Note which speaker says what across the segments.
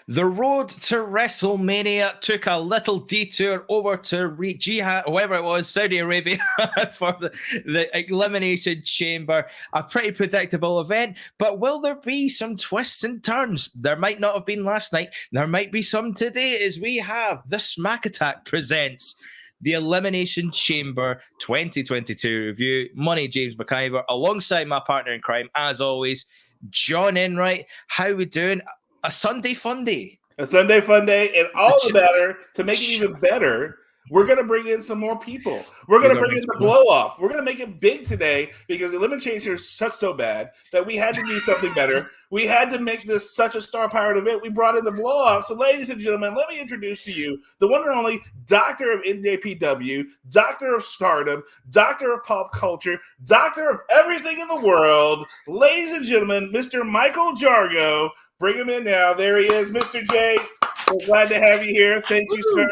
Speaker 1: The road to WrestleMania took a little detour over to Jihad, whoever it was, Saudi Arabia, for the Elimination Chamber. A pretty predictable event, but will there be some twists and turns? There might not have been last night. There might be some today, as we have the Smack Attack presents the Elimination Chamber 2022 review. Money James McIver, alongside my partner in crime, as always, John Enright. How we doing? A Sunday fun day.
Speaker 2: A Sunday fun day, and all the better, to make it even better, we're going to bring in some more people. We're going to bring in the blow-off. We're going to make it big today because Elimination sucks so bad that we had to do something better. We had to make this such a star-powered event. We brought in the blow-off. So, ladies and gentlemen, let me introduce to you the one and only Doctor of NJPW, Doctor of Stardom, Doctor of Pop Culture, Doctor of everything in the world. Ladies and gentlemen, Mr. Michael Jargo. Bring him in now. There he is, Mr. J. We're glad to have you here. Thank you, sir.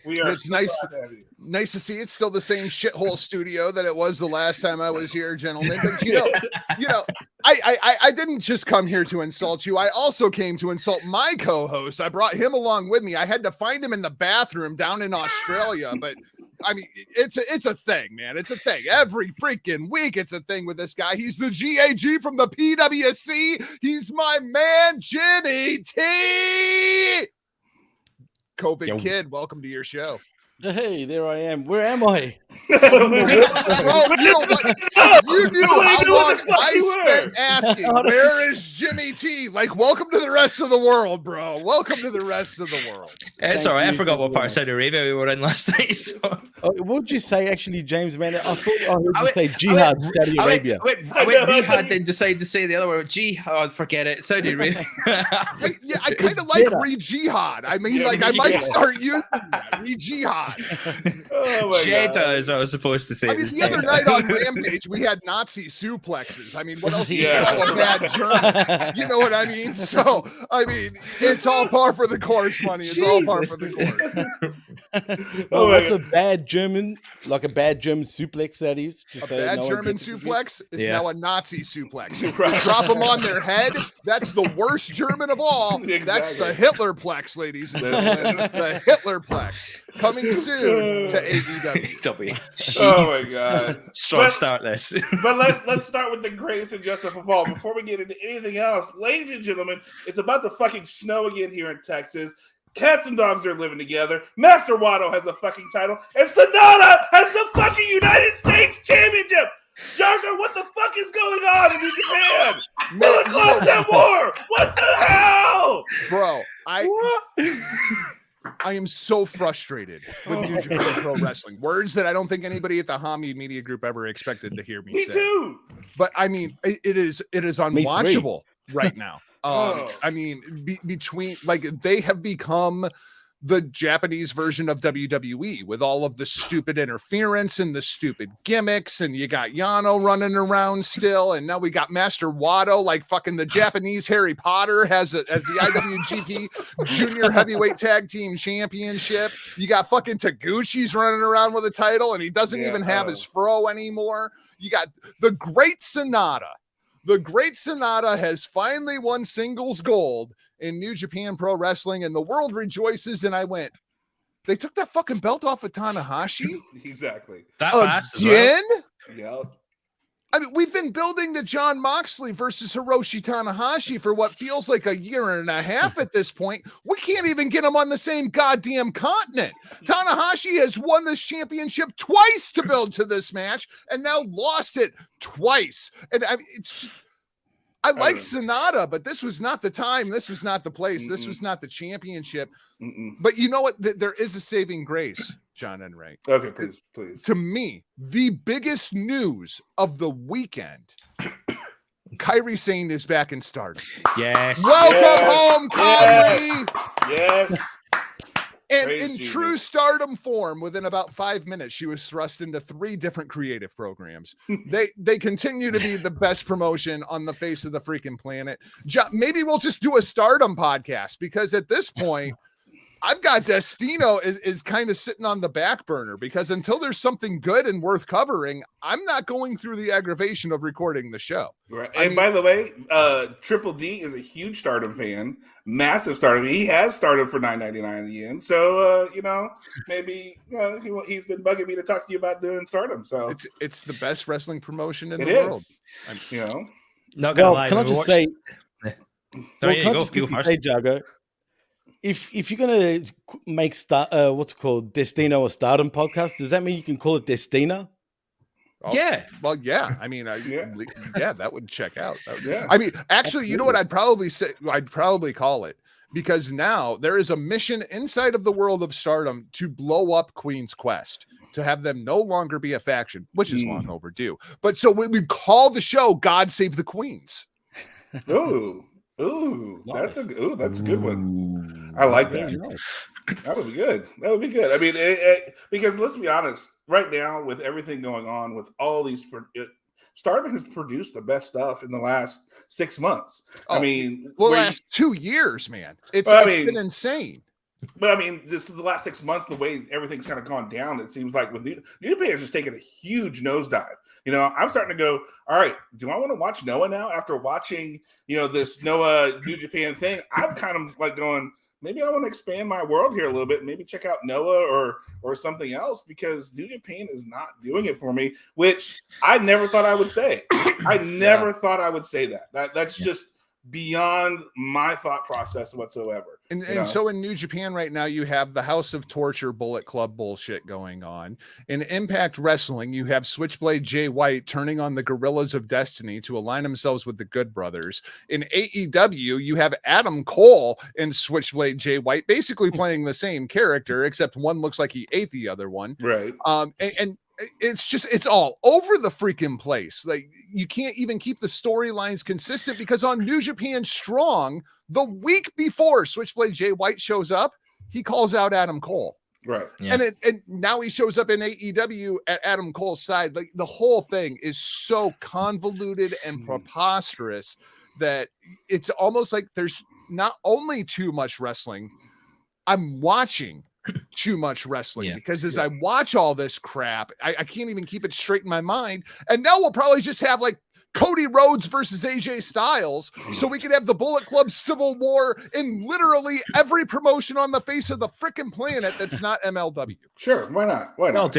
Speaker 2: We are.
Speaker 3: It's nice to see. It's still the same shithole studio that it was the last time I was here, gentlemen. But I didn't just come here to insult you. I also came to insult my co-host. I brought him along with me. I had to find him in the bathroom down in Australia, but I mean, it's a thing, man. It's a thing. Every freaking week, it's a thing with this guy. He's the GAG from the PWC. He's my man, Jimmy T. COVID Kid, welcome to your show.
Speaker 4: Hey, there I am. Where am I?
Speaker 3: Well, you know what? You knew how long I spent asking, where is Jimmy T? Like, welcome to the rest of the world, bro. Welcome to the rest of the world.
Speaker 1: It's all right. I forgot what part of Saudi Arabia we were in last night. So.
Speaker 4: What did you say, actually, James, man? I thought I heard you say Jihad, Saudi Arabia.
Speaker 1: I went Jihad, then decided to say the other word. Jihad, forget it. Saudi Arabia.
Speaker 3: I kind of like re-jihad. I mean, I might start using that. Re-jihad.
Speaker 2: Oh
Speaker 1: Jada, as I was supposed to say.
Speaker 3: I mean, the other night on Rampage, we had Nazi suplexes. I mean, what else do you call a bad German? You know what I mean? So, I mean, it's all par for the course, money. It's all par for the course.
Speaker 4: What's a bad German, like a bad German suplex, that is?
Speaker 3: Just a bad German suplex is now a Nazi suplex. You drop them on their head. That's the worst German of all. Exactly. That's the Hitlerplex, ladies and gentlemen. The Hitlerplex. Coming soon to AEW.
Speaker 2: Oh my God!
Speaker 1: Strong start this.
Speaker 2: But let's start with the greatest injustice of all. Before we get into anything else, ladies and gentlemen, it's about to fucking snow again here in Texas. Cats and dogs are living together. Master Wato has a fucking title, and Sonata has the fucking United States Championship. Jargo, what the fuck is going on in New Japan? Bullet Club's at war. What the hell,
Speaker 3: bro? I am so frustrated with New Japan Pro Wrestling. Words that I don't think anybody at the Hami Media Group ever expected to hear me say.
Speaker 2: Me too.
Speaker 3: But I mean, it is unwatchable right now. I mean, between they have become the Japanese version of WWE with all of the stupid interference and the stupid gimmicks, and you got Yano running around still, and now we got Master Wato, like fucking the Japanese Harry Potter has the IWGP Junior Heavyweight Tag Team Championship. You got fucking Taguchi's running around with a title, and he doesn't even have his fro anymore. You got the Great Sonata. The Great Sonata has finally won singles gold in New Japan Pro Wrestling, and the world rejoices. And I went, they took that fucking belt off of Tanahashi?
Speaker 2: Exactly.
Speaker 1: That fast
Speaker 3: again?
Speaker 2: Yep.
Speaker 3: I mean, we've been building to Jon Moxley versus Hiroshi Tanahashi for what feels like a year and a half at this point. We can't even get him on the same goddamn continent. Tanahashi has won this championship twice to build to this match, and now lost it twice. And I mean, it's just, I like Sonata, but this was not the time. This was not the place. This was not the championship. But you know what? There is a saving grace, John Enright.
Speaker 2: Okay, please.
Speaker 3: To me, the biggest news of the weekend, Kairi Sane is back in Stardom.
Speaker 1: Yes.
Speaker 3: Welcome home, Kairi.
Speaker 2: Yes.
Speaker 3: And in true Stardom form, within about 5 minutes, she was thrust into 3 different creative programs. They continue to be the best promotion on the face of the freaking planet. Maybe we'll just do a Stardom podcast, because at this point, I've got Destino is kind of sitting on the back burner because until there's something good and worth covering, I'm not going through the aggravation of recording the show.
Speaker 2: Right. And by the way, Triple D is a huge Stardom fan, massive Stardom. He has Stardom for $9.99 in the end. So, maybe he's been bugging me to talk to you about doing Stardom. So
Speaker 3: it's the best wrestling promotion in the world.
Speaker 1: Not gonna lie.
Speaker 4: Can I just say?
Speaker 1: There you
Speaker 4: can I
Speaker 1: go.
Speaker 4: just quickly say, Jargo? If you're gonna make what's it called, Destino or Stardom podcast, does that mean you can call it Destina?
Speaker 3: Oh,
Speaker 1: yeah.
Speaker 3: Well, yeah. I mean, that would check out.
Speaker 2: Yeah.
Speaker 3: I mean, actually, you know what I'd probably say? I'd probably call it, because now there is a mission inside of the world of Stardom to blow up Queen's Quest, to have them no longer be a faction, which is long overdue. But so we call the show "God Save the Queens."
Speaker 2: Ooh,
Speaker 4: nice.
Speaker 2: that's a good one. I like that.
Speaker 4: Nice.
Speaker 2: That would be good. I mean, because let's be honest, right now with everything going on, with all these, Stardom has produced the best stuff in the last 6 months. I mean,
Speaker 3: last 2 years, man, it's been insane.
Speaker 2: But I mean, just the last 6 months, the way everything's kind of gone down, it seems like with New Japan has just taken a huge nosedive. I'm starting to go, all right, do I want to watch Noah now after watching, this Noah New Japan thing? I'm kind of like going, maybe I want to expand my world here a little bit, maybe check out Noah or something else, because New Japan is not doing it for me, which I never thought I would say. I never thought I would say that. That's just beyond my thought process whatsoever.
Speaker 3: And so in New Japan right now, you have the House of Torture Bullet Club bullshit going on. In Impact Wrestling, you have Switchblade Jay White turning on the Gorillas of Destiny to align themselves with the Good Brothers. In AEW, you have Adam Cole and Switchblade Jay White basically playing the same character, except one looks like he ate the other one.
Speaker 2: Right.
Speaker 3: And it's all over the freaking place. Like, you can't even keep the storylines consistent, because on New Japan Strong, the week before Switchblade Jay White shows up, he calls out Adam Cole.
Speaker 2: Right.
Speaker 1: Yeah.
Speaker 3: And now he shows up in AEW at Adam Cole's side. Like, the whole thing is so convoluted and preposterous that it's almost like there's not only too much wrestling, I'm watching too much wrestling, because as I watch all this crap, I can't even keep it straight in my mind. And now we'll probably just have like Cody Rhodes versus AJ Styles, so we can have the Bullet Club Civil War in literally every promotion on the face of the freaking planet that's not MLW.
Speaker 2: Sure, why not? Why not?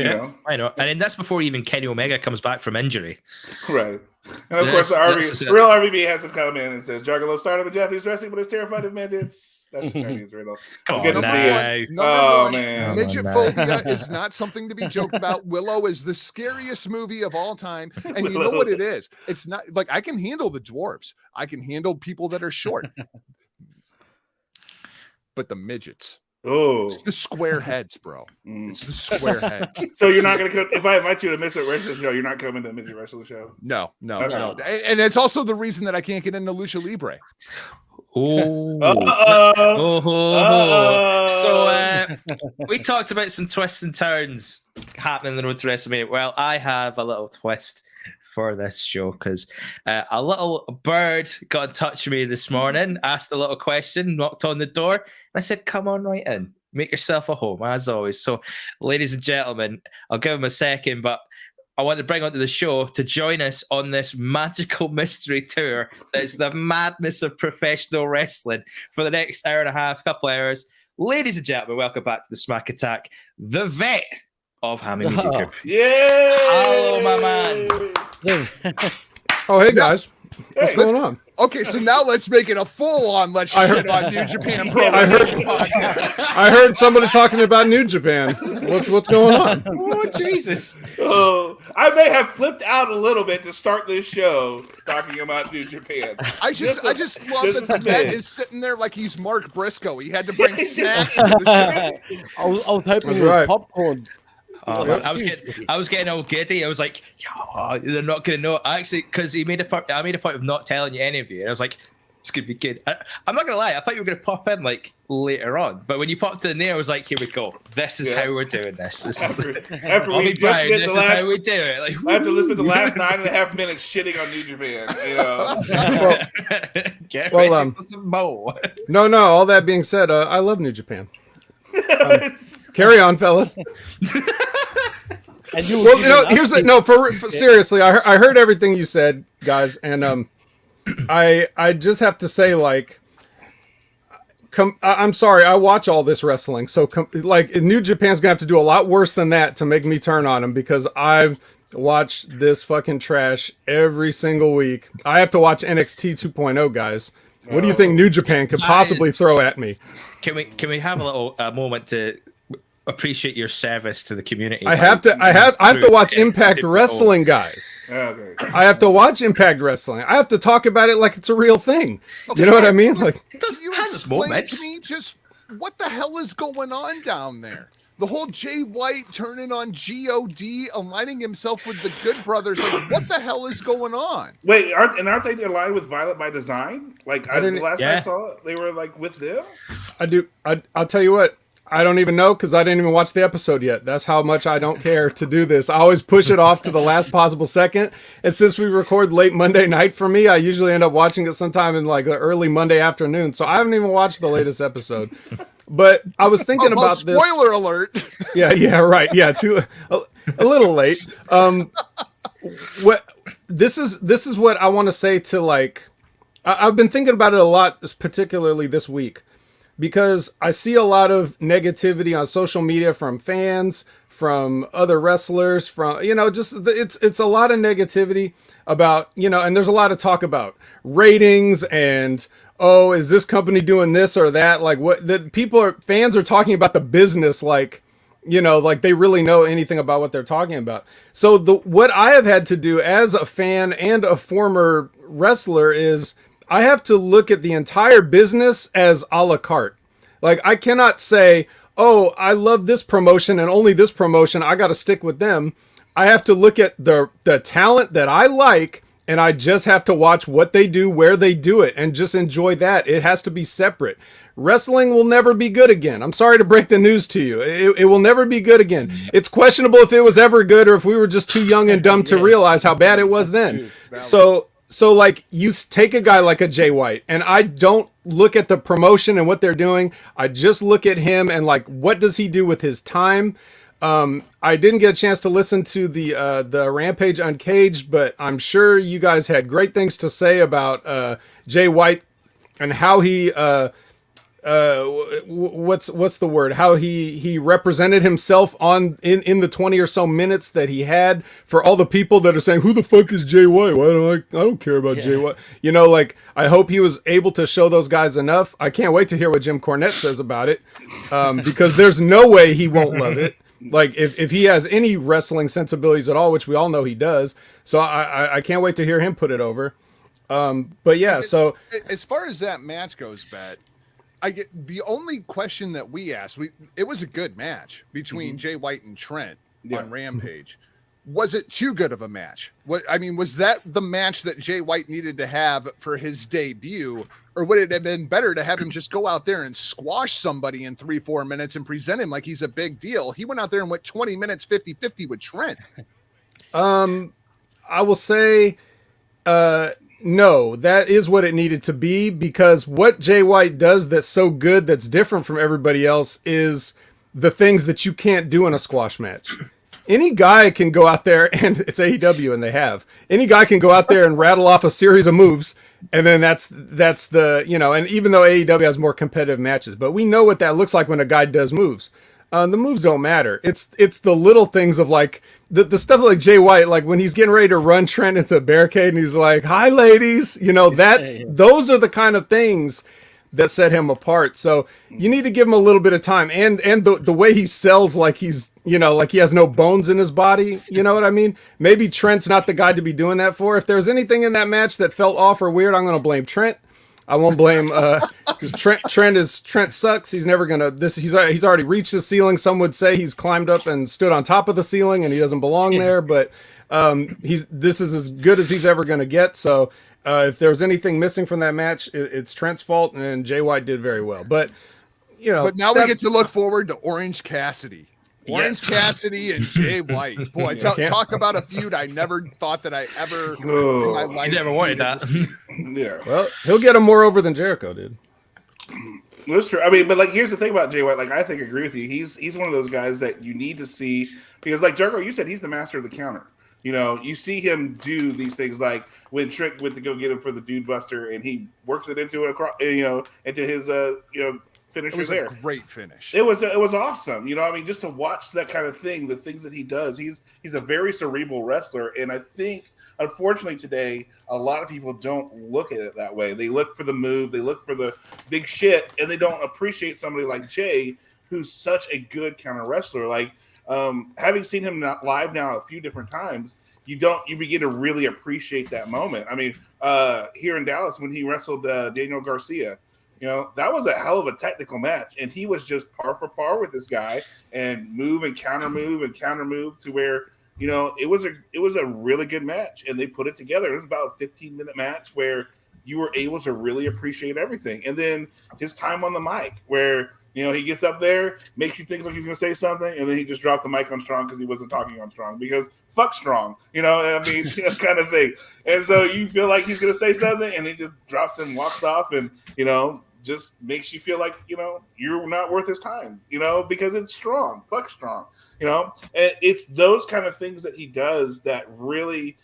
Speaker 1: I know. And that's before even Kenny Omega comes back from injury.
Speaker 2: Right. And of course, the real RVB has to come in and says, Jargo started with Japanese wrestling, but is terrified of midgets. That's a Chinese riddle.
Speaker 1: Come
Speaker 2: Good
Speaker 1: on,
Speaker 2: to see it.
Speaker 3: Man. Midget phobia is not something to be joked about. Willow is the scariest movie of all time. And you know what it is? It's not like, I can handle the dwarves. I can handle people that are short. But the midgets.
Speaker 2: Oh,
Speaker 3: it's the square heads, bro. It's the square heads.
Speaker 2: So you're not going to come, if I invite you to Midget Wrestling Show, you're not coming to Midget Wrestling Show?
Speaker 3: No. And it's also the reason that I can't get into Lucha Libre.
Speaker 1: So we talked about some twists and turns happening in the road to WrestleMania. Well, I have a little twist for this show, because a little bird got in touch with me this morning, asked a little question, knocked on the door, and I said, come on right in, make yourself a home, as always. So, ladies and gentlemen, I'll give him a second, but I want to bring onto the show to join us on this magical mystery tour that's the madness of professional wrestling for the next hour and a half, couple hours. Ladies and gentlemen, welcome back to the Smack Attack, the vet of Hammy Media Group.
Speaker 2: Yeah!
Speaker 1: Hello, my man.
Speaker 5: Oh, hey, guys. What's going on?
Speaker 3: Okay, so now let's make it a full-on let's shit on New Japan Pro.
Speaker 5: I heard somebody talking about New Japan. What's going on?
Speaker 1: Oh, Jesus.
Speaker 2: Oh, I may have flipped out a little bit to start this show talking about New Japan.
Speaker 3: I just love that the vet is sitting there like he's Mark Briscoe. He had to bring snacks to the show.
Speaker 4: I was hoping it was popcorn.
Speaker 1: I was getting all giddy. I was like, they're not going to know. Actually, because I made a point of not telling you any of you. And I was like, it's going to be good. I'm not going to lie. I thought you were going to pop in like later on. But when you popped in there, I was like, here we go. This is how we're doing this.
Speaker 2: After we just spent
Speaker 1: this is how we do it. Like,
Speaker 2: after we spent the last 9.5 minutes shitting on New Japan,
Speaker 5: Get ready for some more. No. All that being said, I love New Japan. Carry on, fellas.
Speaker 4: And you
Speaker 5: Well, here's the no. For seriously, I heard everything you said, guys, and I just have to say, like, I'm sorry, I watch all this wrestling, so like, New Japan's gonna have to do a lot worse than that to make me turn on them, because I've watched this fucking trash every single week. I have to watch NXT 2.0, guys. What do you think New Japan could possibly throw at me?
Speaker 1: Can we have a little moment to appreciate your service to the community?
Speaker 5: I have to watch Impact Wrestling, guys.
Speaker 2: Okay.
Speaker 5: I have to watch Impact Wrestling. I have to talk about it like it's a real thing. You know what I mean? Like,
Speaker 3: Can you explain to me just what the hell is going on down there? The whole Jay White turning on God, aligning himself with the Good Brothers. Like, what the hell is going on?
Speaker 2: Wait, aren't they aligned with Violet by Design? Like, the last I saw, they were like with them.
Speaker 5: I'll tell you what. I don't even know, because I didn't even watch the episode yet. That's how much I don't care to do this. I always push it off to the last possible second. And since we record late Monday night for me, I usually end up watching it sometime in like the early Monday afternoon. So I haven't even watched the latest episode. But I was thinking about this.
Speaker 3: Spoiler alert.
Speaker 5: Yeah, right. Yeah, a little late. What this is what I want to say to, like, I've been thinking about it a lot, particularly this week, because I see a lot of negativity on social media from fans, from other wrestlers, from, just it's a lot of negativity about, and there's a lot of talk about ratings and, oh, is this company doing this or that? Like, what the fans are talking about the business, like, like they really know anything about what they're talking about. So what I have had to do as a fan and a former wrestler is I have to look at the entire business as a la carte. Like, I cannot say, oh, I love this promotion and only this promotion, I got to stick with them. I have to look at the talent that I like, and I just have to watch what they do, where they do it, and just enjoy that. It has to be separate. Wrestling will never be good again. I'm sorry to break the news to you. It will never be good again. It's questionable if it was ever good or if we were just too young and dumb to realize how bad it was then. So like, you take a guy like a Jay White, and I don't look at the promotion and what they're doing. I just look at him and, like, what does he do with his time? I didn't get a chance to listen to the Rampage Uncaged, but I'm sure you guys had great things to say about Jay White and how he what's the word? How he represented himself in the 20 or so minutes that he had, for all the people that are saying, who the fuck is Jay White? I don't care about Jay White. Like, I hope he was able to show those guys enough. I can't wait to hear what Jim Cornette says about it, because there's no way he won't love it. Like, if he has any wrestling sensibilities at all, which we all know he does. So I can't wait to hear him put it over. But yeah, so
Speaker 3: as far as that match goes, Bet, I get the only question that we asked. It was a good match between Jay White and Trent on Rampage. Was it too good of a match? Was that the match that Jay White needed to have for his debut, or would it have been better to have him just go out there and squash somebody in 3-4 minutes and present him like he's a big deal? He went out there and went 20 minutes 50-50 with Trent.
Speaker 5: I will say, no, that is what it needed to be, because what Jay White does that's so good, that's different from everybody else, is the things that you can't do in a squash match. Any guy can go out there, and it's AEW, and they have. Any guy can go out there and rattle off a series of moves, and then that's the, and even though AEW has more competitive matches, but we know what that looks like when a guy does moves. The moves don't matter. It's the little things of, like, the stuff like Jay White, like when he's getting ready to run Trent into the barricade and he's like, "Hi, ladies," those are the kind of things that set him apart. So you need to give him a little bit of time, and the way he sells, like he's, like he has no bones in his body. You know what I mean? Maybe Trent's not the guy to be doing that for. If there's anything in that match that felt off or weird, I'm going to blame Trent. I won't blame because Trent sucks. He's never gonna he's already reached the ceiling. Some would say he's climbed up and stood on top of the ceiling and he doesn't belong there, but this is as good as he's ever gonna get. So if there's anything missing from that match, it's Trent's fault, and Jay White did very well. But
Speaker 3: but now we get to look forward to Orange Cassidy. Orange Cassidy and Jay White. Boy, talk about a feud I never thought that I ever in my life.
Speaker 1: You never wanted that.
Speaker 2: Yeah.
Speaker 5: Well, he'll get him more over than Jericho did.
Speaker 2: That's true. I mean, but like, here's the thing about Jay White. Like, I think I agree with you. He's one of those guys that you need to see because, like Jargo, you said he's the master of the counter. You know, you see him do these things like when Trick went to go get him for the Dude Buster, and he works it into into his finisher.
Speaker 3: It was
Speaker 2: there.
Speaker 3: a great finish.
Speaker 2: It was awesome. You know, I mean, just to watch that kind of thing, the things that he does. He's a very cerebral wrestler, and I think, unfortunately, today a lot of people don't look at it that way. They look for the move, they look for the big shit, and they don't appreciate somebody like Jay, who's such a good counter wrestler. Like, having seen him live now a few different times, you begin to really appreciate that moment. I mean, here in Dallas when he wrestled Daniel Garcia. You know, that was a hell of a technical match, and he was just par for par with this guy and move and counter move to where, you know, it was a really good match, and they put it together. It was about a 15-minute match where you were able to really appreciate everything. And then his time on the mic where, you know, he gets up there, makes you think like he's going to say something, and then he just dropped the mic on Strong because he wasn't talking on Strong because fuck Strong, you know, I mean, kind of thing. And so you feel like he's going to say something, and he just drops and walks off and, you know, just makes you feel like, you know, you're not worth his time, you know, because it's Strong. Fuck Strong, you know. And it's those kind of things that he does that really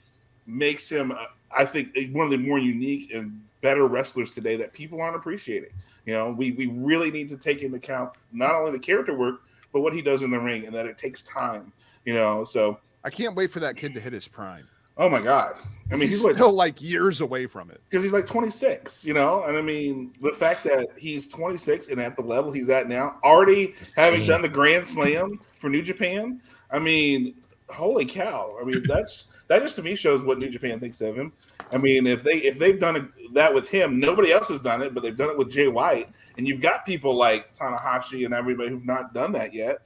Speaker 2: makes him, I think, one of the more unique and better wrestlers today that people aren't appreciating. You know, we really need to take into account not only the character work, but what he does in the ring, and that it takes time, you know. So
Speaker 3: I can't wait for that kid to hit his prime.
Speaker 2: Oh my God. I mean,
Speaker 3: he's still like years away from it.
Speaker 2: Because he's like 26, you know? And I mean, the fact that he's 26 and at the level he's at now, already having done the Grand Slam for New Japan, I mean, holy cow. I mean, that just to me shows what New Japan thinks of him. I mean, if they've done that with him, nobody else has done it, but they've done it with Jay White. And you've got people like Tanahashi and everybody who've not done that yet.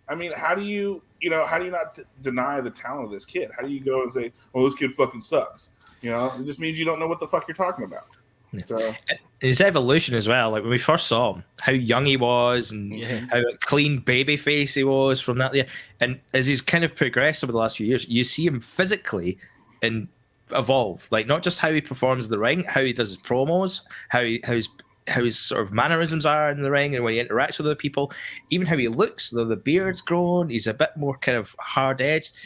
Speaker 2: I mean, how do you not deny the talent of this kid? How do you go and say, "Oh, this kid fucking sucks"? You know, it just means you don't know what the fuck you're talking about.
Speaker 1: Yeah.
Speaker 2: So,
Speaker 1: his evolution as well. Like when we first saw him, how young he was and how clean baby face he was from that year. And as he's kind of progressed over the last few years, you see him physically and evolve. Like not just how he performs in the ring, how he does his promos, how his sort of mannerisms are in the ring and when he interacts with other people, even how he looks, though the beard's grown, he's a bit more kind of hard-edged.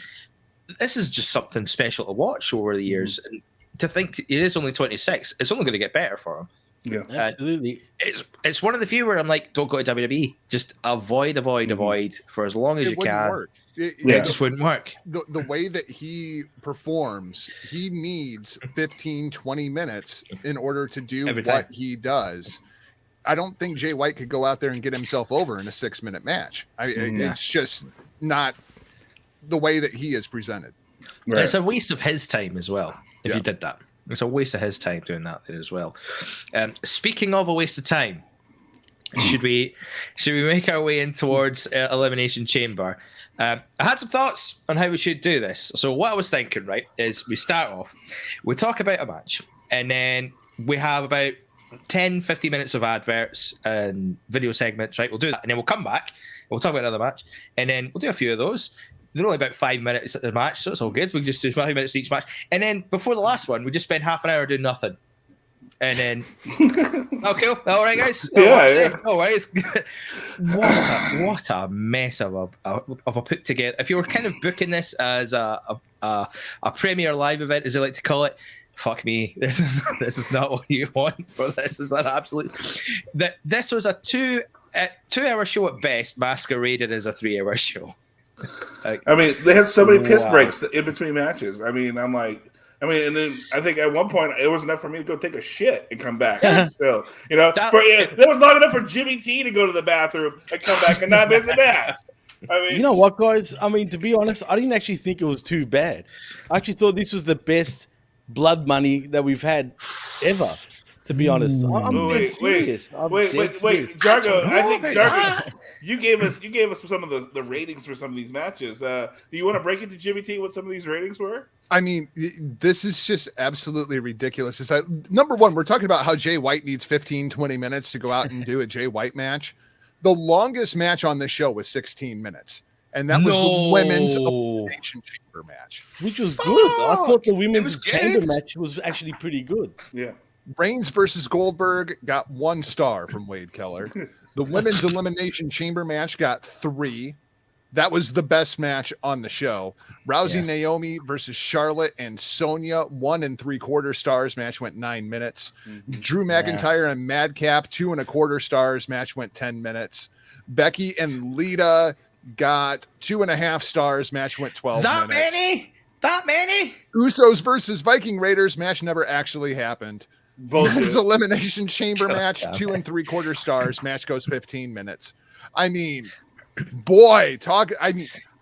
Speaker 1: This is just something special to watch over the years. And to think he is only 26, it's only going to get better for him.
Speaker 2: Yeah,
Speaker 4: absolutely.
Speaker 1: It's one of the few where I'm like, don't go to WWE. Just avoid for as long as you can.
Speaker 3: Work.
Speaker 1: It just wouldn't work.
Speaker 3: The way that he performs, he needs 15, 20 minutes in order to do what he does. I don't think Jay White could go out there and get himself over in a 6-minute match. It's just not the way that he is presented.
Speaker 1: Right. It's a waste of his time as well, if you did that. It's a waste of his time doing that as well. Speaking of a waste of time, should we make our way in towards Elimination Chamber? I had some thoughts on how we should do this. So what I was thinking, right, is we start off, we talk about a match, and then we have about 10, 15 minutes of adverts and video segments, right? We'll do that, and then we'll come back, we'll talk about another match, and then we'll do a few of those. They're only about 5 minutes at the match, so it's all good. We can just do 5 minutes each match. And then before the last one, we just spend half an hour doing nothing. And then, okay, all right, guys. No worries. What a mess of a put together. If you were kind of booking this as a Premier Live event, as they like to call it, fuck me. This is not what you want for this. Is an absolute. This was a 2-hour show at best, masqueraded as a 3-hour show.
Speaker 2: I mean, they had so many piss breaks in between matches. I mean, and then I think at one point it was enough for me to go take a shit and come back. So, you know, that was long enough for Jimmy T to go to the bathroom and come back and not miss a match. I mean,
Speaker 4: you know what, guys? I mean, to be honest, I didn't actually think it was too bad. I actually thought this was the best blood money that we've had ever. To be honest, I'm dead serious.
Speaker 2: Wait, Jargo. I think Jargo, you gave us some of the ratings for some of these matches. Do you want to break it to Jimmy T what some of these ratings were?
Speaker 3: I mean, this is just absolutely ridiculous. Number one, we're talking about how Jay White needs 15, 20 minutes to go out and do a Jay White match. The longest match on this show was 16 minutes. And that was the women's Elimination Chamber match.
Speaker 4: Which was good. I thought the women's chamber match was actually pretty good.
Speaker 2: Yeah.
Speaker 3: Reigns versus Goldberg got 1 star from Wade Keller. The women's elimination chamber match got 3. That was the best match on the show. Rousey Naomi versus Charlotte and Sonya, 1 3/4 stars. Match went 9 minutes. Drew McIntyre and Madcap, 2 1/4 stars. Match went 10 minutes. Becky and Lita got 2.5 stars. Match went 12 minutes.
Speaker 1: That many?
Speaker 3: Usos versus Viking Raiders. Match never actually happened. Men's elimination chamber match, 2 3/4 stars. Match goes 15 minutes. I mean, boy,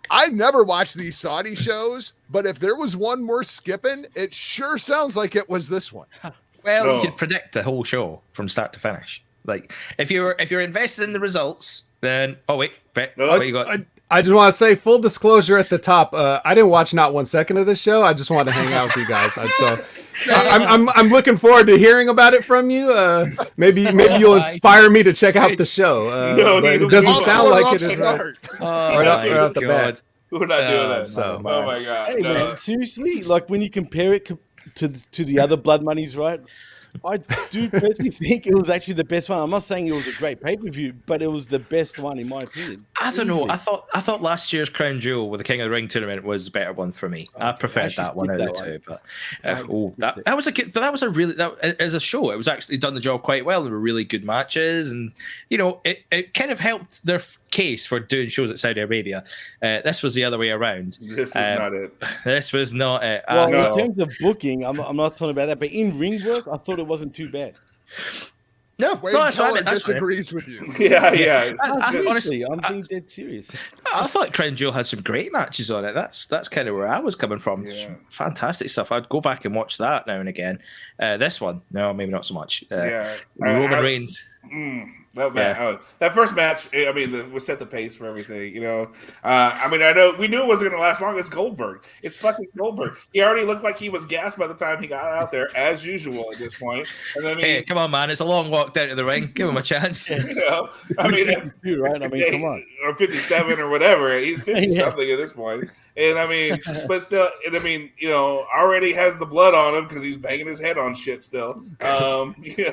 Speaker 3: I never watched these Saudi shows, but if there was one worth skipping, it sure sounds like it was this one.
Speaker 1: Well, you could predict the whole show from start to finish. Like if you're invested in the results, then what you got?
Speaker 5: I just want to say, full disclosure at the top, I didn't watch not 1 second of this show. I just wanted to hang out with you guys. So I'm looking forward to hearing about it from you. Maybe you'll inspire me to check out the show. But it doesn't sound like it is right off the bat.
Speaker 2: We're not doing that.
Speaker 5: So,
Speaker 2: oh my god!
Speaker 4: Hey man, seriously, like when you compare it to the other Blood Monies, right? I do personally think it was actually the best one. I'm not saying it was a great pay-per-view, but it was the best one in my opinion.
Speaker 1: I don't know. I thought last year's Crown Jewel with the King of the Ring tournament was the better one for me. I preferred that one out of the two. But that was a good. But that was a really as a show. It was actually done the job quite well. There were really good matches, and it kind of helped their case for doing shows at Saudi Arabia. This was the other way around.
Speaker 2: This was not it.
Speaker 1: This was not it.
Speaker 4: Well, in terms of booking, I'm not talking about that, but in ring work, I thought it wasn't too bad.
Speaker 1: No,
Speaker 3: Wade Keller disagrees with you.
Speaker 2: Yeah.
Speaker 4: Honestly, I'm being dead serious.
Speaker 1: I thought Crown Jewel had some great matches on it. That's kind of where I was coming from.
Speaker 2: Yeah.
Speaker 1: Fantastic stuff. I'd go back and watch that now and again. This one, no, maybe not so much. Roman Reigns.
Speaker 2: That first match, I mean, was set the pace for everything. I know we knew it wasn't going to last long. It's Goldberg. It's fucking Goldberg. He already looked like he was gassed by the time he got out there, as usual at this point. And then,
Speaker 1: hey, come on, man! It's a long walk down to the ring. Give him a chance.
Speaker 4: Right? Come on,
Speaker 2: or 57 or whatever. He's 50 something at this point. And but still, already has the blood on him because he's banging his head on shit still.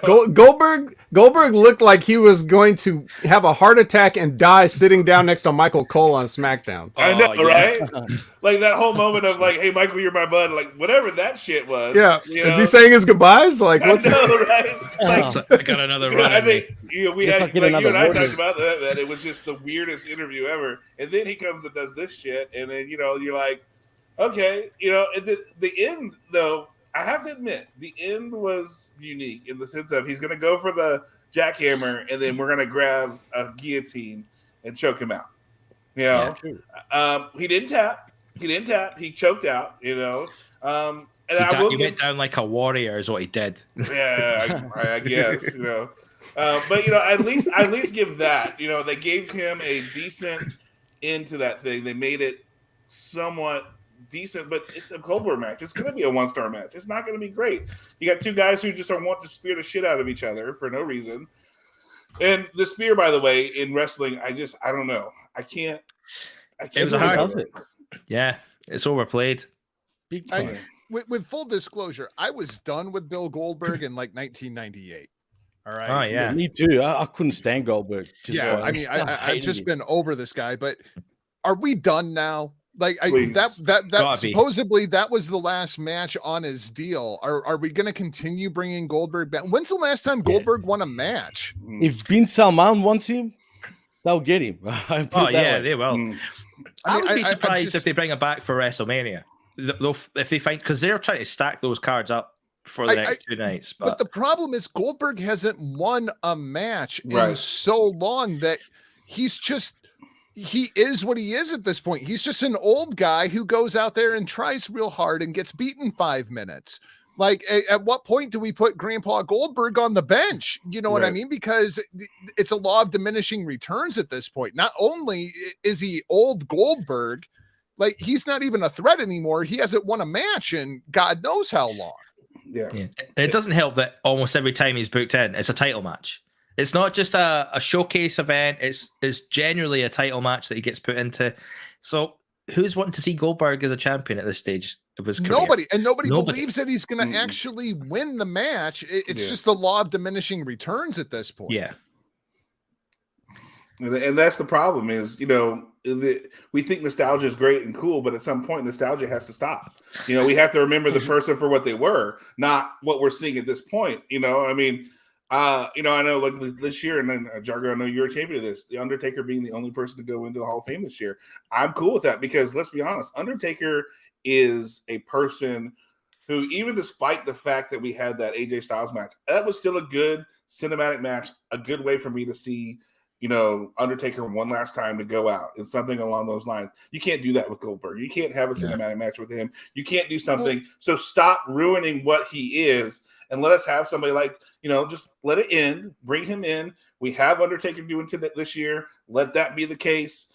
Speaker 5: Goldberg looked like he was going to have a heart attack and die sitting down next to Michael Cole on SmackDown.
Speaker 2: I know, right? Like that whole moment of like, "Hey, Michael, you're my bud," like whatever that shit was.
Speaker 5: Yeah, is he saying his goodbyes? Like, what's?
Speaker 2: I know, right?
Speaker 1: I got another run.
Speaker 2: I think we had you and I
Speaker 4: warning.
Speaker 2: talked about that it was just the weirdest interview ever. And then he comes and does this shit, and then you're like, okay, the end though. I have to admit, the end was unique in the sense of he's going to go for the jackhammer, and then we're going to grab a guillotine and choke him out. He didn't tap. He choked out. And
Speaker 1: he went down like a warrior, is what he did.
Speaker 2: Yeah, I guess. But at least give that. They gave him a decent end to that thing. They made it somewhat decent, but it's a Goldberg match. It's going to be a 1-star match. It's not going to be great. You got two guys who just want to spear the shit out of each other for no reason. And the spear, by the way, in wrestling, I don't know. I can't.
Speaker 1: It was a hard. Yeah, it's overplayed.
Speaker 4: Big time.
Speaker 3: With full disclosure, I was done with Bill Goldberg in like 1998. All right.
Speaker 1: Oh yeah,
Speaker 4: me too. I couldn't stand Goldberg.
Speaker 3: I've just been over this guy. But are we done now? Like that supposedly that was the last match on his deal. Are we going to continue bringing Goldberg back? When's the last time Goldberg won a match?
Speaker 4: If Bin Salman wants him, they'll get him.
Speaker 1: They will. I would be surprised if they bring it back for WrestleMania. If they find, because they're trying to stack those cards up for the next 2 nights.
Speaker 3: But the problem is Goldberg hasn't won a match in so long that he is what he is at this point. He's just an old guy who goes out there and tries real hard and gets beaten 5 minutes. Like, at what point do we put Grandpa Goldberg on the bench? You know what I mean? Because it's a law of diminishing returns at this point. Not only is he old Goldberg, like, he's not even a threat anymore. He hasn't won a match in God knows how long.
Speaker 2: Yeah.
Speaker 1: It doesn't help that almost every time he's booked in, it's a title match. It's not just a showcase event. It's genuinely a title match that he gets put into. So who's wanting to see Goldberg as a champion at this stage? of his career.
Speaker 3: Nobody believes that he's going to actually win the match. It's just the law of diminishing returns at this point.
Speaker 1: Yeah.
Speaker 2: And that's the problem is, we think nostalgia is great and cool, but at some point nostalgia has to stop. We have to remember the person for what they were, not what we're seeing at this point. I know like this year, and then Jargo, I know you're a champion of this, the Undertaker being the only person to go into the Hall of Fame this year. I'm cool with that because let's be honest, Undertaker is a person who, even despite the fact that we had that AJ Styles match, that was still a good cinematic match, a good way for me to see Undertaker one last time to go out and something along those lines. You can't do that with Goldberg. You can't have a cinematic match with him. You can't do something. So stop ruining what he is and let us have somebody like, just let it end, bring him in. We have Undertaker doing this year. Let that be the case.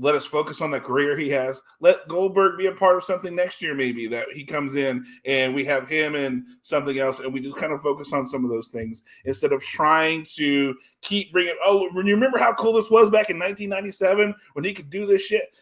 Speaker 2: Let us focus on the career he has. Let Goldberg be a part of something next year, maybe, that he comes in and we have him in something else, and we just kind of focus on some of those things instead of trying to keep bringing. Oh, you remember how cool this was back in 1997 when he could do this shit?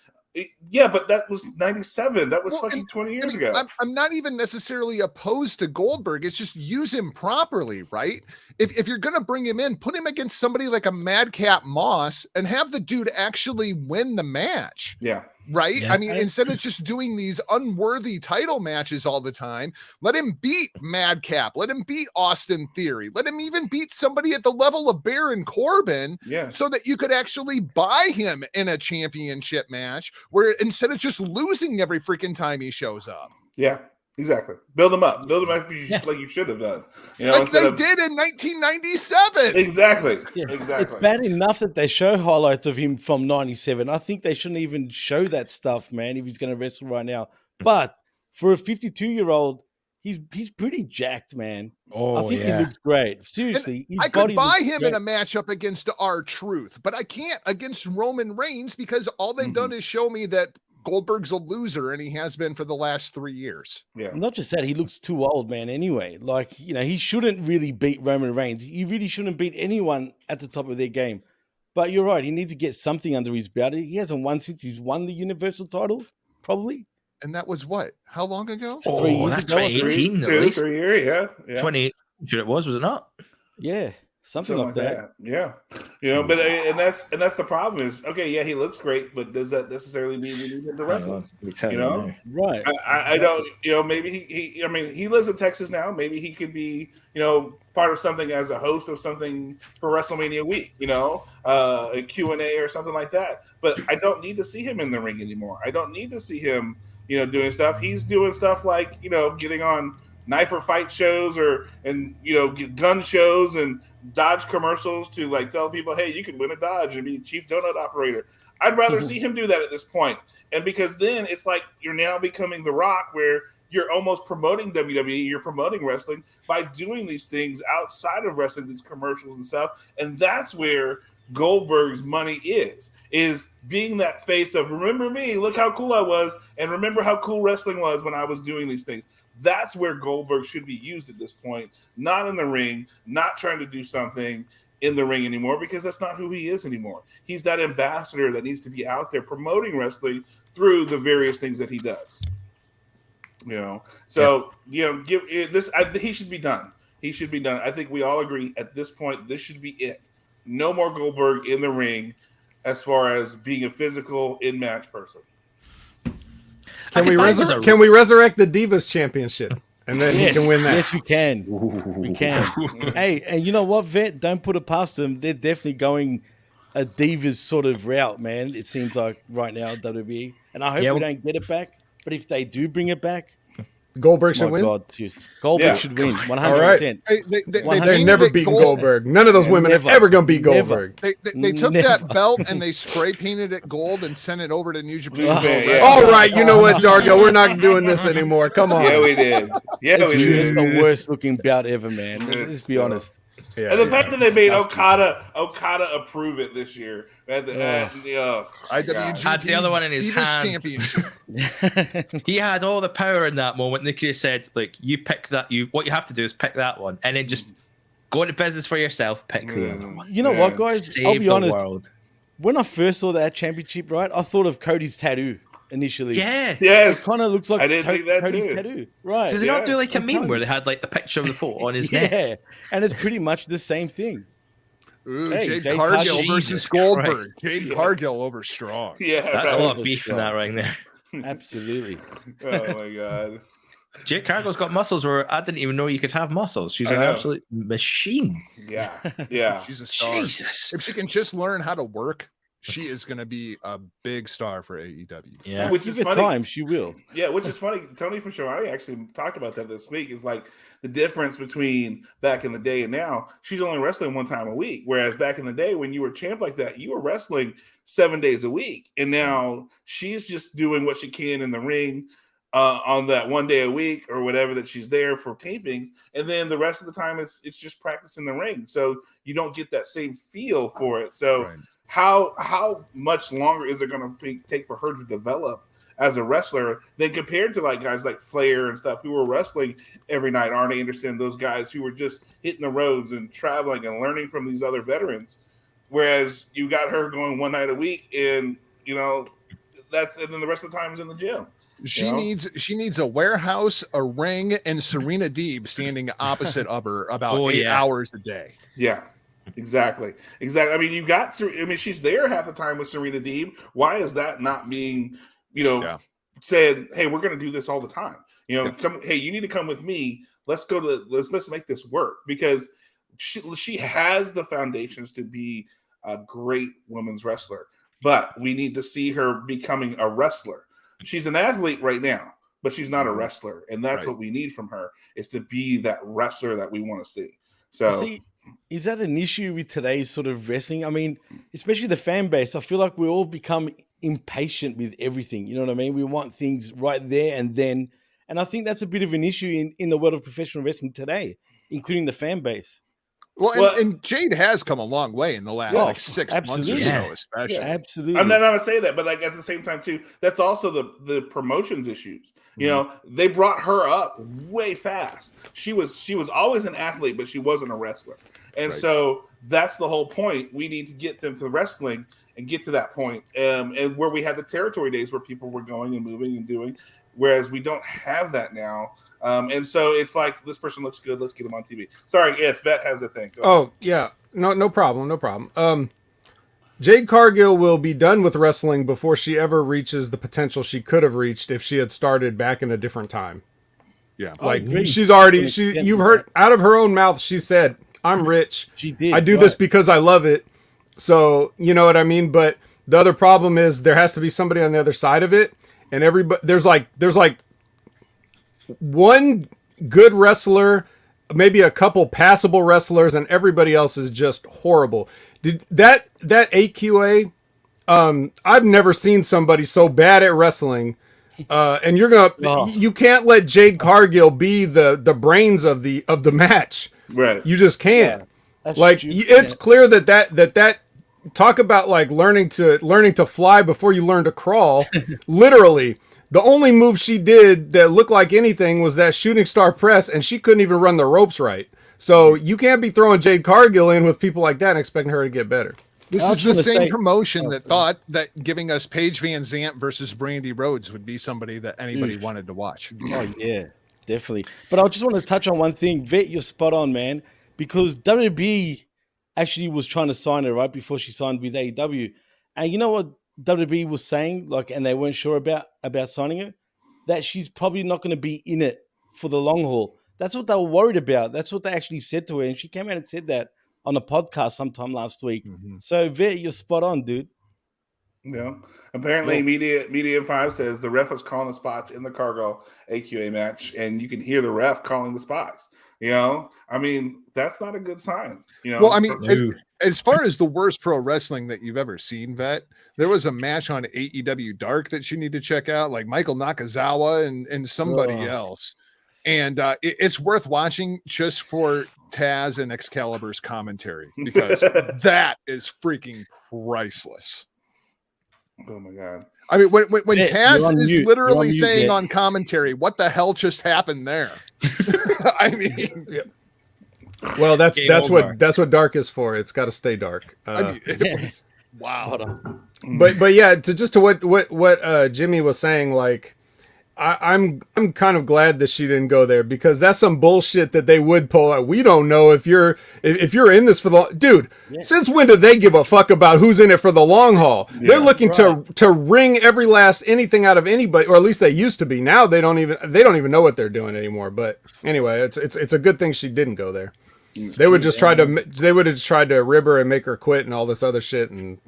Speaker 2: Yeah, but that was 97. That was fucking 20 years ago.
Speaker 3: I'm not even necessarily opposed to Goldberg. It's just use him properly, right? If you're going to bring him in, put him against somebody like a Madcap Moss and have the dude actually win the match.
Speaker 2: Yeah.
Speaker 3: Right? Yeah. I mean, instead of just doing these unworthy title matches all the time, let him beat Madcap. Let him beat Austin Theory. Let him even beat somebody at the level of Baron Corbin so that you could actually buy him in a championship match where instead of just losing every freaking time he shows up.
Speaker 2: Yeah. Exactly. Build them up. Build them up like you should have done.
Speaker 3: Like they did in 1997.
Speaker 2: Exactly.
Speaker 4: Yeah.
Speaker 2: Exactly.
Speaker 4: It's bad enough that they show highlights of him from 97. I think they shouldn't even show that stuff, man, if he's going to wrestle right now. But for a 52-year-old, he's pretty jacked, man. I think he looks great. Seriously.
Speaker 3: I could buy him in a matchup against R-Truth, but I can't against Roman Reigns because all they've done is show me that Goldberg's a loser, and he has been for the last 3 years.
Speaker 2: Yeah.
Speaker 4: Not just that, he looks too old, man, anyway. Like, he shouldn't really beat Roman Reigns. He really shouldn't beat anyone at the top of their game. But you're right, he needs to get something under his belt. He hasn't won since he's won the Universal title, probably.
Speaker 3: And that was what? How long ago?
Speaker 4: 3 years
Speaker 1: that's
Speaker 4: ago.
Speaker 1: 2018, at
Speaker 2: 2,
Speaker 1: least.
Speaker 2: 3 years, yeah.
Speaker 1: 2018, sure it was it not?
Speaker 4: Yeah. Something like that.
Speaker 2: Yeah. But and that's the problem is, okay, yeah, he looks great, but does that necessarily mean we need him to wrestle?
Speaker 4: Right.
Speaker 2: I don't, maybe he lives in Texas now. Maybe he could be, part of something as a host of something for WrestleMania week, a Q&A or something like that. But I don't need to see him in the ring anymore. I don't need to see him, doing stuff. He's doing stuff like, getting on knife or fight shows and gun shows and Dodge commercials to like tell people, hey, you can win a Dodge and be chief donut operator. I'd rather see him do that at this point. And because then it's like you're now becoming The Rock, where you're almost promoting WWE, you're promoting wrestling by doing these things outside of wrestling, these commercials and stuff. And that's where Goldberg's money is being that face of, remember me, look how cool I was, and remember how cool wrestling was when I was doing these things. That's where Goldberg should be used at this point, not in the ring, not trying to do something in the ring anymore, because that's not who he is anymore. He's that ambassador that needs to be out there promoting wrestling through the various things that he does. Give this. He should be done. He should be done. I think we all agree at this point, this should be it. No more Goldberg in the ring as far as being a physical in-match person.
Speaker 5: Can we resurrect the Divas Championship? And then he can win that.
Speaker 4: Yes, we can. We can. Hey, and you know what, Vet? Don't put it past them. They're definitely going a Divas sort of route, man. It seems like right now, WWE. And I hope we don't get it back. But if they do bring it back,
Speaker 5: Goldberg should win.
Speaker 4: Goldberg should win 100%.
Speaker 3: Right.
Speaker 5: They're never beating Goldberg. None of those women are ever going to beat Goldberg.
Speaker 3: They took that belt and they spray painted it gold and sent it over to New Japan.
Speaker 5: All right, you know what, Jargo? We're not doing this anymore. Come on.
Speaker 2: Yeah, we did.
Speaker 4: It's the worst looking belt ever, man. Let's be honest.
Speaker 2: Yeah, and the fact that they made Okada approve it this year.
Speaker 3: IWGP
Speaker 1: had the other one in his hand.
Speaker 3: Championship.
Speaker 1: He had all the power in that moment. They could have said, like, you pick that. What you have to do is pick that one, and then just go into business for yourself. Pick the other one.
Speaker 4: You know what, guys?
Speaker 1: Save
Speaker 4: I'll be honest.
Speaker 1: world.
Speaker 4: When I first saw that championship, right, I thought of Cody's tattoo. initially.
Speaker 1: Yeah.
Speaker 4: It
Speaker 2: Yes.
Speaker 4: kind of looks like
Speaker 2: I didn't think that
Speaker 4: Cody's
Speaker 2: too.
Speaker 4: tattoo. Right.
Speaker 1: Did they not do like a
Speaker 4: I'm
Speaker 1: meme
Speaker 4: telling
Speaker 1: where
Speaker 4: you.
Speaker 1: they had like the picture of the photo on his neck?
Speaker 4: Yeah, and it's pretty much the same thing.
Speaker 3: Ooh,
Speaker 4: Hey,
Speaker 3: Jade
Speaker 4: Jade
Speaker 3: Cargill
Speaker 4: Cargill.
Speaker 3: versus
Speaker 1: Jesus
Speaker 3: Goldberg.
Speaker 1: Christ.
Speaker 3: Jade
Speaker 2: Yeah.
Speaker 3: Cargill over Strong.
Speaker 2: Yeah,
Speaker 1: That's a
Speaker 2: right.
Speaker 1: lot of beef in that ring there.
Speaker 4: Absolutely.
Speaker 2: Oh my god.
Speaker 1: Jade Cargill's got muscles where I didn't even know you could have muscles. She's
Speaker 2: I
Speaker 1: an
Speaker 2: know.
Speaker 1: absolute machine.
Speaker 2: Yeah. Yeah.
Speaker 3: She's a star.
Speaker 1: Jesus.
Speaker 3: If she can just learn how to work, she is going to be a big star for AEW.
Speaker 1: Yeah.
Speaker 2: Which
Speaker 4: Give
Speaker 2: is
Speaker 4: it
Speaker 2: funny.
Speaker 4: time, she will.
Speaker 2: Yeah, which is funny. Tony Fashionati actually talked about that this week. Is like the difference between back in the day and now. She's only wrestling one time a week, whereas back in the day when you were champ like that, you were wrestling 7 days a week, and now she's just doing what she can in the ring on that 1 day a week or whatever that she's there for tapings, and then the rest of the time it's just practicing the ring. So you don't get that same feel for it. So.
Speaker 3: Right.
Speaker 2: How much longer is it going to take for her to develop as a wrestler than compared to like guys like Flair and stuff who were wrestling every night, Arn Anderson, those guys who were just hitting the roads and traveling and learning from these other veterans. Whereas you got her going one night a week, and and then the rest of the time is in the gym.
Speaker 3: She needs a warehouse, a ring, and Serena Deeb standing opposite of her about 8 hours a day.
Speaker 2: Yeah. Exactly. I mean, she's there half the time with Serena Deeb. Why is that not being, said, hey, we're going to do this all the time? Come, hey, you need to come with me. Let's make this work, because she has the foundations to be a great women's wrestler, but we need to see her becoming a wrestler. She's an athlete right now, but she's not a wrestler. And that's what we need from her, is to be that wrestler that we want to see. So
Speaker 4: see, is that an issue with today's sort of wrestling? I mean, especially the fan base. I feel like we all become impatient with everything. You know what I mean? We want things right there and then. And I think that's a bit of an issue in the world of professional wrestling today, including the fan base.
Speaker 3: Well, and Jade has come a long way in the last 6 months or so, especially.
Speaker 4: Absolutely.
Speaker 2: I'm not going to say that, but like at the same time too, that's also the promotions issues. They brought her up way fast. She was always an athlete, but she wasn't a wrestler. And so that's the whole point. We need to get them to wrestling and get to that point. And where we had the territory days where people were going and moving and doing, whereas we don't have that now. And so it's like, this person looks good, let's get him on TV. Sorry, yes, Vet has a thing.
Speaker 5: Oh, yeah. No problem. Jade Cargill will be done with wrestling before she ever reaches the potential she could have reached if she had started back in a different time.
Speaker 3: Yeah.
Speaker 5: Like you've heard out of her own mouth, she said, I'm rich.
Speaker 4: She did.
Speaker 5: I do this because I love it. So, you know what I mean? But the other problem is there has to be somebody on the other side of it. And everybody, there's like one good wrestler, maybe a couple passable wrestlers, and everybody else is just horrible. Did that AQA? I've never seen somebody so bad at wrestling. And you can't let Jade Cargill be the brains of the match.
Speaker 2: Right.
Speaker 5: You just can't.
Speaker 4: Yeah,
Speaker 5: like it's clear that talk about like learning to fly before you learn to crawl. Literally, the only move she did that looked like anything was that shooting star press, and she couldn't even run the ropes right. So you can't be throwing Jade Cargill in with people like that and expecting her to get better.
Speaker 3: This is the same promotion that thought that giving us Paige Van Zant versus Brandy Rhodes would be somebody that anybody wanted to watch.
Speaker 4: Oh, yeah, definitely. But I just want to touch on one thing. Vet, you're spot on, man, because WWE actually was trying to sign her right before she signed with AEW. And you know what WWE was saying, like, and they weren't sure about signing her? That she's probably not going to be in it for the long haul. That's what they were worried about. That's what they actually said to her. And she came out and said that on a podcast sometime last week. Mm-hmm. So, Vet, you're spot on, dude.
Speaker 2: Yeah. Apparently, Media 5 says the ref was calling the spots in the Cargill AQA match, and you can hear the ref calling the spots. I mean, that's not a good sign.
Speaker 3: Well, I mean, as far as the worst pro wrestling that you've ever seen, Vet, there was a match on AEW Dark that you need to check out, like Michael Nakazawa and somebody else. And it's worth watching just for Taz and Excalibur's commentary, because that is freaking priceless.
Speaker 2: Oh my God.
Speaker 3: I mean, when Taz is literally saying on commentary, what the hell just happened there? I mean,
Speaker 5: well, that's what Dark is for. It's got to stay dark.
Speaker 3: I mean,
Speaker 4: Spot on.
Speaker 5: But yeah, to what Jimmy was saying, like I'm kind of glad that she didn't go there, because that's some bullshit that they would pull out. We don't know if you're in this for the dude. Yeah. Since when do they give a fuck about who's in it for the long haul? Yeah, they're looking to wring every last anything out of anybody, or at least they used to be. Now they don't even know what they're doing anymore. But anyway, it's a good thing she didn't go there. They would have just tried to rib her and make her quit and all this other shit, and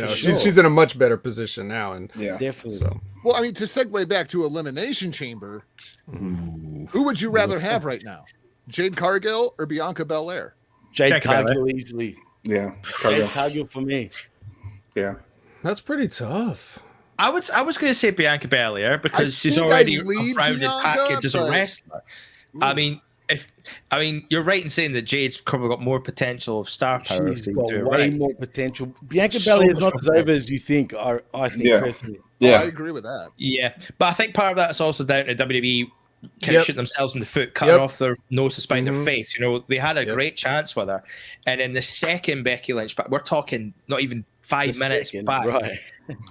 Speaker 5: she's in a much better position now. And
Speaker 4: definitely.
Speaker 5: So.
Speaker 3: Well, I mean, to segue back to Elimination Chamber, who would you rather have right now? Jade Cargill or Bianca Belair?
Speaker 4: Jade Cargill easily.
Speaker 2: Yeah.
Speaker 4: Jade Cargill for me.
Speaker 2: Yeah.
Speaker 5: That's pretty tough.
Speaker 1: I was going to say Bianca Belair because she's already a rounded package as a wrestler. I mean, you're right in saying that Jade's probably got more potential of star power.
Speaker 4: She's got way more potential. Bianca Belair is not as over as you think. I think personally.
Speaker 3: Yeah, I agree with that.
Speaker 1: Yeah, but I think part of that's also down to WWE kind of shooting themselves in the foot, cutting off their nose to spite their face. They had a great chance with her, and in the second Becky Lynch, but we're talking not even 5 minutes back,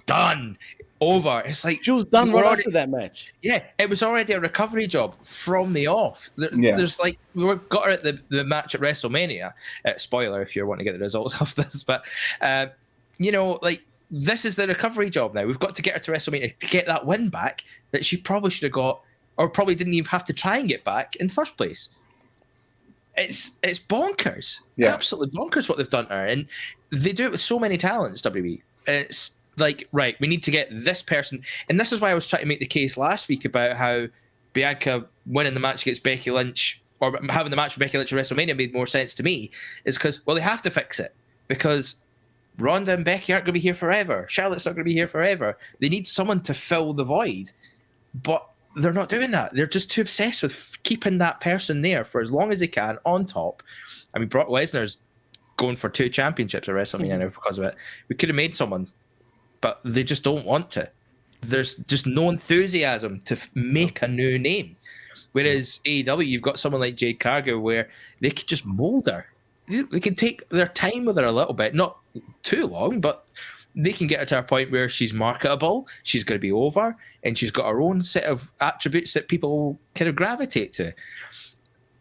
Speaker 1: done. Over. It's like
Speaker 4: she was done right after that match.
Speaker 1: Yeah, it was already a recovery job from the off. There's like we got her at the match at WrestleMania. Spoiler if you're wanting to get the results of this, but like this is the recovery job now. We've got to get her to WrestleMania to get that win back that she probably should have got, or probably didn't even have to try and get back in the first place. It's bonkers. Yeah, absolutely bonkers what they've done to her, and they do it with so many talents. WWE. And it's like, right, we need to get this person. And this is why I was trying to make the case last week about how Bianca winning the match against Becky Lynch, or having the match with Becky Lynch at WrestleMania made more sense to me, is because, well, they have to fix it. Because Ronda and Becky aren't going to be here forever. Charlotte's not going to be here forever. They need someone to fill the void. But they're not doing that. They're just too obsessed with keeping that person there for as long as they can on top. I mean, Brock Lesnar's going for 2 championships at WrestleMania now because of it. We could have made someone, but they just don't want to. There's just no enthusiasm to make a new name. Whereas AEW, you've got someone like Jade Cargill where they could just mold her. They can take their time with her a little bit, not too long, but they can get her to a point where she's marketable, she's going to be over, and she's got her own set of attributes that people kind of gravitate to.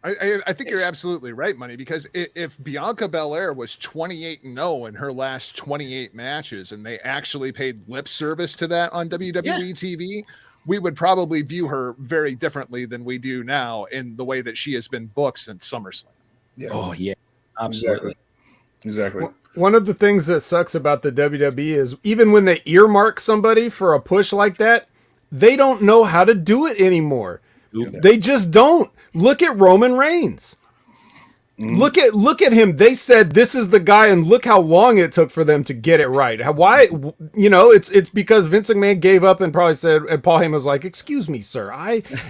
Speaker 3: I think you're absolutely right, Money, because if Bianca Belair was 28-0 in her last 28 matches and they actually paid lip service to that on WWE TV, we would probably view her very differently than we do now in the way that she has been booked since SummerSlam.
Speaker 1: Yeah. Oh, yeah. Absolutely.
Speaker 2: Exactly.
Speaker 5: One of the things that sucks about the WWE is even when they earmark somebody for a push like that, they don't know how to do it anymore. They just don't. Look at Roman Reigns. Look at him. They said this is the guy, and look how long it took for them to get it right. Why? It's because Vince McMahon gave up and probably said, and Paul Heyman was like, "Excuse me, sir,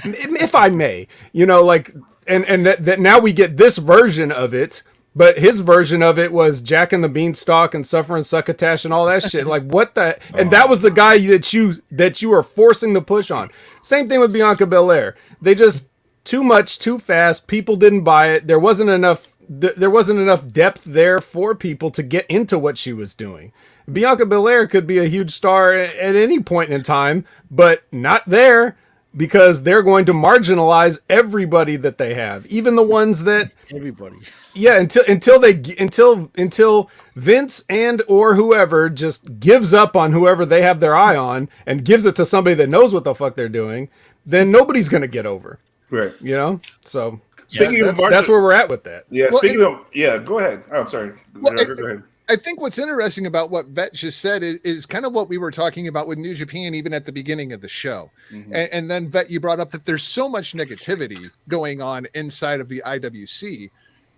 Speaker 5: if I may," and that now we get this version of it. But his version of it was Jack and the Beanstalk and Suffering Succotash and all that shit. Like what the? And that was the guy that you are forcing the push on. Same thing with Bianca Belair. They just too much, too fast. People didn't buy it. There wasn't enough depth there for people to get into what she was doing. Bianca Belair could be a huge star at any point in time, but not there. Because they're going to marginalize everybody that they have, even the ones that
Speaker 4: everybody.
Speaker 5: Yeah, until Vince and or whoever just gives up on whoever they have their eye on and gives it to somebody that knows what the fuck they're doing, then nobody's going to get over.
Speaker 2: Right.
Speaker 5: So
Speaker 2: speaking of
Speaker 5: that's where we're at with that.
Speaker 2: Yeah. Go ahead. Oh, I'm sorry.
Speaker 3: Well,
Speaker 2: go ahead.
Speaker 3: I think what's interesting about what Vet just said is kind of what we were talking about with New Japan, even at the beginning of the show. Mm-hmm. And then Vet, you brought up that there's so much negativity going on inside of the IWC.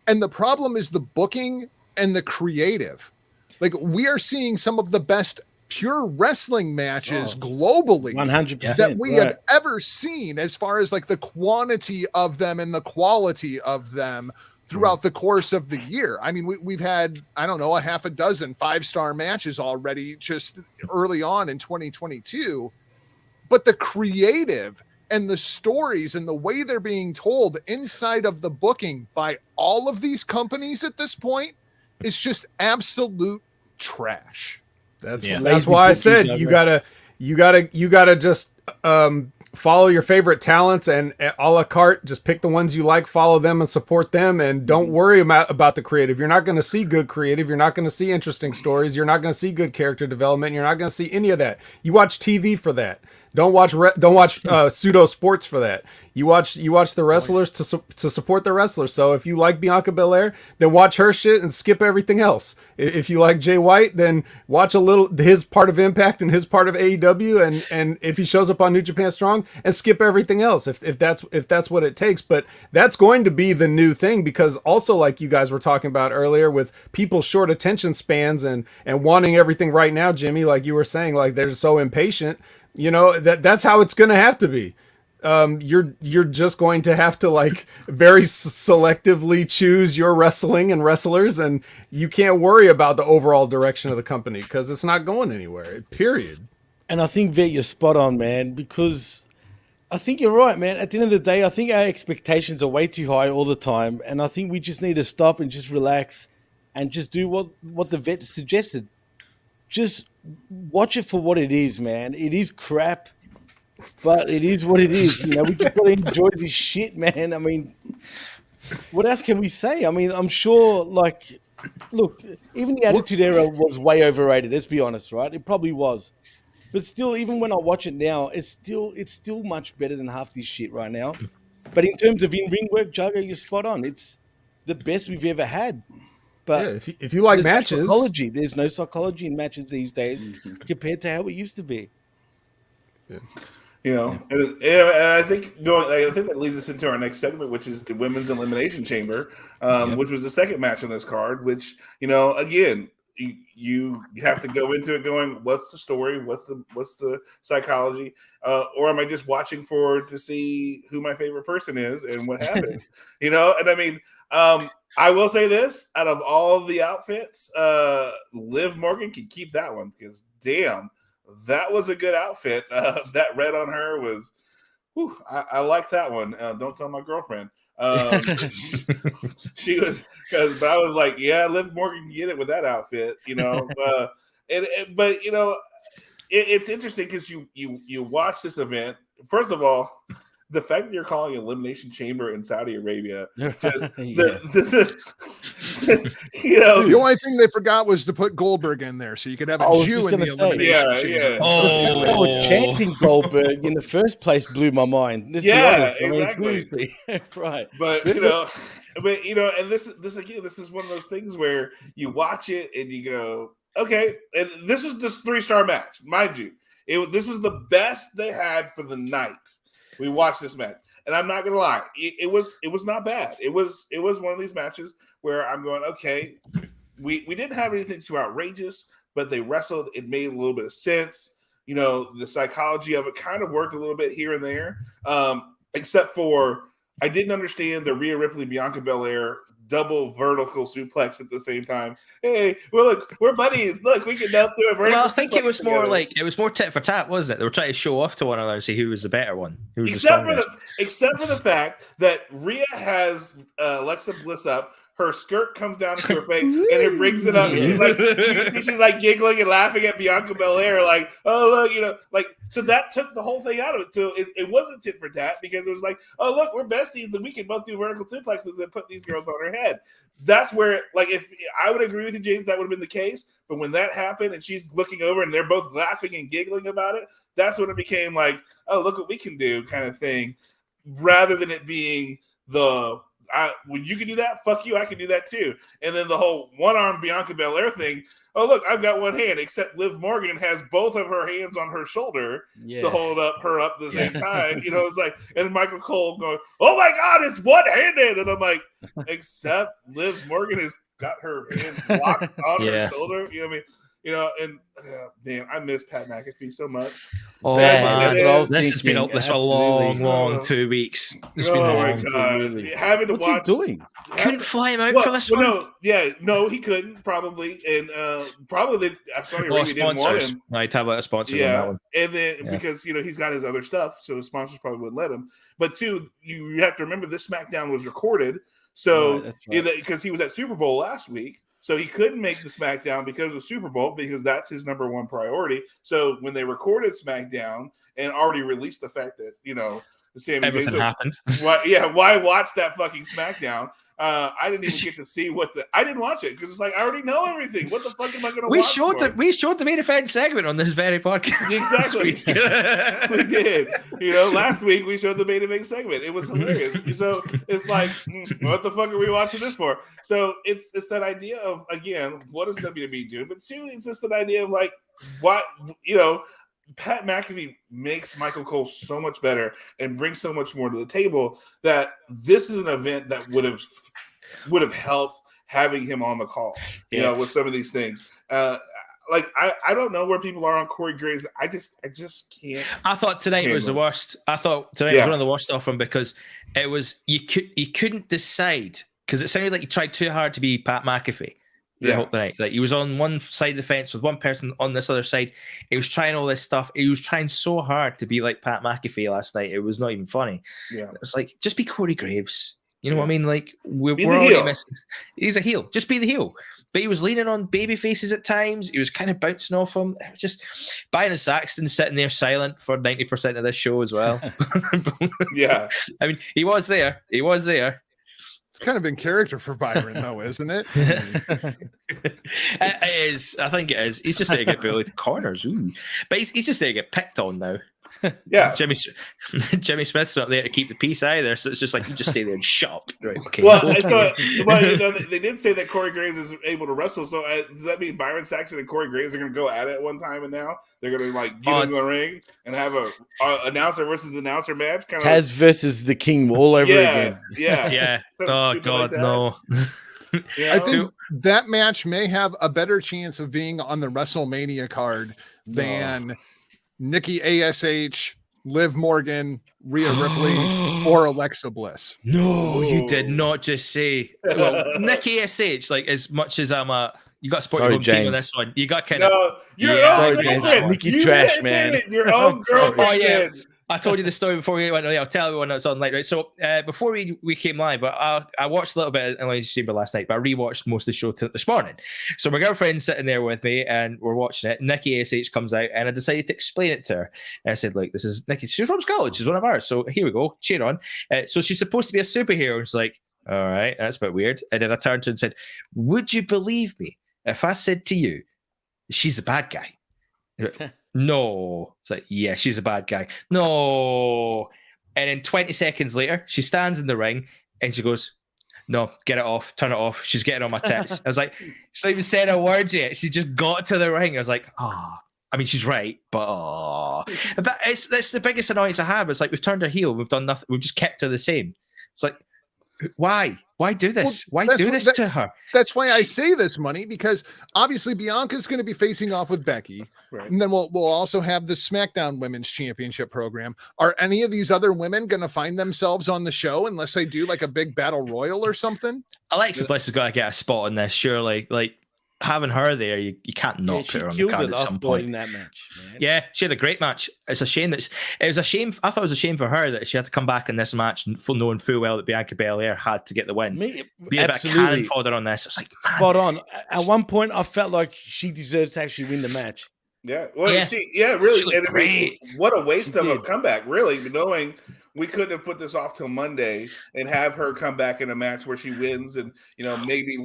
Speaker 3: And the problem is the booking and the creative. Like we are seeing some of the best pure wrestling matches globally
Speaker 4: 100%
Speaker 3: that we have ever seen, as far as like the quantity of them and the quality of them throughout the course of the year. I mean, we've had, I don't know, a half a dozen 5-star matches already just early on in 2022, but the creative and the stories and the way they're being told inside of the booking by all of these companies at this point is just absolute trash.
Speaker 5: That's why I said you gotta just follow your favorite talents and a la carte. Just pick the ones you like, follow them, and support them. And don't worry about the creative. You're not going to see good creative. You're not going to see interesting stories. You're not going to see good character development. You're not going to see any of that. You watch TV for that. Don't watch pseudo sports for that. You watch the wrestlers to support the wrestlers. So if you like Bianca Belair, then watch her shit and skip everything else. If you like Jay White, then watch a little his part of Impact and his part of AEW, and if he shows up on New Japan Strong, and skip everything else if that's what it takes. But that's going to be the new thing, because also, like you guys were talking about earlier, with people's short attention spans and wanting everything right now, Jimmy, like you were saying, like they're so impatient. You know, that's how it's going to have to be. You're just going to have to like very selectively choose your wrestling and wrestlers, and you can't worry about the overall direction of the company because it's not going anywhere. Period.
Speaker 4: And I think Vet, you're spot on, man, because I think you're right, man. At the end of the day, I think our expectations are way too high all the time, and I think we just need to stop and just relax and just do what the Vet suggested. Just watch it for what it is, man. It is crap, but it is what it is. You know, we just got to enjoy this shit, man. I mean, what else can we say? I mean, I'm sure, like, look, even the Attitude Era was way overrated. Let's be honest, right? It probably was, but still, even when I watch it now, it's still much better than half this shit right now. But in terms of in-ring work, Jargo, you're spot on. It's the best we've ever had. But
Speaker 5: yeah, if you like matches,
Speaker 4: there's no psychology in matches these days compared to how it used to be.
Speaker 2: Yeah. You know, and I think that leads us into our next segment, which is the Women's Elimination Chamber, which was the second match on this card. Which, you know, again, you have to go into it going, what's the story, what's the psychology, or am I just watching to see who my favorite person is and what happens? You know, and I mean, I will say this: out of all the outfits, Liv Morgan can keep that one, because damn, that was a good outfit. That red on her was, whew, I like that one. Don't tell my girlfriend. She was, but I was like, yeah, Liv Morgan can get it with that outfit, you know. But you know, it's interesting because you watch this event. First of all, the fact that you're calling Elimination Chamber in Saudi Arabia, just you know,
Speaker 3: the only thing they forgot was to put Goldberg in there, so you could have a Jew in the Elimination Chamber.
Speaker 4: Oh, chanting Goldberg in the first place blew my mind.
Speaker 2: Exactly.
Speaker 4: Right.
Speaker 2: But you know, and this is one of those things where you watch it and you go, okay. And this was this 3-star match, mind you. This was the best they had for the night. We watched this match, and I'm not gonna lie, it was not bad. It was one of these matches where I'm going, okay, we didn't have anything too outrageous, but they wrestled. It made a little bit of sense. You know, the psychology of it kind of worked a little bit here and there, except for I didn't understand the Rhea Ripley Bianca Belair double vertical suplex at the same time. Hey, well, look, we're buddies. Look, we can now do a vertical.
Speaker 1: Well, I think it was more like it was more tit for tat, wasn't it? They were trying to show off to one another and see who was the better one. Who was
Speaker 2: except for the fact that Rhea has Alexa Bliss up. Her skirt comes down to her face, and it brings it up. And she's like, you can see she's like giggling and laughing at Bianca Belair, like, oh look, you know, like. So that took the whole thing out of it. So it wasn't tit for tat, because it was like, oh look, we're besties, and we can both do vertical suplexes and put these girls on her head. That's where, like, if I would agree with you, James, that would have been the case. But when that happened, and she's looking over, and they're both laughing and giggling about it, that's when it became like, oh, look what we can do, kind of thing, rather than it being when you can do that, fuck you, I can do that too. And then the whole one-arm Bianca Belair thing, oh, look, I've got one hand, except Liv Morgan has both of her hands on her shoulder to hold her up at the same time. You know, it's like, and Michael Cole going, oh my God, it's one-handed. And I'm like, except Liv Morgan has got her hands locked on her shoulder. You know what I mean? You know, and damn, I miss Pat McAfee so much.
Speaker 1: Oh man, this has been up this for a long 2 weeks. It's been long.
Speaker 2: Having to
Speaker 4: What's
Speaker 2: watch.
Speaker 4: he doing?
Speaker 1: Couldn't fly him out for this one.
Speaker 2: No, he couldn't probably, and probably Saudi Arabia didn't want him.
Speaker 1: I talk about a sponsor.
Speaker 2: Yeah, and then because he's got his other stuff, so the sponsors probably wouldn't let him. But two, you have to remember this SmackDown was recorded, so because he was at Super Bowl last week. So he couldn't make the SmackDown because of Super Bowl, because that's his number one priority. So when they recorded SmackDown and already released the fact that, Sami
Speaker 1: Everything
Speaker 2: Zayn,
Speaker 1: happened.
Speaker 2: why watch that fucking SmackDown? I didn't even get to see I didn't watch it because it's like I already know everything. What the fuck am I going to watch?
Speaker 1: We showed the main event segment on this very podcast.
Speaker 2: Exactly. We did. Last week we showed the main event segment. It was hilarious. So it's like, what the fuck are we watching this for? So it's that idea of, again, what does WWE do? But seriously, it's just that idea of like, what, Pat McAfee makes Michael Cole so much better and brings so much more to the table that this is an event that would have helped having him on the call, with some of these things. I don't know where people are on Corey Graves. I just can't.
Speaker 1: I thought tonight was the worst. I thought tonight was one of the worst off him because it was you couldn't decide, because it sounded like you tried too hard to be Pat McAfee. The whole night, like he was on one side of the fence with one person on this other side. He was trying all this stuff. He was trying so hard to be like Pat McAfee last night. It was not even funny. Yeah, it was like, just be Corey Graves. You know what I mean? Like we're already missing. He's a heel. Just be the heel. But he was leaning on baby faces at times. He was kind of bouncing off them. It was just Byron Saxton sitting there silent for 90% of this show as well.
Speaker 2: Yeah,
Speaker 1: I mean, he was there. He was there.
Speaker 3: It's kind of in character for Byron, though, isn't it?
Speaker 1: It is. I think it is. He's just there to get bullied corners. Ooh. But he's just there to get picked on now.
Speaker 2: Yeah.
Speaker 1: Jimmy Smith's not there to keep the peace either. So it's just like, you just stay there and shut up. Right. Okay.
Speaker 2: Well, they did say that Corey Graves is able to wrestle. So does that mean Byron Saxton and Corey Graves are going to go at it one time, and now they're going to like get in the ring and have a announcer versus announcer match?
Speaker 4: Taz versus the King all over again.
Speaker 1: Yeah. Oh, God, no.
Speaker 3: I think that match may have a better chance of being on the WrestleMania card than Nikki ASH, Liv Morgan, Rhea Ripley, or Alexa Bliss.
Speaker 1: No, you did not just say. Well, Nikki ASH, like, as much as I'm you got to support your own team on this one. You got kind of.
Speaker 4: Nikki trash, man.
Speaker 2: Your own girlfriend.
Speaker 1: Oh, yeah. I told you the story before we went. I'll tell everyone that's on live, right? So before we came live, but I watched a little bit of Elimination Chamber last night, but I rewatched most of the show this morning. So my girlfriend's sitting there with me, and we're watching it. Nikki ASH comes out, and I decided to explain it to her. And I said, "Look, this is Nikki. She's from Scotland. She's one of ours. So here we go. Cheer on." So she's supposed to be a superhero. And she's like, "All right, that's a bit weird." And then I turned to her and said, "Would you believe me if I said to you, she's a bad guy?" No. It's like, yeah, she's a bad guy. No. And then 20 seconds later, she stands in the ring and she goes, "No, get it off. Turn it off. She's getting on my tits." I was like, she's not even said a word yet. She just got to the ring. I was like, I mean, she's right, but that's the biggest annoyance I have. It's like, we've turned her heel. We've done nothing. We've just kept her the same. It's like, why? Why do this? Why do this to her?
Speaker 3: That's why I say this, Money, because obviously Bianca's going to be facing off with Becky. Right. And then we'll also have the SmackDown Women's Championship program. Are any of these other women going to find themselves on the show unless they do like a big battle royal or something?
Speaker 1: Alexa Bliss has got to get a spot on this, surely. Like, having her there, you can't not put her on the card at some point.
Speaker 4: In that match, man.
Speaker 1: Yeah, she had a great match. It's a shame that I thought it was a shame for her that she had to come back in this match, knowing full well that Bianca Belair had to get the win. Be a bit of cannon fodder on this. It's like,
Speaker 4: spot on. At one point, I felt like she deserves to actually win the match.
Speaker 2: Yeah, well, really. And great. What a waste of a comeback, really, knowing we couldn't have put this off till Monday and have her come back in a match where she wins and, maybe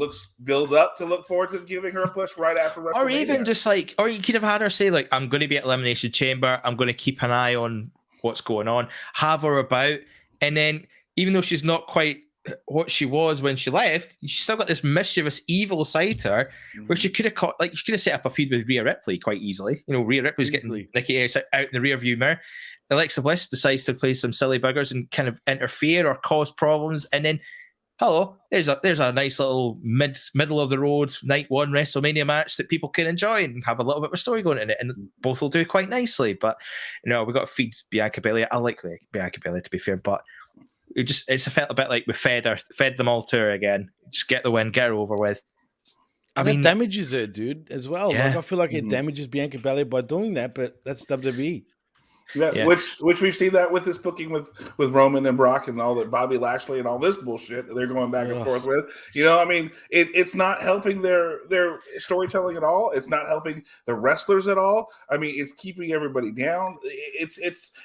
Speaker 2: build up to look forward to giving her a push right after WrestleMania.
Speaker 1: Or even just like, or you could have had her say, like, "I'm going to be at Elimination Chamber. I'm going to keep an eye on what's going on." Have her about. And then, even though she's not quite what she was when she left, she's still got this mischievous, evil side to her, where she could have set up a feud with Rhea Ripley quite easily. Rhea Ripley's getting Nikki ASH out in the rearview mirror. Alexa Bliss decides to play some silly buggers and kind of interfere or cause problems, and then, there's a nice little middle of the road night one WrestleMania match that people can enjoy and have a little bit of a story going in it, and both will do quite nicely. But we got to feed Bianca Belair. I like Bianca Belair, to be fair, but it's felt a bit like we fed them all to her again. Just get the win, get her over with.
Speaker 4: I mean, it damages her, dude, as well. Yeah. Like, I feel like it damages Bianca Belair by doing that, but that's WWE.
Speaker 2: Yeah, which we've seen that with this booking with Roman and Brock and all that, Bobby Lashley and all this bullshit that they're going back and forth with. I mean, it's not helping their storytelling at all. It's not helping the wrestlers at all. I mean, it's keeping everybody down. It's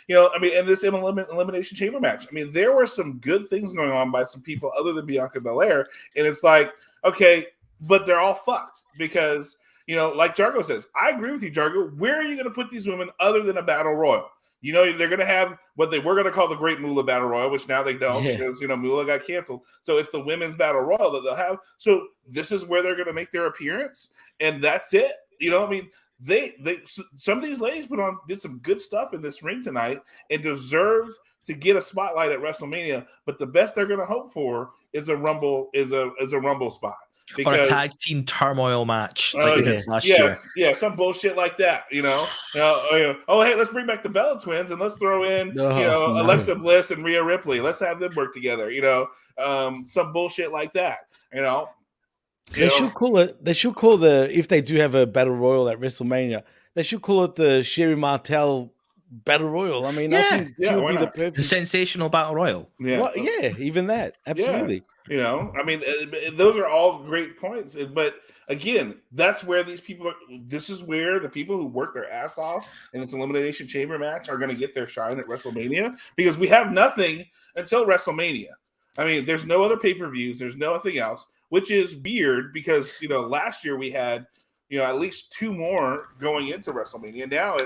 Speaker 2: I mean, and this Elimination Chamber match. I mean, there were some good things going on by some people other than Bianca Belair, and it's like, okay, but they're all fucked because. Like Jargo says, I agree with you, Jargo. Where are you going to put these women other than a battle royal? They're going to have what they were going to call the Great Moolah Battle Royal, which now they don't because, Moolah got canceled. So it's the women's battle royal that they'll have. So this is where they're going to make their appearance. And that's it. I mean, some of these ladies did some good stuff in this ring tonight and deserved to get a spotlight at WrestleMania. But the best they're going to hope for is a Rumble, is a Rumble spot.
Speaker 1: Or a tag team turmoil match like we did last year.
Speaker 2: Yeah, some bullshit like that, Oh, hey, let's bring back the Bella Twins and let's throw in, Alexa Bliss and Rhea Ripley. Let's have them work together, some bullshit like that,
Speaker 4: They should call it. They should call if they do have a battle royal at WrestleMania, they should call it the Sherry Martel Battle Royal. I mean, I think she would be the perfect,
Speaker 1: the sensational Battle Royal.
Speaker 4: Even that, absolutely.
Speaker 2: I mean, those are all great points. But again, that's where these people are. This is where the people who work their ass off in this Elimination Chamber match are going to get their shine at WrestleMania because we have nothing until WrestleMania. I mean, there's no other pay-per-views. There's nothing else, which is weird because, last year we had, at least 2 more going into WrestleMania. Now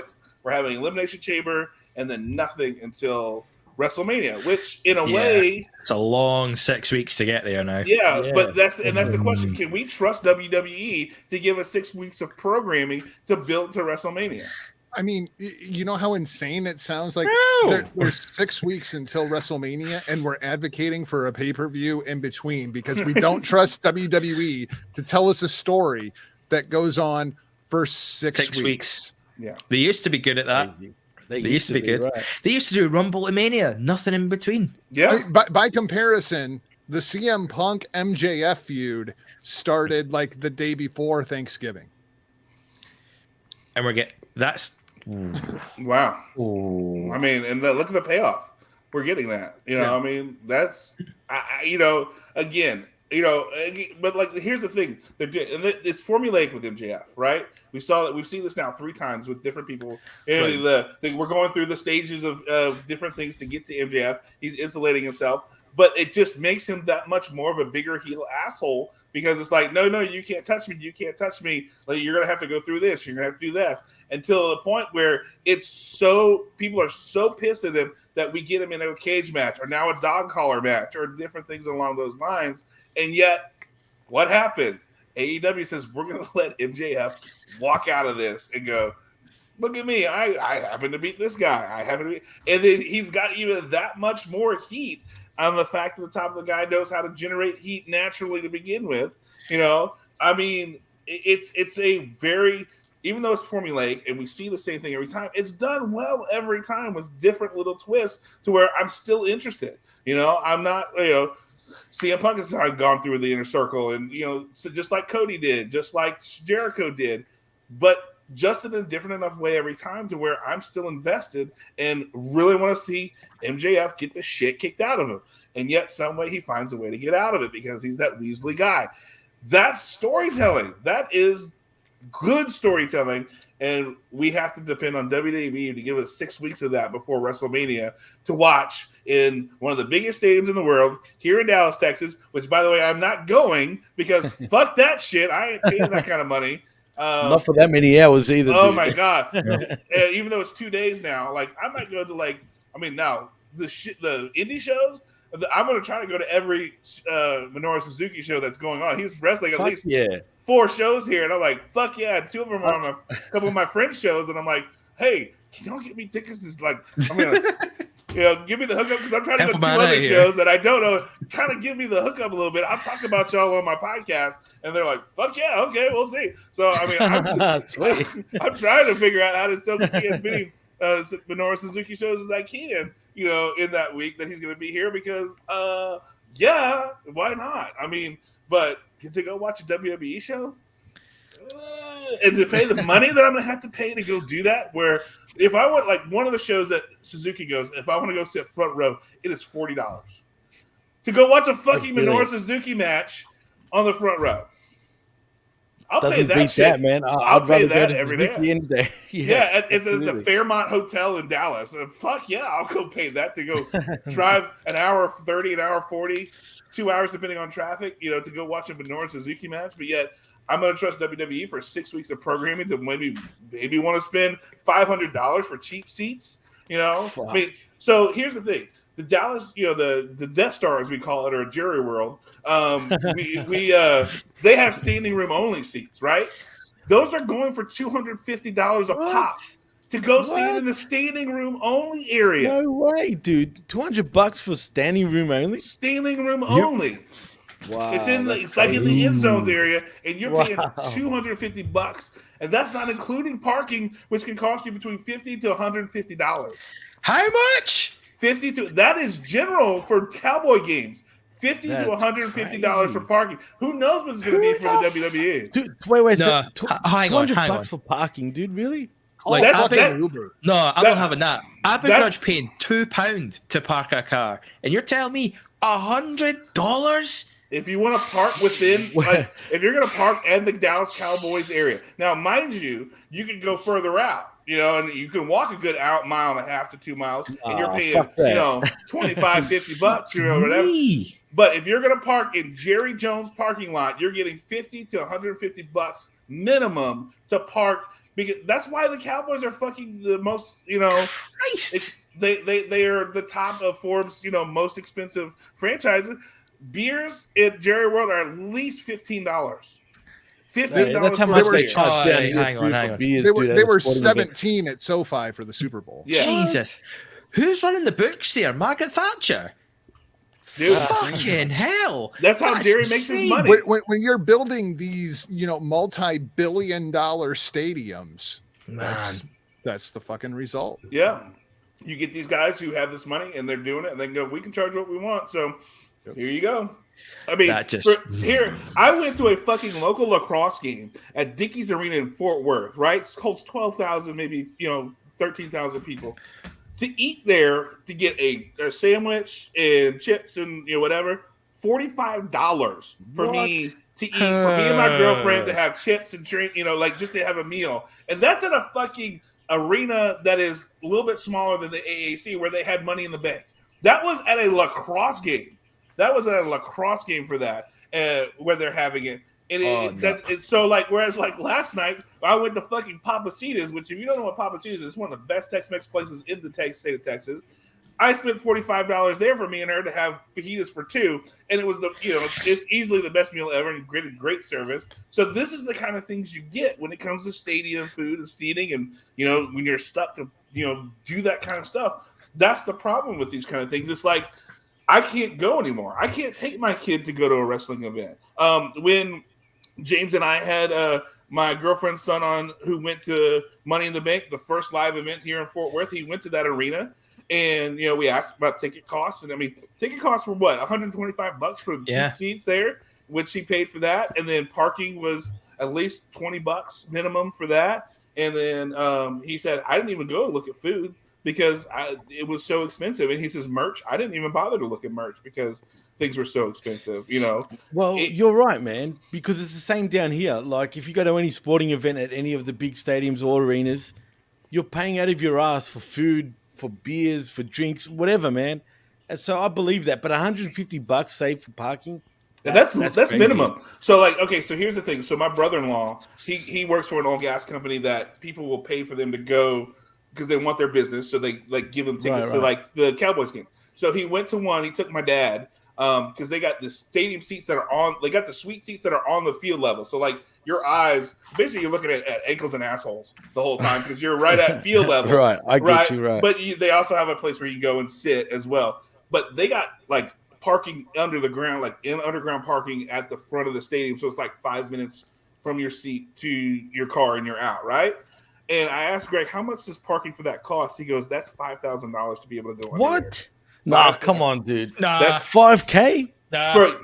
Speaker 2: we're having Elimination Chamber and then nothing until WrestleMania, which in a way
Speaker 1: it's a long 6 weeks to get there now.
Speaker 2: Yeah, but that's the question. Can we trust WWE to give us 6 weeks of programming to build to WrestleMania?
Speaker 3: I mean, you know how insane it sounds like there's 6 weeks until WrestleMania and we're advocating for a pay-per-view in between because we don't trust WWE to tell us a story that goes on for 6 weeks.
Speaker 2: Yeah.
Speaker 1: They used to be good at that. They used to be good.
Speaker 4: Right.
Speaker 1: They used to do Rumble to Mania, nothing in between.
Speaker 2: Yeah.
Speaker 3: By comparison, the CM Punk MJF feud started like the day before Thanksgiving.
Speaker 1: And that's
Speaker 2: wow. Ooh. I mean, and look at the payoff. We're getting that. I mean, that's again, but like here's the thing. It's formulaic with MJF, right? We've seen this now 3 times with different people. We're going through the stages of different things to get to MJF. He's insulating himself, but it just makes him that much more of a bigger heel asshole because it's like, no, you can't touch me. You can't touch me. Like you're gonna have to go through this. You're gonna have to do that until the point where people are so pissed at him that we get him in a cage match or now a dog collar match or different things along those lines. And yet, what happens? AEW says we're going to let MJF walk out of this and go, look at me. I happen to beat this guy. And then he's got even that much more heat on the fact that the top of the guy knows how to generate heat naturally to begin with. I mean, it's a very, even though it's formulaic and we see the same thing every time, it's done well every time with different little twists to where I'm still interested. I'm not, CM Punk has gone through the Inner Circle and, so just like Cody did, just like Jericho did, but just in a different enough way every time to where I'm still invested and really want to see MJF get the shit kicked out of him. And yet some way he finds a way to get out of it because he's that Weasley guy. That's storytelling. That is good storytelling. And we have to depend on WWE to give us 6 weeks of that before WrestleMania to watch in one of the biggest stadiums in the world here in Dallas, Texas, which, by the way, I'm not going because fuck that shit. I ain't paying that kind of money.
Speaker 4: Not for that many hours either.
Speaker 2: Oh,
Speaker 4: dude.
Speaker 2: my God. Even though it's 2 days now, like I might go to now the indie shows, I'm going to try to go to every Minoru Suzuki show that's going on. He's wrestling at least 4 shows here. And I'm like, fuck yeah. 2 of them are on a couple of my friends' shows. And I'm like, hey, can y'all get me tickets? I'm going to, give me the hookup because I'm trying to go to 2 other shows that I don't know. Kind of give me the hookup a little bit. I'll talk about y'all on my podcast. And they're like, fuck yeah, okay, we'll see. So, I mean, I'm trying to figure out how to still see as many Minoru Suzuki shows as I can, in that week that he's going to be here because, why not? I mean, but get to go watch a WWE show? And to pay the money that I'm going to have to pay to go do that, where if I want, like one of the shows that Suzuki goes, if I want to go sit front row, it is $40 to go watch a fucking Minoru Suzuki match on the front row. I'll pay that shit,
Speaker 4: that, man.
Speaker 2: I'll
Speaker 4: I'd
Speaker 2: pay
Speaker 4: rather
Speaker 2: that
Speaker 4: go to
Speaker 2: every
Speaker 4: Suzuki
Speaker 2: day.
Speaker 4: any day.
Speaker 2: Yeah, it's at the Fairmont Hotel in Dallas. Fuck yeah, I'll go pay that to go drive an hour 30, an hour 40, 2 hours depending on traffic, to go watch a Minoru Suzuki match. But yet, I'm going to trust WWE for 6 weeks of programming to maybe want to spend $500 for cheap seats. I mean, so here's the thing. The Dallas, the Death Star, as we call it, or Jerry World, they have standing room only seats, right? Those are going for $250 a pop to go stand in the standing room only area.
Speaker 4: No way, dude! $200 for standing room only.
Speaker 2: Standing room only.
Speaker 4: Wow,
Speaker 2: it's in
Speaker 4: that's
Speaker 2: like in the
Speaker 4: crazy.
Speaker 2: end zones area, and you're paying $250, and that's not including parking, which can cost you between $50 to $150.
Speaker 1: How much?
Speaker 2: That is general for Cowboy games. $50 to $150 for parking. Who knows what it's going to be for the WWE?
Speaker 4: Dude, wait.
Speaker 1: No,
Speaker 4: So
Speaker 1: hang on.
Speaker 4: $200 for parking, dude. Really?
Speaker 1: Like,
Speaker 3: Uber.
Speaker 1: No, I'm not having that. I begrudge paying £2 to park a car, and you're telling me $100?
Speaker 2: If you want to park within, like, if you're going to park in the Dallas Cowboys area. Now, mind you, you can go further out, and you can walk a good mile and a half to 2 miles, and you're paying, $25, $50, whatever. But if you're going to park in Jerry Jones parking lot, you're getting $50 to $150 minimum to park, because that's why the Cowboys are fucking the most, they are the top of Forbes, most expensive franchises. Beers at Jerry World are at least $15. $15.
Speaker 4: That's how much they
Speaker 2: beer.
Speaker 4: charge down here
Speaker 1: hang on.
Speaker 4: for beers.
Speaker 3: They were 17 at SoFi for the Super Bowl.
Speaker 2: Yeah.
Speaker 1: Jesus. Who's running the books there? Margaret Thatcher?
Speaker 2: Dude,
Speaker 1: Fucking hell.
Speaker 2: that's how Jerry makes his money.
Speaker 3: When you're building these, multi-billion-dollar stadiums, that's the fucking result.
Speaker 2: Yeah. You get these guys who have this money and they're doing it, and they can go, we can charge what we want. So here you go. I mean, I went to a fucking local lacrosse game at Dickies Arena in Fort Worth, right? It holds 12,000, maybe, 13,000 people. To eat there, to get a sandwich and chips and whatever, $45 for me to eat, for me and my girlfriend to have chips and drink, just to have a meal. And that's at a fucking arena that is a little bit smaller than the AAC, where they had Money in the Bank. That was at a lacrosse game. For that, where they're having it. So whereas last night I went to fucking Papacita's, which if you don't know what Papacita's is, it's one of the best Tex-Mex places in the state of Texas. I spent $45 there for me and her to have fajitas for two, and it was it's easily the best meal ever, and great service. So this is the kind of things you get when it comes to stadium food and seating, and when you're stuck to do that kind of stuff. That's the problem with these kind of things. It's like, I can't go anymore. I can't take my kid to go to a wrestling event. When James and I had my girlfriend's son on, who went to Money in the Bank, the first live event here in Fort Worth, he went to that arena, and we asked about ticket costs, and I mean, ticket costs were what, $125 for cheap seats there, which he paid for that, and then parking was at least $20 minimum for that, and then he said, I didn't even go to look at food, because it was so expensive. And he says, merch, I didn't even bother to look at merch because things were so expensive, Well,
Speaker 4: you're right, man, because it's the same down here. Like, if you go to any sporting event at any of the big stadiums or arenas, you're paying out of your ass for food, for beers, for drinks, whatever, man. And so I believe that. But $150 saved for parking,
Speaker 2: that's minimum. So so here's the thing. So my brother-in-law, he works for an oil gas company that people will pay for them to go because they want their business, so they give them tickets.
Speaker 4: Right.
Speaker 2: So the Cowboys game. So he went to one. He took my dad because they got the stadium seats that are on. They got the suite seats that are on the field level. So your eyes, basically, you're looking at ankles and assholes the whole time because you're right at field level.
Speaker 4: Right, I get you. Right,
Speaker 2: but they also have a place where you go and sit as well. But they got parking under the ground, in underground parking at the front of the stadium. So it's 5 minutes from your seat to your car and you're out, right? And I asked Greg, how much does parking for that cost? He goes, that's $5,000 to be able to go.
Speaker 4: What? Nah, come on, dude.
Speaker 1: Nah.
Speaker 4: That's $5K.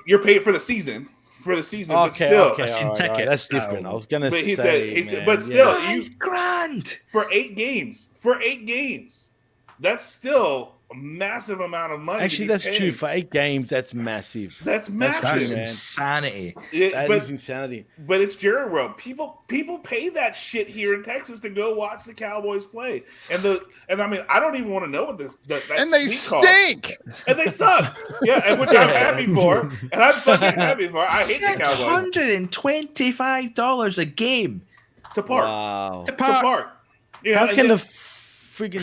Speaker 2: You're paying for the season. for the season. But still,
Speaker 4: all right. That's different. I was gonna
Speaker 2: but
Speaker 4: say,
Speaker 2: he said, but still, you
Speaker 1: $5,000
Speaker 2: for 8 games. For 8 games, that's still a massive amount of money.
Speaker 4: Actually, that's true. For 8 games, that's massive.
Speaker 2: That's massive.
Speaker 1: That's
Speaker 4: man.
Speaker 1: insanity.
Speaker 4: That is insanity.
Speaker 2: But it's Jerry World. People pay that shit here in Texas to go watch the Cowboys play. And I mean, I don't even want to know what
Speaker 3: and they stink.
Speaker 2: And they suck. Yeah, and which I'm happy for. And I'm fucking happy for. I hate the Cowboys.
Speaker 1: $625 a game
Speaker 2: To park.
Speaker 4: Wow.
Speaker 2: To park. You
Speaker 4: How
Speaker 2: know,
Speaker 4: can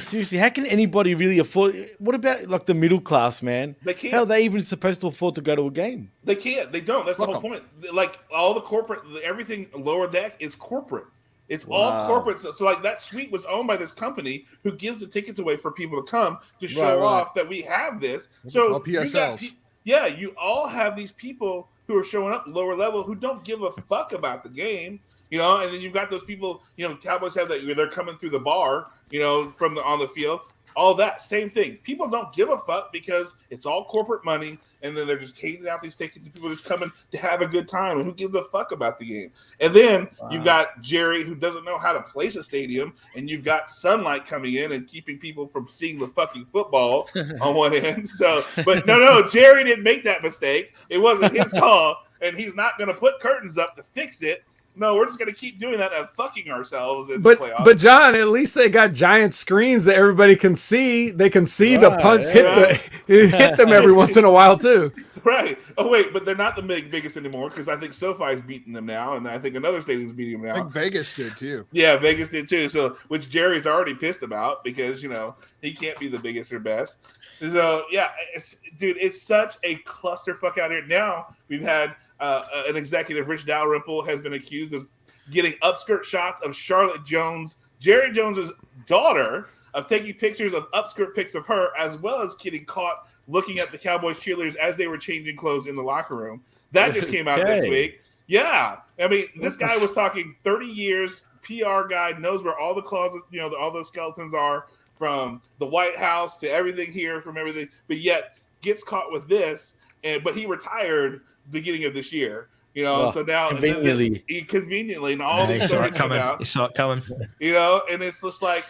Speaker 4: seriously, how can anybody really afford? What about like the middle class, man?
Speaker 2: They can't.
Speaker 4: How are they even supposed to afford to go to a game?
Speaker 2: They can't. They don't. That's the whole point. Like all the corporate, everything lower deck is corporate. It's all corporate. So like that suite was owned by this company who gives the tickets away for people to come to show off that we have this. So
Speaker 3: all PSLs.
Speaker 2: You all have these people who are showing up lower level who don't give a fuck about the game. You know, and then you've got those people, you know, Cowboys have that, they're coming through the bar, you know, on the field, all that, same thing. People don't give a fuck because it's all corporate money, and then they're just handing out these tickets to people just coming to have a good time, and who gives a fuck about the game? And then you've got Jerry, who doesn't know how to place a stadium, and you've got sunlight coming in and keeping people from seeing the fucking football on one end. So, but no, Jerry didn't make that mistake. It wasn't his call, and he's not going to put curtains up to fix it. No, we're just going to keep doing that and fucking ourselves in the playoffs.
Speaker 5: But John, at least they got giant screens that everybody can see. They can see the punch hit them every once in a while too.
Speaker 2: Right. Oh wait, but they're not the biggest anymore because I think SoFi's beating them now, and I think another stadium's beating them now.
Speaker 3: I think Vegas did too.
Speaker 2: Yeah, Vegas did too. So, which Jerry's already pissed about because he can't be the biggest or best. So yeah, it's such a clusterfuck out here. Now we've had an executive, Rich Dalrymple, has been accused of getting upskirt shots of Charlotte Jones, Jerry Jones's daughter, of taking pictures of upskirt pics of her, as well as getting caught looking at the Cowboys cheerleaders as they were changing clothes in the locker room. That just came out this week. Yeah. I mean, this guy was talking 30 years, PR guy, knows where all the closets, all those skeletons are, from the White House to everything here, from everything, but yet gets caught with this. But he retired beginning of this year. So now conveniently, and all these stories come out.
Speaker 1: You saw it coming.
Speaker 2: And it's just like,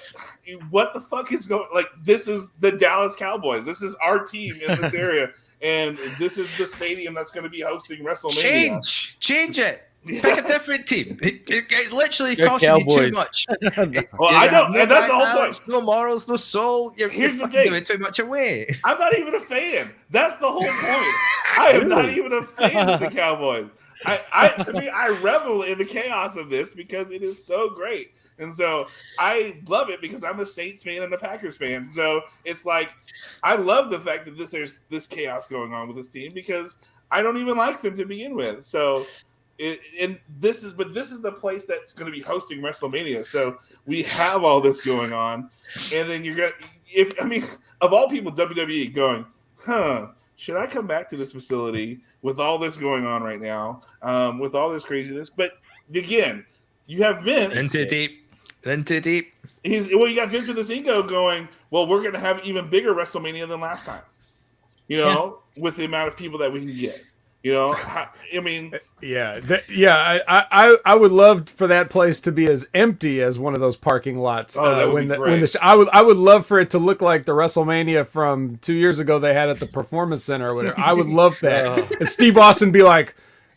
Speaker 2: what the fuck is going? Like, this is the Dallas Cowboys. This is our team in this area, and this is the stadium that's going to be hosting WrestleMania.
Speaker 1: Change it. Pick a different team. It literally costs you too much.
Speaker 2: Well, I don't, and that's the whole point.
Speaker 1: No morals, no soul. Here's the thing: giving too much away.
Speaker 2: I'm not even a fan. That's the whole point. I am not even a fan of the Cowboys. To me, I revel in the chaos of this because it is so great. And so I love it because I'm a Saints fan and a Packers fan. So it's like, I love the fact that there's this chaos going on with this team because I don't even like them to begin with. So this is the place that's going to be hosting WrestleMania. So we have all this going on. And then of all people, WWE going, should I come back to this facility with all this going on right now, with all this craziness? But again, you have Vince.
Speaker 1: In too deep.
Speaker 2: You got Vince with this ego going, well, we're going to have even bigger WrestleMania than last time, with the amount of people that we can get. I mean,
Speaker 5: I would love for that place to be as empty as one of those parking lots.
Speaker 2: That would be great.
Speaker 5: I would love for it to look like the WrestleMania from 2 years ago they had at the Performance Center or whatever. I would love that. And Steve Austin be like,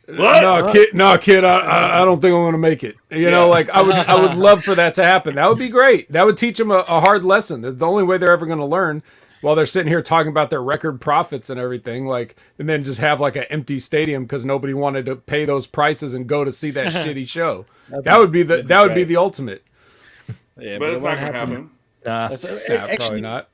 Speaker 5: No, kid, I don't think I'm going to make it. I would love for that to happen. That would be great. That would teach them a hard lesson. The only way they're ever going to learn while they're sitting here talking about their record profits and everything, and then just have like an empty stadium because nobody wanted to pay those prices and go to see that shitty show. That would be the ultimate.
Speaker 2: Yeah, but it's not going to happen.
Speaker 5: Probably not.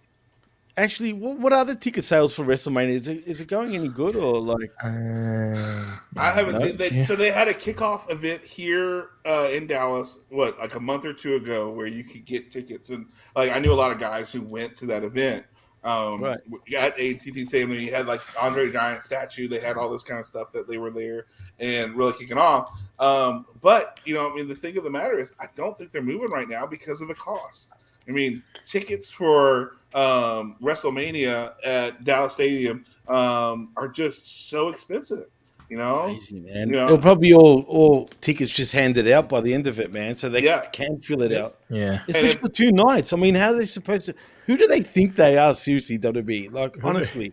Speaker 4: Actually, what are the ticket sales for WrestleMania? Is it going any good or like?
Speaker 2: I haven't seen that. So they had a kickoff event here in Dallas, like a month or two ago, where you could get tickets, and I knew a lot of guys who went to that event. At AT&T Stadium, you had like Andre the Giant statue. They had all this kind of stuff that they were there and really kicking off. But the thing of the matter is, I don't think they're moving right now because of the cost. I mean, tickets for WrestleMania at Dallas Stadium are just so expensive. You know,
Speaker 4: Crazy, man.
Speaker 2: You know?
Speaker 4: It'll probably be all tickets just handed out by the end of it, man, so they can fill it out.
Speaker 6: Yeah.
Speaker 4: Especially for 2 nights. I mean, how are they supposed to? Who do they think they are? Seriously, WWE. Like, honestly.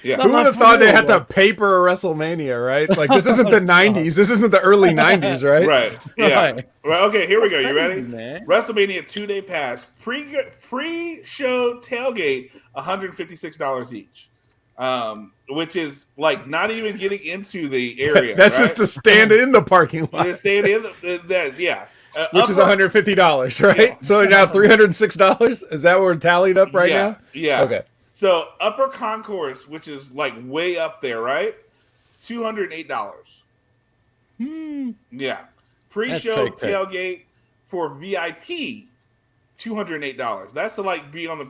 Speaker 2: Yeah.
Speaker 5: Who would have thought they had to paper a WrestleMania, right? Like, this isn't the 90s. This isn't the early 90s, right?
Speaker 2: Right. Yeah.
Speaker 4: Right.
Speaker 2: Right. Okay, here we go. You ready?
Speaker 4: Man.
Speaker 2: WrestleMania 2-day pass. Pre-show tailgate, $156 each. Which is like not even getting into the area.
Speaker 5: That's
Speaker 2: right?
Speaker 5: just to stand in the parking lot.
Speaker 2: To stand in yeah.
Speaker 5: Which is $150, right?
Speaker 2: Yeah.
Speaker 5: So now $306. Is that what we're tallied up right now?
Speaker 2: Yeah.
Speaker 5: Okay.
Speaker 2: So upper concourse, which is like way up there, right? $208. Yeah. Pre-show tailgate for VIP, $208. That's to like be on the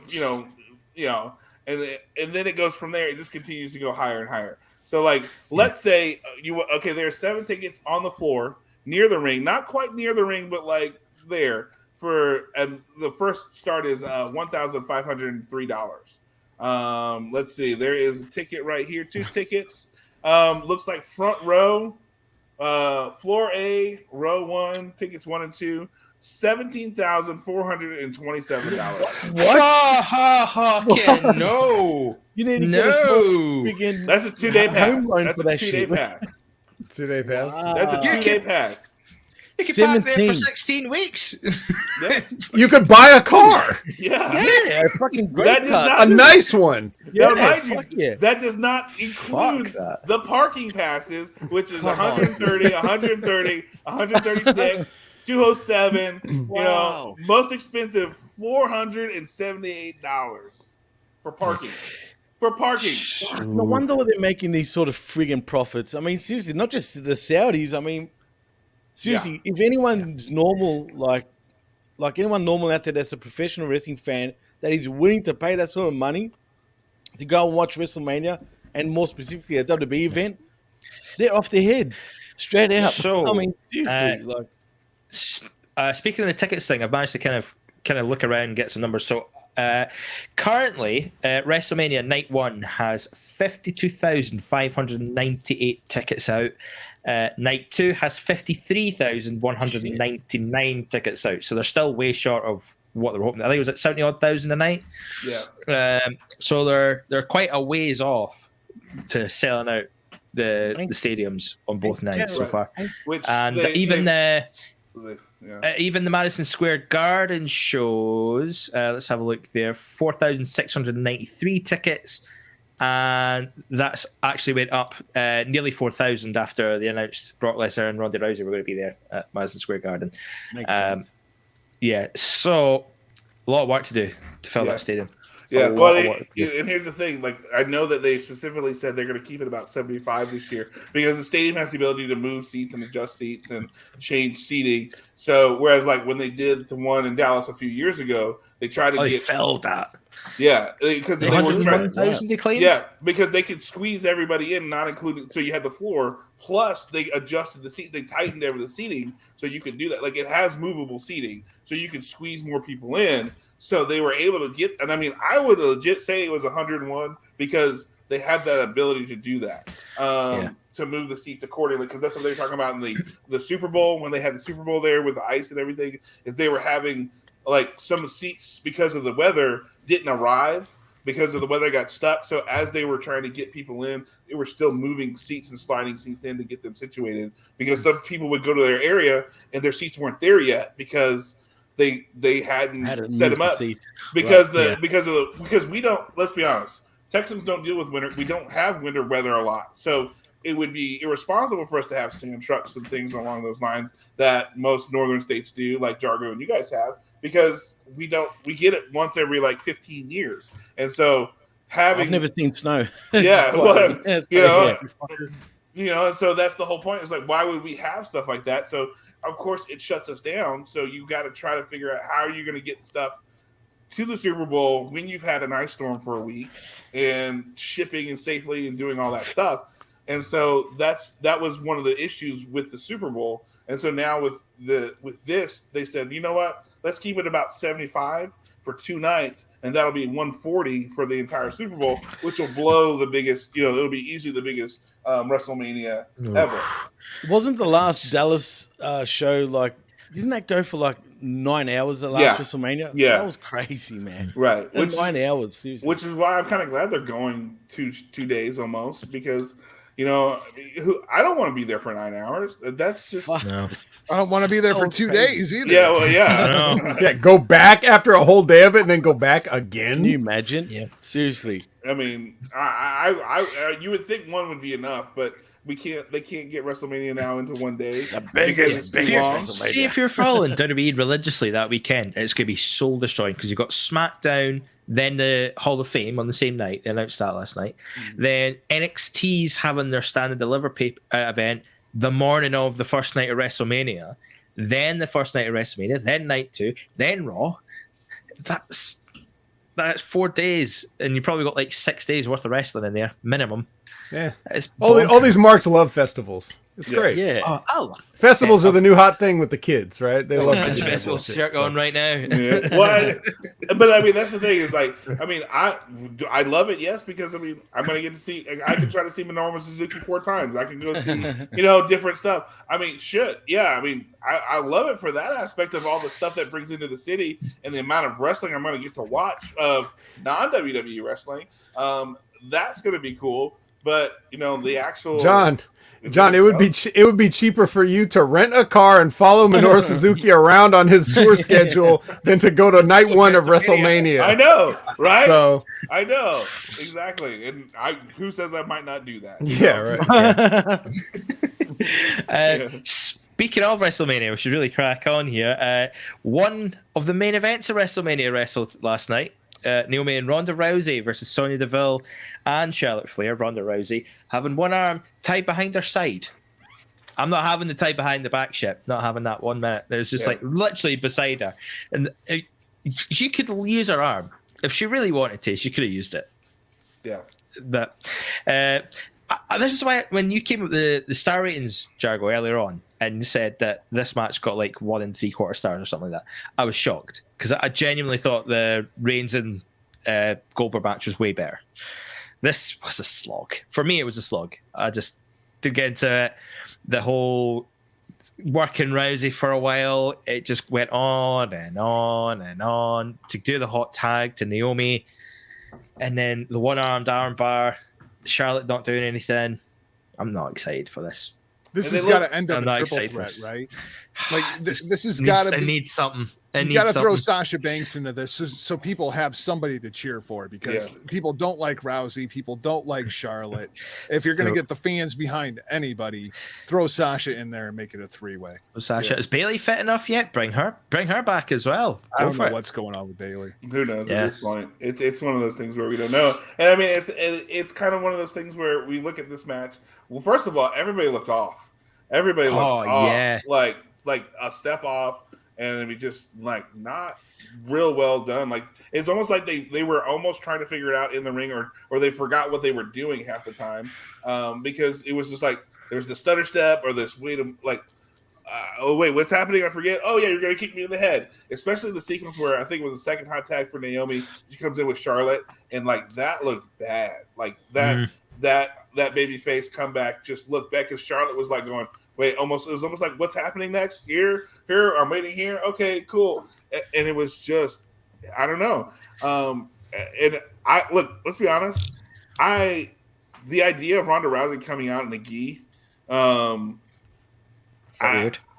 Speaker 2: and then it goes from there. It just continues to go higher and higher. So like, let's say there are 7 tickets on the floor near the ring, not quite near the ring, but like there and the first start is $1,503. Let's see. There is a ticket right here. 2 tickets. Looks like front row, floor A, row 1, tickets 1 and 2, $17,427.
Speaker 1: What? No.
Speaker 4: You need to
Speaker 1: No.
Speaker 4: get a
Speaker 2: That's a 2-day pass. That's a
Speaker 4: that
Speaker 2: 2-day
Speaker 4: shit.
Speaker 2: pass.
Speaker 5: 2-day pass.
Speaker 2: That's a 2-day pass.
Speaker 1: You could park there
Speaker 4: 17.
Speaker 1: for 16 weeks.
Speaker 2: Yeah.
Speaker 5: You could buy a car.
Speaker 2: Yeah.
Speaker 4: Yeah, a fucking great
Speaker 2: That does
Speaker 4: cut.
Speaker 2: not-
Speaker 5: A nice one.
Speaker 2: Now,
Speaker 4: Yeah,
Speaker 2: mind
Speaker 4: fuck
Speaker 2: you,
Speaker 4: yeah.
Speaker 2: that does not include
Speaker 1: that.
Speaker 2: the parking passes, which is 130, 130, 136, 207.
Speaker 4: Wow.
Speaker 2: You know, most expensive, $478 for parking. For parking.
Speaker 4: No wonder they're making these sort of friggin' profits. I mean, seriously, not just the Saudis. I mean, seriously, if anyone's normal, like anyone normal out there that's a professional wrestling fan that is willing to pay that sort of money to go and watch WrestleMania, and more specifically a WWE event, they're off their head, straight out.
Speaker 1: So,
Speaker 4: I mean, seriously,
Speaker 1: speaking of the tickets thing, I've managed to kind of look around and get some numbers. So currently, WrestleMania Night 1 has 52,598 tickets out. Night 2 has 53,199 tickets out. So they're still way short of what they're hoping. I think it was at 70-odd thousand a night.
Speaker 2: Yeah.
Speaker 1: So they're quite a ways off to selling out the stadiums on both nights so far.
Speaker 2: Which
Speaker 1: And even the Madison Square Garden shows, let's have a look there, 4,693 tickets. And that's actually went up nearly 4,000 after they announced Brock Lesnar and Ronda Rousey were going to be there at Madison Square Garden. Yeah, so a lot of work to do to fill that stadium.
Speaker 2: Yeah, well, and here's the thing. Like, I know that they specifically said they're going to keep it about 75 this year because the stadium has the ability to move seats and adjust seats and change seating. So, whereas like when they did the one in Dallas a few years ago, they tried to get
Speaker 1: filled that.
Speaker 2: Yeah, because they were trying.
Speaker 1: 1,000 they claimed.
Speaker 2: Yeah, because they could squeeze everybody in, not including. So you had the floor. Plus, they adjusted the seat. They tightened over the seating, so you could do that. Like, it has movable seating, so you could squeeze more people in. So they were able to get. And I mean, I would legit say it was 101 because they had that ability to do that, to move the seats accordingly. Because that's what they were talking about in the Super Bowl when they had the Super Bowl there with the ice and everything. Is they were having like some seats because of the weather didn't arrive. Because of the weather got stuck. So as they were trying to get people in, they were still moving seats and sliding seats in to get them situated. Because some people would go to their area and their seats weren't there yet because they hadn't set them up. Because because we don't, let's be honest, Texans don't deal with winter. We don't have winter weather a lot. So it would be irresponsible for us to have sand trucks and things along those lines that most northern states do, like Jargo and you guys have, because we get it once every like 15 years. And so I've
Speaker 4: never seen snow.
Speaker 2: Yeah,
Speaker 4: well,
Speaker 2: and so that's the whole point. It's like, why would we have stuff like that? So of course it shuts us down. So you got to try to figure out how you're going to get stuff to the Super Bowl when you've had an ice storm for a week and shipping and safely and doing all that stuff. And so that was one of the issues with the Super Bowl. And so now with this, they said, you know what? Let's keep it about 75 for 2 nights, and that'll be 140 for the entire Super Bowl, which will blow the biggest. It'll be easily the biggest WrestleMania ever.
Speaker 4: Wasn't the last Dallas show like? Didn't that go for like 9 hours? The last WrestleMania,
Speaker 2: Yeah,
Speaker 4: that was crazy, man.
Speaker 2: Right,
Speaker 4: 9 hours, seriously.
Speaker 2: Which is why I'm kind of glad they're going 2 days almost, because I don't want to be there for 9 hours. That's just
Speaker 1: No.
Speaker 3: I don't want to be there for 2 days either.
Speaker 2: Yeah, well, yeah.
Speaker 5: Yeah, go back after a whole day of it and then go back again.
Speaker 4: Can you imagine?
Speaker 1: Yeah.
Speaker 4: Seriously.
Speaker 2: I mean, I you would think one would be enough, but they can't get WrestleMania now into 1 day because it's too long.
Speaker 1: See, if you're following WWE religiously that weekend, it's going to be soul destroying because you've got SmackDown, then the Hall of Fame on the same night. They announced that last night. Then NXT's having their Stand and Deliver event the morning of the first night of WrestleMania, then the first night of WrestleMania, then night 2, then Raw. That's 4 days, and you probably got like 6 days worth of wrestling in there, minimum.
Speaker 5: Yeah.
Speaker 1: It's
Speaker 5: All these marks love festivals. It's great.
Speaker 4: Yeah.
Speaker 1: Oh, I love
Speaker 5: Festivals are the new hot thing with the kids, right? They love
Speaker 1: French
Speaker 5: doing that
Speaker 1: festival
Speaker 5: bullshit,
Speaker 1: shirt
Speaker 5: so.
Speaker 1: on right now.
Speaker 2: Yeah. But I mean, that's the thing is like, I mean, I love it, yes, because I mean, I'm gonna get to see. I can try to see Minoru Suzuki 4 times. I can go see, different stuff. I mean, shit, yeah. I mean, I love it for that aspect of all the stuff that brings into the city and the amount of wrestling I'm gonna get to watch of non-WWE wrestling. That's gonna be cool. But the actual
Speaker 5: John, it would be cheaper for you to rent a car and follow Minoru Suzuki around on his tour schedule than to go to night 1 of WrestleMania.
Speaker 2: I know, right?
Speaker 5: So
Speaker 2: I know exactly, and who says I might not do that?
Speaker 5: Yeah, right.
Speaker 1: Speaking of WrestleMania, we should really crack on here. One of the main events of WrestleMania wrestled last night. Naomi and Ronda Rousey versus Sonya Deville and Charlotte Flair. Ronda Rousey having one arm tied behind her side. I'm not having the tied behind the back shit. Not having that 1 minute. It was just like literally beside her. And she could use her arm. If she really wanted to, she could have used it.
Speaker 2: Yeah.
Speaker 1: But this is why when you came up with the star ratings, Jargo, earlier on, and you said that this match got like 1 3/4 stars or something like that, I was shocked because I genuinely thought the Reigns and Goldberg match was way better. This was a slog. For me, it was a slog. I just didn't get into it. The whole working Rousey for a while, it just went on and on and on to do the hot tag to Naomi, and then the one-armed armbar, Charlotte not doing anything. I'm not excited for this.
Speaker 3: This has got to end up
Speaker 1: I'm
Speaker 3: a
Speaker 1: not
Speaker 3: triple
Speaker 1: excited.
Speaker 3: threat, right? Like this has got to be.
Speaker 1: It needs something.
Speaker 3: You got to throw Sasha Banks into this so people have somebody to cheer for, because people don't like Rousey, people don't like Charlotte. If you're going to get the fans behind anybody, throw Sasha in there and make it a 3-way.
Speaker 1: Sasha, is Bayley fit enough yet? Bring her back as well.
Speaker 3: I don't know what's going on with Bayley.
Speaker 2: Who knows at this point? It's one of those things where we don't know. And I mean, it's kind of one of those things where we look at this match. Well, first of all, everybody looked off. Everybody looked off.
Speaker 1: Yeah.
Speaker 2: Like a step off. And we just like not real well done. Like it's almost like they were almost trying to figure it out in the ring, or they forgot what they were doing half the time, because it was just like there's the stutter step or this way to like, oh wait, what's happening? I forget. Oh yeah, you're gonna kick me in the head. Especially the sequence where I think it was the second hot tag for Naomi. She comes in with Charlotte, and like that looked bad. Like that baby face comeback just looked bad because Charlotte was like going. Wait, it was almost like, what's happening next? Here, I'm waiting here. Okay, cool. And it was just, I don't know. And let's be honest. The idea of Ronda Rousey coming out in a gi,
Speaker 1: Weird.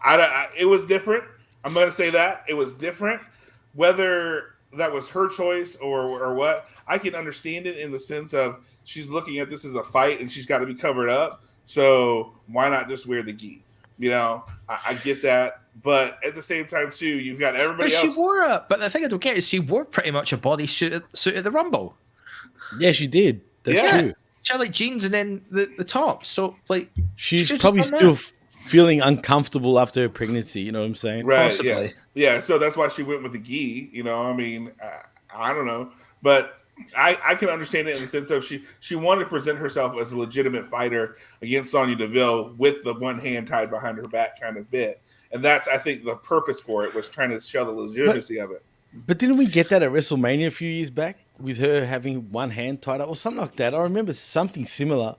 Speaker 2: It was different. I'm going to say that it was different. Whether that was her choice or what, I can understand it in the sense of she's looking at this as a fight and she's got to be covered up. So why not just wear the gi? I get that, but at the same time too, you've got everybody else.
Speaker 1: But the thing I don't get is she wore pretty much a bodysuit at the Rumble.
Speaker 4: Yeah, she did. That's true.
Speaker 1: She had like jeans and then the top. So like
Speaker 4: she's probably still feeling uncomfortable after her pregnancy. You know what I'm saying?
Speaker 2: Right.
Speaker 1: Possibly.
Speaker 2: Yeah. So that's why she went with the gi. I mean, I don't know, but. I can understand it in the sense of she wanted to present herself as a legitimate fighter against Sonya Deville with the one hand tied behind her back kind of bit. And that's, I think, the purpose for it was trying to show the legitimacy of it.
Speaker 4: But didn't we get that at WrestleMania a few years back with her having one hand tied up or something like that? I remember something similar.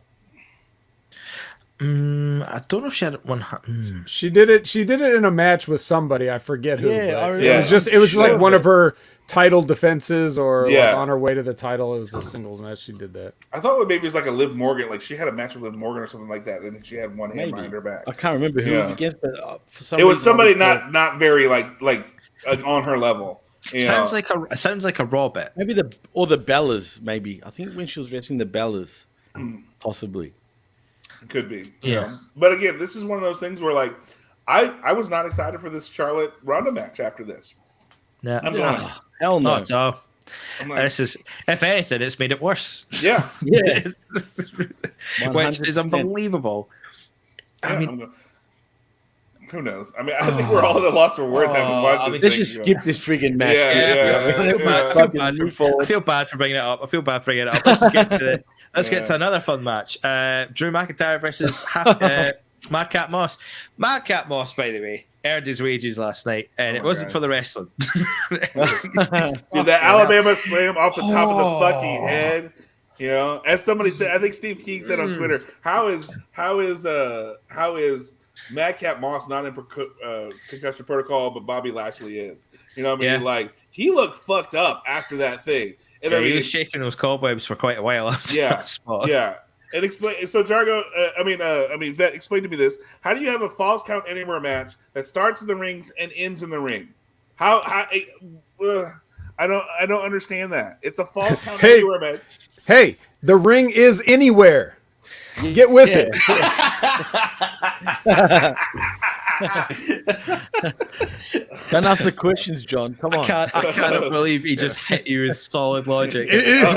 Speaker 1: I don't know if she had one.
Speaker 5: She did it. She did it in a match with somebody. I forget who.
Speaker 4: Yeah, I
Speaker 5: but
Speaker 4: remember.
Speaker 5: it was like one of her title defenses, or like
Speaker 2: Yeah.
Speaker 5: on her way to the title. It was a singles match. She did that.
Speaker 2: I thought maybe it was like a Liv Morgan, like she had a match with Liv Morgan or something like that, and she had one hand
Speaker 4: Maybe.
Speaker 2: behind her back.
Speaker 4: I can't remember who it was against, but for some
Speaker 2: It was
Speaker 4: reason,
Speaker 2: somebody
Speaker 4: I recall-
Speaker 2: not very like on her level. You
Speaker 1: Sounds
Speaker 2: know?
Speaker 1: like a Raw bit.
Speaker 4: maybe the Bellas. Maybe I think when she was wrestling the Bellas, possibly.
Speaker 2: Could be.
Speaker 1: Yeah.
Speaker 2: You know? But again, this is one of those things where like I was not excited for this Charlotte Ronda match after this.
Speaker 1: Yeah.
Speaker 2: I'm not.
Speaker 4: Oh, hell no.
Speaker 1: Not at all.
Speaker 2: I'm like,
Speaker 1: This is, if anything, it's made it worse.
Speaker 2: yeah.
Speaker 4: Yeah.
Speaker 1: Which is
Speaker 4: 100%.
Speaker 1: unbelievable. I
Speaker 2: Yeah,
Speaker 1: mean,
Speaker 2: who knows? I mean, I think we're all at a loss for words having watched
Speaker 1: I
Speaker 2: this
Speaker 1: mean,
Speaker 4: Let's
Speaker 2: thing,
Speaker 4: just
Speaker 2: you know.
Speaker 4: skip this friggin' match.
Speaker 2: Yeah,
Speaker 1: I feel bad for bringing it up. Let's get to another fun match. Drew McIntyre versus Madcap Moss. Madcap Moss, by the way, earned his wages last night, and it wasn't
Speaker 2: God.
Speaker 1: for the wrestling.
Speaker 2: Dude, that Alabama slam off the top of the fucking head. You know, as somebody said, I think Steve King said on Twitter, how is Madcap Moss not in concussion protocol, but Bobby Lashley is? You know what I mean?
Speaker 1: Yeah.
Speaker 2: Like he looked fucked up after that thing. And I
Speaker 1: He
Speaker 2: mean,
Speaker 1: was shaking those cobwebs for quite a while after
Speaker 2: Yeah,
Speaker 1: that spot.
Speaker 2: yeah. And explain. So Jargo, Vet, explain to me this: how do you have a falls count anywhere match that starts in the rings and ends in the ring? I don't understand that. It's a falls count
Speaker 5: Hey.
Speaker 2: anywhere match.
Speaker 5: Hey, the ring is anywhere. Get with it.
Speaker 4: Don't ask the questions, John. Come on.
Speaker 1: I cannot believe he just hit you with solid logic.
Speaker 5: It's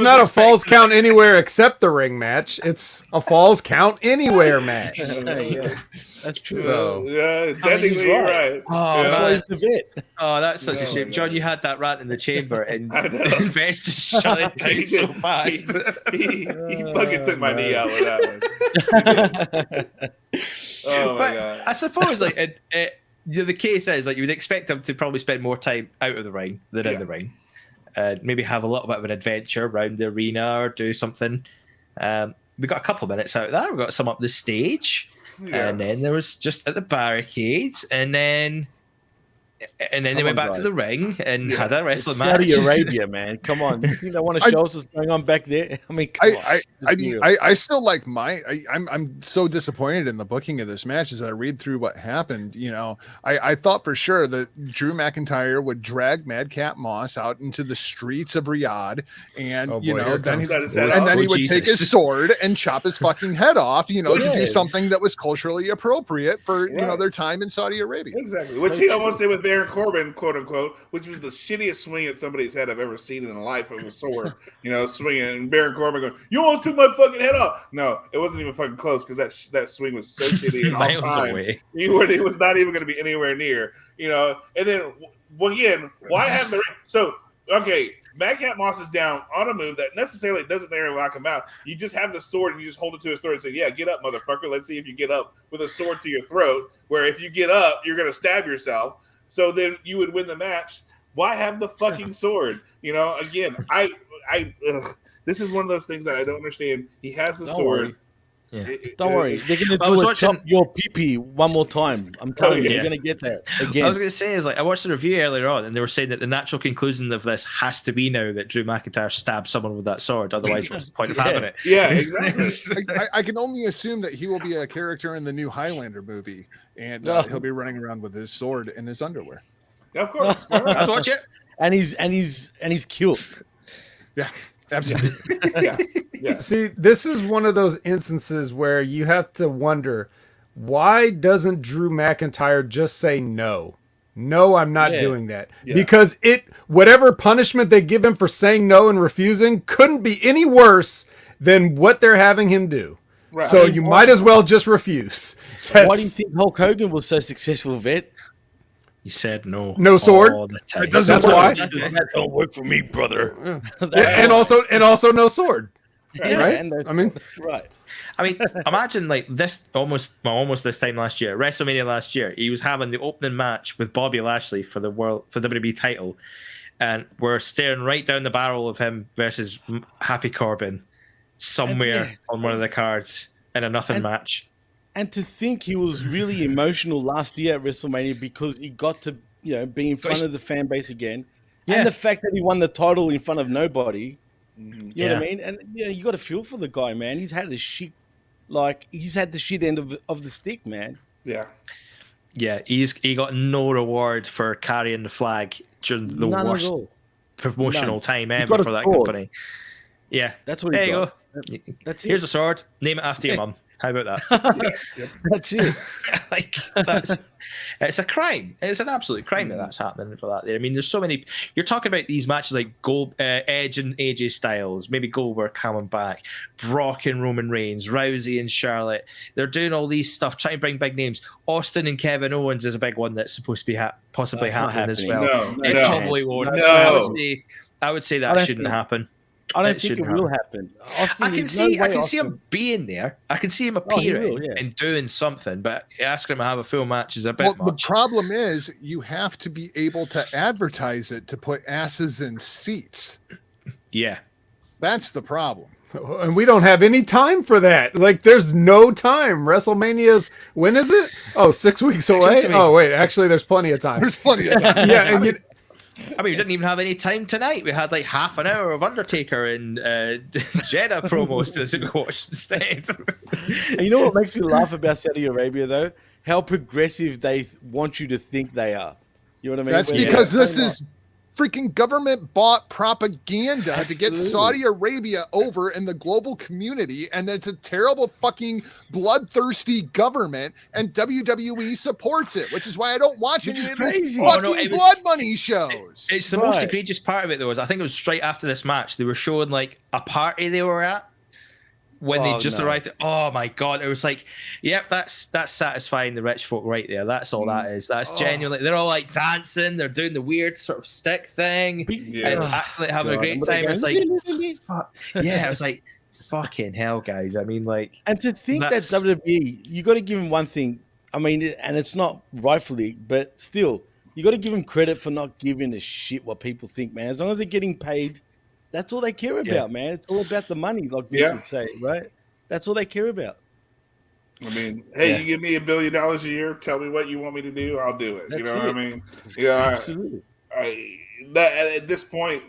Speaker 5: not a falls count anywhere except the ring match. It's a falls count anywhere match.
Speaker 4: Yeah, that's true.
Speaker 5: So-
Speaker 2: Yeah, technically you're right.
Speaker 1: Oh,
Speaker 2: Yeah.
Speaker 4: That's why
Speaker 1: man.
Speaker 4: he's the vet.
Speaker 1: Oh, that's such a
Speaker 2: No,
Speaker 1: shame.
Speaker 2: no.
Speaker 1: John, you had that rant in the chamber, and
Speaker 2: I know.
Speaker 1: Invest just shut it
Speaker 2: He
Speaker 1: down so
Speaker 2: did.
Speaker 1: fast.
Speaker 2: He fucking took my knee out with that one. Oh my
Speaker 1: But
Speaker 2: god.
Speaker 1: I suppose, like, the case is, like, you would expect him to probably spend more time out of the ring than in
Speaker 2: Yeah.
Speaker 1: the ring. Maybe have a little bit of an adventure around the arena or do something. We got a couple of minutes out of that. We got some up the stage.
Speaker 2: Yeah.
Speaker 1: And then there was just at the barricades, and then they
Speaker 4: Come
Speaker 1: went
Speaker 4: on,
Speaker 1: back
Speaker 4: guys.
Speaker 1: to the ring and
Speaker 2: Yeah.
Speaker 1: had a
Speaker 4: It's
Speaker 1: wrestling match.
Speaker 4: Saudi Arabia, man. Come on. You think they want to show us what's going on back there? I mean, come on.
Speaker 3: I still like I'm so disappointed in the booking of this match as I read through what happened. You know, I thought for sure that Drew McIntyre would drag Madcap Moss out into the streets of Riyadh, and
Speaker 5: Oh, boy,
Speaker 3: you know,
Speaker 5: here
Speaker 3: then
Speaker 5: comes-
Speaker 3: he would take
Speaker 1: Jesus.
Speaker 3: his sword and chop his fucking head off. You know, to
Speaker 1: Yeah.
Speaker 3: do something that was culturally appropriate for you know
Speaker 2: Right.
Speaker 3: their time in Saudi Arabia.
Speaker 2: Exactly. Which he almost did with Baron Corbin, quote unquote, which was the shittiest swing at somebody's head I've ever seen in life of a sword. You know, swinging and Baron Corbin going, "You almost took my fucking head off." No, it wasn't even fucking close because that swing was so shitty and
Speaker 1: Miles
Speaker 2: all time.
Speaker 1: away.
Speaker 2: It was not even going to be anywhere near. You know, and then again, why have the so okay? Madcap Moss is down on a move that necessarily doesn't there and lock him out. You just have the sword and you just hold it to his throat and say, "Yeah, get up, motherfucker. Let's see if you get up with a sword to your throat." Where if you get up, you're going to stab yourself. So then you would win the match. Why have the fucking sword? You know, again, this is one of those things that I don't understand. He has the
Speaker 4: Don't
Speaker 2: sword.
Speaker 4: worry.
Speaker 1: Yeah.
Speaker 4: Don't worry. They're going
Speaker 1: I
Speaker 4: to
Speaker 1: was
Speaker 4: do a
Speaker 1: watching-
Speaker 4: chop your pee-pee one more time. I'm telling you,
Speaker 1: yeah.
Speaker 4: you're going to get that
Speaker 1: I was
Speaker 4: again.
Speaker 1: going to say is, like, I watched a review earlier on, and they were saying that the natural conclusion of this has to be now that Drew McIntyre stabbed someone with that sword. Otherwise, what's the point of having it?
Speaker 2: Yeah, exactly.
Speaker 3: I can only assume that he will be a character in the new Highlander movie, and he'll be running around with his sword in his underwear.
Speaker 2: Of course. Why not?
Speaker 1: I'd watch it.
Speaker 4: And he's cute.
Speaker 3: Yeah, absolutely.
Speaker 2: Yeah.
Speaker 5: See, this is one of those instances where you have to wonder, why doesn't Drew McIntyre just say no? No, I'm not doing that.
Speaker 2: Yeah.
Speaker 5: Because whatever punishment they give him for saying no and refusing couldn't be any worse than what they're having him do.
Speaker 2: Right.
Speaker 5: So you might as well just refuse.
Speaker 4: Why do you think Hulk Hogan was so successful, Vet?
Speaker 1: He said no.
Speaker 5: No sword?
Speaker 1: all the time.
Speaker 3: It doesn't
Speaker 5: That's
Speaker 3: work.
Speaker 5: why.
Speaker 4: That don't work for me, brother.
Speaker 5: and also no sword.
Speaker 1: Yeah,
Speaker 5: right?
Speaker 4: and those-
Speaker 5: I mean,
Speaker 4: right.
Speaker 1: I mean, imagine like this almost this time last year, WrestleMania last year. He was having the opening match with Bobby Lashley for the WWE title, and we're staring right down the barrel of him versus Happy Corbin somewhere
Speaker 4: yeah,
Speaker 1: on one of the cards in a nothing match.
Speaker 4: And to think he was really emotional last year at WrestleMania because he got to, be in front of the fan base again.
Speaker 1: Yeah.
Speaker 4: And the fact that he won the title in front of nobody.
Speaker 2: Mhm.
Speaker 4: You know what I mean? And you got to feel for the guy, man. He's had the shit end of the stick, man.
Speaker 2: Yeah.
Speaker 1: Yeah, he got no reward for carrying the flag during the
Speaker 4: None at
Speaker 1: worst
Speaker 4: all.
Speaker 1: promotional
Speaker 4: None.
Speaker 1: time
Speaker 4: He
Speaker 1: ever
Speaker 4: got a
Speaker 1: for that
Speaker 4: sword.
Speaker 1: company. Yeah,
Speaker 4: That's what he
Speaker 1: there you
Speaker 4: got.
Speaker 1: go.
Speaker 4: That's it.
Speaker 1: Here's a sword. Name it after your
Speaker 4: Yeah.
Speaker 1: mum. How about that?
Speaker 4: That's it.
Speaker 1: Like it's a crime. It's an absolute crime that's happening for that. I mean, there's so many. You're talking about these matches like Edge and AJ Styles, maybe Goldberg coming back, Brock and Roman Reigns, Rousey and Charlotte. They're doing all these stuff, trying to bring big names. Austin and Kevin Owens is a big one that's supposed to be possibly
Speaker 4: That's not
Speaker 1: happening as
Speaker 4: happening.
Speaker 1: well.
Speaker 2: No,
Speaker 1: It
Speaker 2: no.
Speaker 1: probably won't.
Speaker 2: No.
Speaker 1: I would say
Speaker 4: I
Speaker 1: that
Speaker 4: don't
Speaker 1: shouldn't
Speaker 4: think-
Speaker 1: happen.
Speaker 4: I don't
Speaker 1: It
Speaker 4: think it
Speaker 1: shouldn't
Speaker 4: will happen. Austin,
Speaker 1: I can
Speaker 4: there's no
Speaker 1: see
Speaker 4: way
Speaker 1: him
Speaker 4: Austin-
Speaker 1: being there. I can see him
Speaker 4: Oh, he
Speaker 1: appearing
Speaker 4: will, yeah.
Speaker 1: and doing something, but asking him to have a full match is a bit
Speaker 3: Well, the
Speaker 1: much.
Speaker 3: problem is you have to be able to advertise it to put asses in seats.
Speaker 1: Yeah.
Speaker 3: That's the problem.
Speaker 5: and we don't have any time for that. Like, there's no time. WrestleMania's, when is it? Oh, 6 weeks away?
Speaker 1: weeks away.
Speaker 5: Oh, wait, actually, there's plenty of time.
Speaker 3: There's plenty of time.
Speaker 5: Yeah, and
Speaker 1: I mean, we didn't even have any time tonight. We had like half an hour of Undertaker and Jeddah promos to watch instead.
Speaker 4: And you know what makes me laugh about Saudi Arabia, though? How progressive they want you to think they are. You know what I mean?
Speaker 3: That's
Speaker 4: When
Speaker 3: because
Speaker 4: they're
Speaker 3: this
Speaker 4: so
Speaker 3: is freaking government bought propaganda to get
Speaker 4: Absolutely.
Speaker 3: Saudi Arabia over in the global community. And it's a terrible fucking bloodthirsty government, and WWE supports it, which is why I don't watch
Speaker 4: Which
Speaker 3: any
Speaker 4: is
Speaker 3: of these
Speaker 4: crazy.
Speaker 3: fucking
Speaker 1: Oh, no, it was-
Speaker 3: blood money shows.
Speaker 1: It's the most
Speaker 4: Right.
Speaker 1: egregious part of it, though. Is I think it was straight after this match they were showing like a party they were at when they
Speaker 4: Oh,
Speaker 1: just
Speaker 4: no.
Speaker 1: arrived. Oh my god! It was like, yep, that's satisfying the rich folk right there. That's all that is. That's genuinely. They're all like dancing. They're doing the weird sort of stick thing
Speaker 2: Yeah.
Speaker 1: and acting like having a
Speaker 4: God,
Speaker 1: great
Speaker 4: and what they
Speaker 1: time. It's
Speaker 4: going,
Speaker 1: like, fuck. Yeah, it was like, fucking hell, guys. I mean, like,
Speaker 4: And to think that
Speaker 1: That's-
Speaker 4: WWE, you got to give him one thing. I mean, and it's not rightfully, but still, you got to give him credit for not giving a shit what people think, man. As long as they're getting paid, that's all they care about,
Speaker 1: Yeah.
Speaker 4: man. It's all about the money, like Vince
Speaker 2: Yeah.
Speaker 4: would say, right? That's all they care about.
Speaker 2: I mean, hey,
Speaker 1: Yeah.
Speaker 2: you give me $1 billion a year, tell me what you want me to do, I'll do it. You
Speaker 4: That's
Speaker 2: know what I
Speaker 4: it.
Speaker 2: mean? Yeah.
Speaker 4: Absolutely.
Speaker 2: At this point,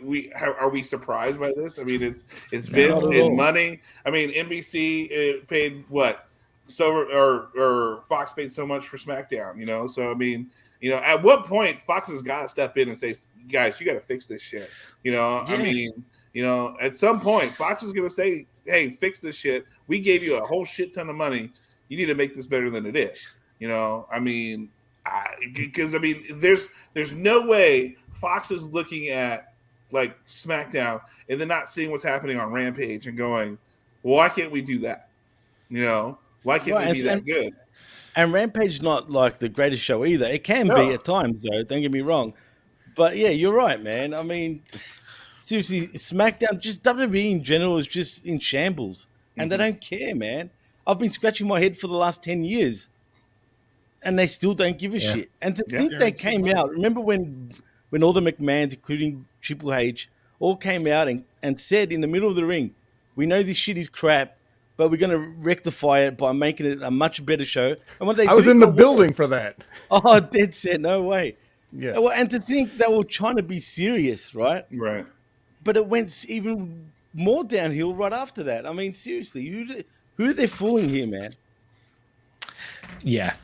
Speaker 2: are we surprised by this? I mean, it's Vince
Speaker 4: Not at
Speaker 2: and
Speaker 4: all.
Speaker 2: money. I mean, NBC paid what? So or Fox paid so much for SmackDown, you know. So I mean, you know, at what point Fox has got to step in and say, guys, you got to fix this shit. You know, I
Speaker 4: Yeah.
Speaker 2: mean, you know, at some point Fox is going to say, hey, fix this shit. We gave you a whole shit ton of money. You need to make this better than it is. You know, I mean, because I mean, there's no way Fox is looking at like SmackDown and then not seeing what's happening on Rampage and going, well, why can't we do that? You know, why can't
Speaker 4: Right,
Speaker 2: we be that
Speaker 4: and-
Speaker 2: good?
Speaker 4: And Rampage's not like the greatest show either. It can
Speaker 2: No.
Speaker 4: be at times, though. Don't get me wrong. But yeah, you're right, man. I mean, seriously, SmackDown, just WWE in general, is just in shambles, and they don't care, man. I've been scratching my head for the last 10 years, and they still don't give a
Speaker 1: Yeah.
Speaker 4: shit. And to
Speaker 2: Yeah.
Speaker 4: think they came out, remember when all the McMahons, including Triple H, all came out and said in the middle of the ring, we know this shit is crap, but we're going to rectify it by making it a much better show. And what they
Speaker 5: I was
Speaker 4: do,
Speaker 5: in the
Speaker 4: go,
Speaker 5: building for that.
Speaker 4: Oh, dead set, no way.
Speaker 5: Yeah.
Speaker 4: Well, and to think they were trying to be serious, right?
Speaker 2: Right.
Speaker 4: But it went even more downhill right after that. I mean, seriously, who are they fooling here, man?
Speaker 1: yeah,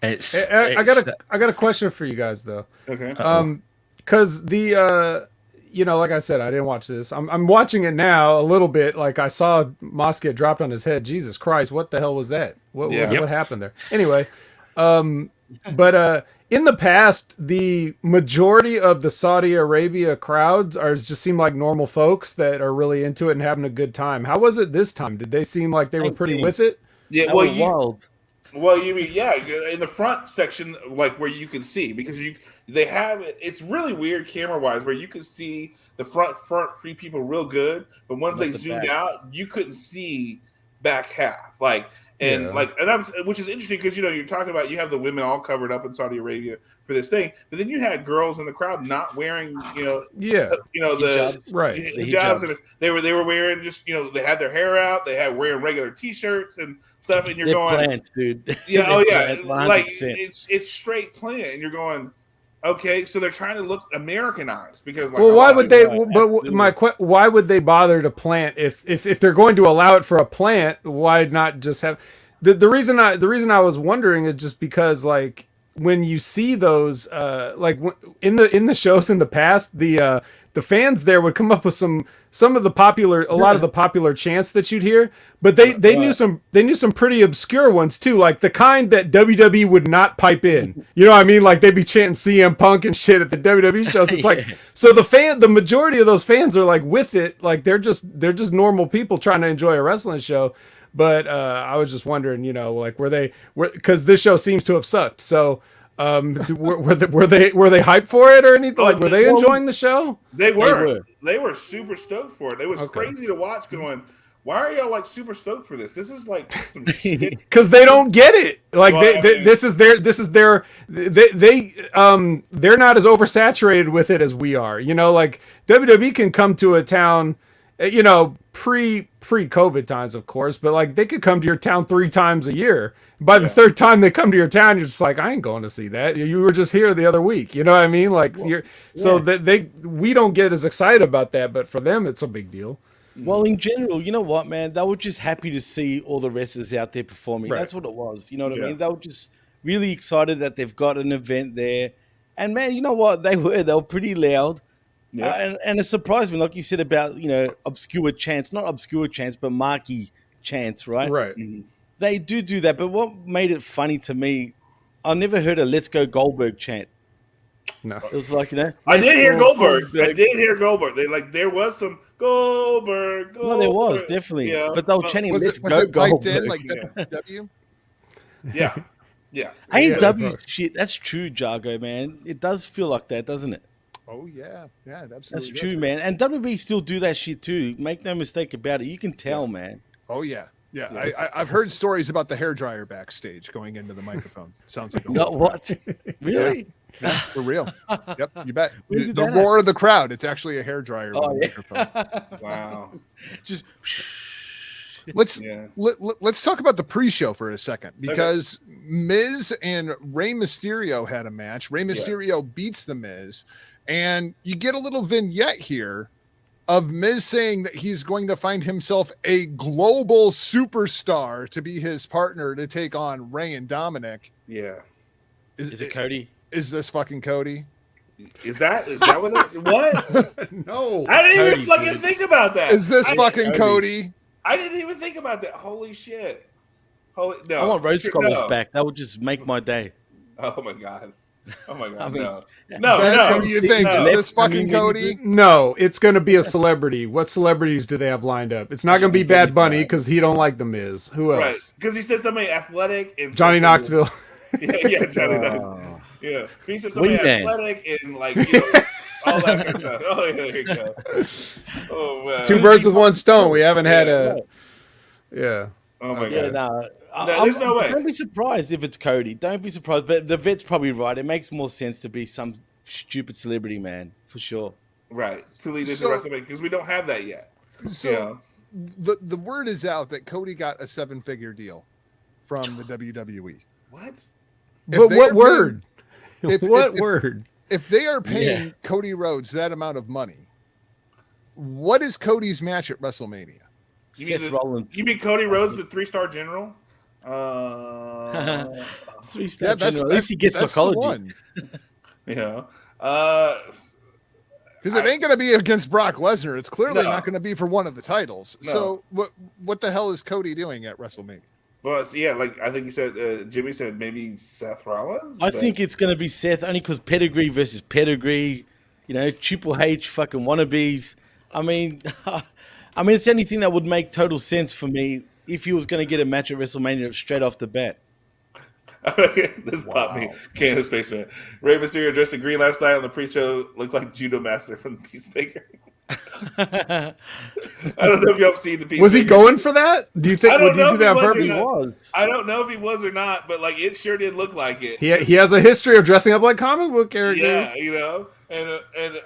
Speaker 1: it's.
Speaker 5: I got a question for you guys though.
Speaker 2: Okay.
Speaker 5: Because the you know, like I said, I didn't watch this. I'm watching it now a little bit. Like I saw Moss get dropped on his head. Jesus Christ, what the hell was that? What happened there? Anyway, but in the past, the majority of the Saudi Arabia crowds just seem like normal folks that are really into it and having a good time. How was it this time? Did they seem like they were
Speaker 4: Same
Speaker 5: pretty
Speaker 4: thing.
Speaker 5: with it?
Speaker 2: Yeah.
Speaker 4: They
Speaker 2: Well,
Speaker 4: were wild.
Speaker 2: Well, you mean in the front section, like where you can see, because they have it. It's really weird camera wise, where you can see the front three people real good, but once they zoomed out, you couldn't see back half. Which is interesting because you're talking about you have the women all covered up in Saudi Arabia for this thing, but then you had girls in the crowd not wearing the hijabs, and they were wearing just they had their hair out, they had wearing regular t-shirts and stuff, and you're going
Speaker 4: plants, dude.
Speaker 2: Yeah, like it's straight plant, and you're going. Okay, so they're trying to look Americanized because.
Speaker 5: Why would they? Why would they bother to plant if they're going to allow it for a plant? Why not just have the reason I was wondering is just because when you see those in the shows in the past, the fans there would come up with a lot of the popular chants that you'd hear, but they knew some pretty obscure ones too, like the kind that WWE would not pipe in. You know what I mean? Like they'd be chanting CM Punk and shit at the WWE shows. It's like so the majority of those fans are like with it, like they're just normal people trying to enjoy a wrestling show. But I was just wondering, because this show seems to have sucked. So were they hyped for it or anything? Were they enjoying the show?
Speaker 2: They were super stoked for it. It was crazy to watch. Going, why are y'all super stoked for this? This is like some shit.
Speaker 5: Because they don't get it. They're not as oversaturated with it as we are. WWE can come to a town, pre-COVID times, of course, but they could come to your town 3 times a year. By the third time they come to your town, you're just like, I ain't going to see that. You were just here the other week. You know what I mean? We don't get as excited about that, but for them, it's a big deal.
Speaker 4: Well, in general, you know what, man? They were just happy to see all the wrestlers out there performing.
Speaker 5: Right.
Speaker 4: That's what it was. You know what I mean? They were just really excited that they've got an event there. And man, you know what? They were pretty loud. Yeah. And it surprised me, like you said about, obscure chants, not obscure chants, but marquee chants, right?
Speaker 5: Right.
Speaker 4: Mm-hmm. They do that. But what made it funny to me, I never heard a Let's Go Goldberg chant.
Speaker 5: No.
Speaker 4: It was like,
Speaker 2: I did hear Goldberg. There was some Goldberg.
Speaker 4: No, there was, definitely. Yeah. But they were chanting, Let's Go Goldberg.
Speaker 3: W?
Speaker 2: Yeah. Yeah.
Speaker 4: AEW shit, that's true, Jargo, man. It does feel like that, doesn't it?
Speaker 3: Oh yeah, absolutely.
Speaker 4: That's true, man. And WWE still do that shit too. Make no mistake about it. You can tell, man.
Speaker 3: Oh yeah. I've heard stories about the hairdryer backstage going into the microphone. Sounds like
Speaker 4: what? Really?
Speaker 3: Yeah, for real. Yep, you bet. The roar of the crowd. It's actually a hairdryer.
Speaker 2: Microphone. Wow.
Speaker 4: Just.
Speaker 3: Let's talk about the pre-show for a second, because Miz and Rey Mysterio had a match. Rey Mysterio beats the Miz. And you get a little vignette here of Miz saying that he's going to find himself a global superstar to be his partner to take on Rey and Dominic.
Speaker 2: Yeah.
Speaker 4: Is it Cody?
Speaker 3: Is this fucking Cody?
Speaker 2: Is that what?
Speaker 3: No.
Speaker 2: I didn't even fucking think about that.
Speaker 3: Is this fucking Cody?
Speaker 2: I didn't even think about that. Holy shit. No.
Speaker 4: I want Rose Collars back. That would just make my day.
Speaker 2: Oh my God. Oh my God.
Speaker 4: I mean,
Speaker 2: no.
Speaker 3: What do you think? Is this fucking Cody?
Speaker 5: No, it's going to be a celebrity. What celebrities do they have lined up? It's not going to be Bad Bunny because he don't like The Miz. Who else?
Speaker 2: Right. Because he said somebody athletic and
Speaker 5: Johnny Knoxville.
Speaker 2: Yeah, Johnny Knoxville. Yeah. He said somebody athletic and all that kind of stuff. Oh, yeah, there you go. Oh man.
Speaker 5: 2 birds with 1 stone. We haven't had a. Yeah.
Speaker 2: Oh my God.
Speaker 4: No.
Speaker 2: There's no way.
Speaker 4: Don't be surprised if it's Cody. Don't be surprised. But the vet's probably right. It makes more sense to be some stupid celebrity, man, for sure.
Speaker 2: Right. To lead into WrestleMania, because we don't have that yet.
Speaker 3: So the word is out that Cody got a 7-figure deal from the WWE.
Speaker 2: What?
Speaker 5: But what word? What word?
Speaker 3: If they are paying Cody Rhodes that amount of money, what is Cody's match at WrestleMania?
Speaker 4: Seth Rollins.
Speaker 2: You mean Cody Rhodes, the 3-star general?
Speaker 4: 3-star general. At least he gets psychology.
Speaker 2: Yeah.
Speaker 3: Because it ain't going to be against Brock Lesnar. It's clearly not going to be for one of the titles. No. So what the hell is Cody doing at WrestleMania?
Speaker 2: Well, I think you said, Jimmy said maybe Seth Rollins.
Speaker 4: I think it's going to be Seth, only because pedigree versus pedigree. Triple H fucking wannabes. I mean, it's anything that would make total sense for me if he was going to get a match at WrestleMania straight off the bat.
Speaker 2: This popped me. Canada Spaceman. Rey Mysterio dressed in green last night on the pre-show looked like Judo Master from the Peacemaker. I don't know if y'all have seen the Peacemaker.
Speaker 5: Was he going for that? Do you think?
Speaker 2: I don't
Speaker 5: Would he
Speaker 2: know
Speaker 5: do
Speaker 2: if
Speaker 5: that on
Speaker 2: he was or
Speaker 5: purpose?
Speaker 2: not.
Speaker 4: was.
Speaker 2: I don't know if he was or not, but like it sure did look like it.
Speaker 5: He has a history of dressing up like comic book characters.
Speaker 2: Yeah, you know, and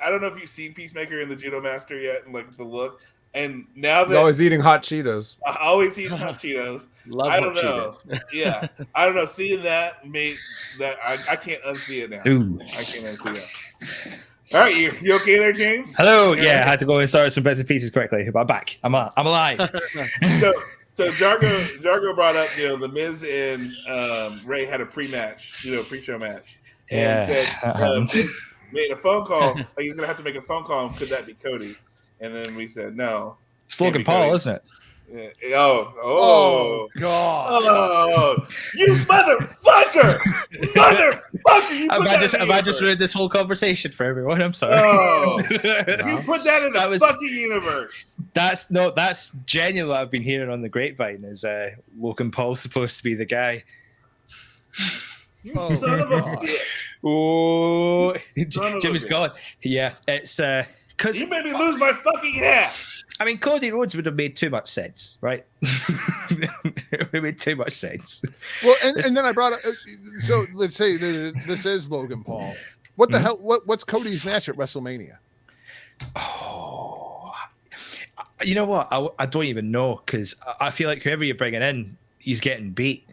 Speaker 2: I don't know if you've seen Peacemaker and the Judo Master yet, and like the look. And now
Speaker 5: He's
Speaker 2: that
Speaker 5: always eating hot Cheetos.
Speaker 2: I always eat hot Cheetos,
Speaker 4: Love
Speaker 2: I don't
Speaker 4: hot
Speaker 2: know.
Speaker 4: Cheetos.
Speaker 2: Yeah, I don't know. Seeing that made that I can't unsee it now.
Speaker 1: Ooh.
Speaker 2: I can't unsee that. All right, you okay there, James?
Speaker 1: Hello. Yeah, I had to go and start some bits and pieces quickly, but I'm back. I'm alive.
Speaker 2: So Jargo brought up, the Miz and Ray had a pre-show match, and said Miz made a phone call. Like he's gonna have to make a phone call. Could that be Cody? And then we said no.
Speaker 1: It's Logan Paul, isn't it?
Speaker 2: Yeah.
Speaker 3: Oh God!
Speaker 2: Oh, you motherfucker! Motherfucker!
Speaker 1: Have I just ruined this whole conversation for everyone? I'm sorry.
Speaker 2: Oh, you put that in the fucking universe.
Speaker 1: That's genuine what I've been hearing on the grapevine. Is Logan Paul supposed to be the guy?
Speaker 2: You son of a bitch!
Speaker 1: Oh,
Speaker 2: Son of a
Speaker 1: Jimmy's
Speaker 2: bitch.
Speaker 1: gone. Yeah, it's because
Speaker 2: You made me lose my fucking hat.
Speaker 1: I mean, Cody Rhodes would have made too much sense, right? It would have made too much sense.
Speaker 3: Well, and then I brought up. So let's say that this is Logan Paul. What the hell? What's Cody's match at WrestleMania?
Speaker 1: Oh, you know what? I don't even know because I feel like whoever you're bringing in, he's getting beat.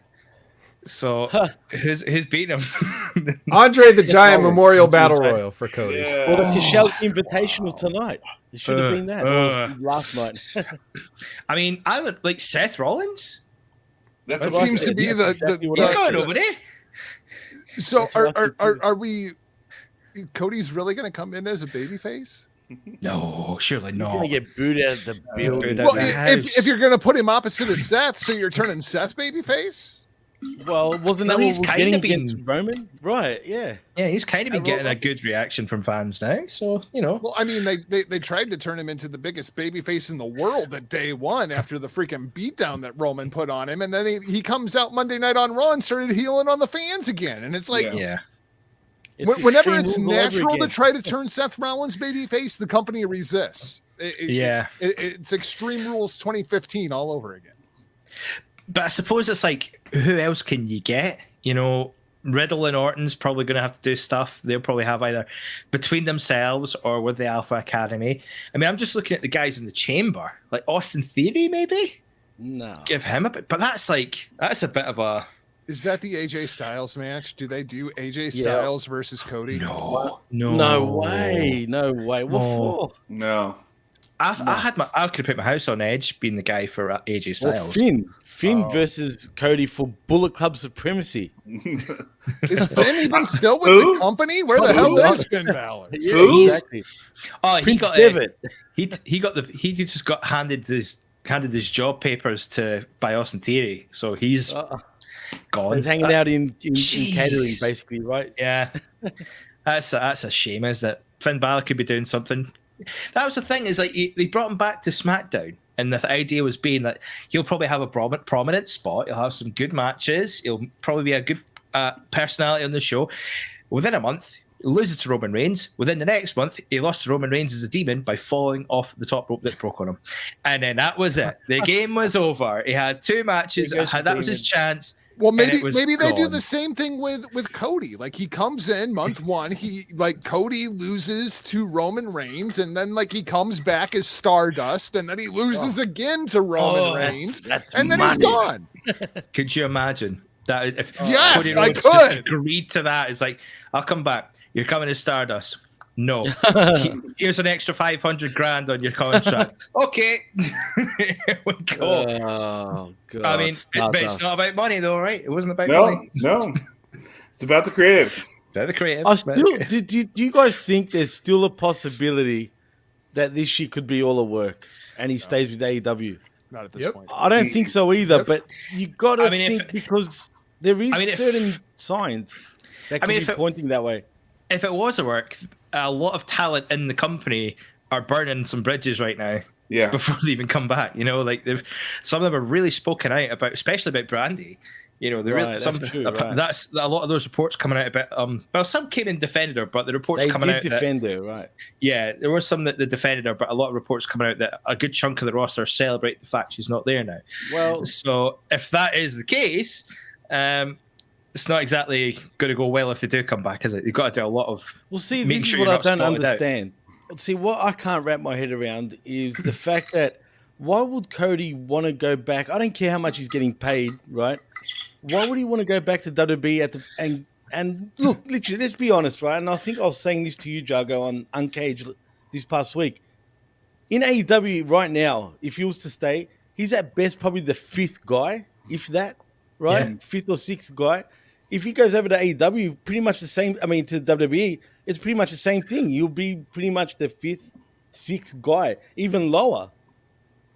Speaker 1: So who's beating him?
Speaker 5: Andre the Giant
Speaker 1: Rollins.
Speaker 5: Memorial Battle Royal for Cody.
Speaker 2: Yeah.
Speaker 4: Well, the Cashel Invitational tonight. It should have been that. That was last night.
Speaker 1: I mean, I would like Seth Rollins.
Speaker 2: That's
Speaker 3: That
Speaker 2: what I
Speaker 3: seems
Speaker 2: said.
Speaker 3: to be
Speaker 4: exactly what
Speaker 1: He's
Speaker 4: I
Speaker 1: going
Speaker 4: said.
Speaker 1: over there.
Speaker 3: So
Speaker 4: That's what I think
Speaker 3: are we? Cody's really going to come in as a babyface?
Speaker 1: No, surely
Speaker 4: He's
Speaker 1: not.
Speaker 4: going to get booed out of the building.
Speaker 3: Well,
Speaker 1: the
Speaker 3: if you're going to put him opposite of Seth, so you're turning Seth babyface?
Speaker 4: Well, wasn't
Speaker 1: Well,
Speaker 4: that
Speaker 1: he's
Speaker 4: what we're
Speaker 1: kinda
Speaker 4: getting
Speaker 1: been-
Speaker 4: against Roman? Right, yeah.
Speaker 1: Yeah, he's kind of been
Speaker 4: I
Speaker 1: getting
Speaker 4: wrote-
Speaker 1: a good reaction from fans now. So
Speaker 3: Well, I mean, they tried to turn him into the biggest babyface in the world at day one after the freaking beatdown that Roman put on him, and then he comes out Monday night on Raw and started healing on the fans again, and it's like.
Speaker 1: yeah.
Speaker 3: Whenever
Speaker 4: Extreme
Speaker 3: it's
Speaker 4: Rules all over
Speaker 3: natural to
Speaker 4: again.
Speaker 3: try to turn Seth Rollins babyface, the company resists. It's Extreme Rules 2015 all over again.
Speaker 1: But I suppose it's like, who else can you get? Riddle and Orton's probably going to have to do stuff. They'll probably have either between themselves or with the Alpha Academy. I mean, I'm just looking at the guys in the chamber, like Austin Theory, maybe
Speaker 4: No.
Speaker 1: give him a bit. But that's a bit of a
Speaker 3: Is that the AJ Styles match? Do they do AJ Styles versus Cody?
Speaker 1: no.
Speaker 4: No way. No way. What
Speaker 1: No.
Speaker 4: for?
Speaker 2: No.
Speaker 1: I could have put my house on edge being the guy for AJ
Speaker 4: Well,
Speaker 1: Styles.
Speaker 4: Finn versus Cody for Bullet Club supremacy.
Speaker 3: Is Finn even still with
Speaker 2: Who?
Speaker 3: the company? Where the hell is Finn Balor?
Speaker 4: Yeah,
Speaker 2: Who?
Speaker 4: exactly.
Speaker 1: Oh, he
Speaker 4: Prince
Speaker 1: got
Speaker 4: Devitt.
Speaker 1: he just got handed his job papers by Austin Theory, so he's gone.
Speaker 4: He's hanging out in
Speaker 1: Jeez.
Speaker 4: catering, basically, right?
Speaker 1: Yeah, that's a shame, isn't it? Finn Balor could be doing something. That was the thing, is like they brought him back to SmackDown, and the idea was being that he'll probably have a prominent spot. He'll have some good matches. He'll probably be a good personality on the show. Within a month, he loses to Roman Reigns. Within the next month, he lost to Roman Reigns as a demon by falling off the top rope that broke on him, and then that was it. The game was over. He had 2 matches.
Speaker 4: There goes the
Speaker 1: That was his
Speaker 4: demon.
Speaker 1: chance.
Speaker 3: Well,
Speaker 1: And
Speaker 3: maybe
Speaker 1: it was
Speaker 3: they do
Speaker 1: gone.
Speaker 3: the same thing with Cody. Like he comes in month 1, Cody loses to Roman Reigns, and then he comes back as Stardust, and then he loses again to Roman Reigns,
Speaker 4: That's
Speaker 3: and then he's
Speaker 4: money.
Speaker 3: gone.
Speaker 1: Could you imagine that? If
Speaker 3: Yes,
Speaker 1: Cody
Speaker 3: I
Speaker 1: Rhodes just
Speaker 3: could.
Speaker 1: agreed to that, it's like, I'll come back. You're coming as Stardust. No. Here's an extra $500,000 on your contract. Okay. Here we go.
Speaker 4: Oh, God.
Speaker 1: I mean, but it's not about money, though, right? It wasn't about
Speaker 2: No,
Speaker 1: money.
Speaker 2: no. It's about the creative.
Speaker 1: About the creative.
Speaker 4: I
Speaker 1: about the
Speaker 4: still
Speaker 1: creative.
Speaker 4: do you guys think there's still a possibility that this shit could be all a work and he stays with AEW?
Speaker 3: Not at this
Speaker 5: Yep.
Speaker 3: point.
Speaker 4: I don't think so either, but you got to
Speaker 1: I mean,
Speaker 4: think because there is
Speaker 1: if-
Speaker 4: certain signs that could
Speaker 1: mean,
Speaker 4: be
Speaker 1: if it-
Speaker 4: pointing that way.
Speaker 1: If it was a work, a lot of talent in the company are burning some bridges right now.
Speaker 2: Yeah.
Speaker 1: Before they even come back, some of them are really spoken out about, especially about Brandy. You know,
Speaker 4: Right, that's true, right.
Speaker 1: that's a lot of those reports coming out about. Well, some came in defended her, but the reports
Speaker 4: They
Speaker 1: coming
Speaker 4: did
Speaker 1: out
Speaker 4: defend her, right?
Speaker 1: Yeah, there were some that defended her, but a lot of reports coming out that a good chunk of the roster celebrate the fact she's not there now.
Speaker 4: Well,
Speaker 1: so if that is the case, it's not exactly going to go well if they do come back, is it? You've got to do a lot of.
Speaker 4: well, see,
Speaker 1: making
Speaker 4: this is
Speaker 1: sure
Speaker 4: what
Speaker 1: you're
Speaker 4: I
Speaker 1: not
Speaker 4: don't
Speaker 1: spotted out.
Speaker 4: understand. See, what I can't wrap my head around is the fact that why would Cody want to go back? I don't care how much he's getting paid, right? Why would he want to go back to WWE and look, literally, let's be honest, right? And I think I was saying this to you, Jargo, on Uncaged this past week. In AEW right now, if he was to stay, he's at best probably the 5th guy, if that, right?
Speaker 1: Yeah.
Speaker 4: 5th or 6th guy. If he goes over to AEW, pretty much the same. I mean, to WWE, it's pretty much the same thing. You'll be pretty much the 5th, 6th guy, even lower.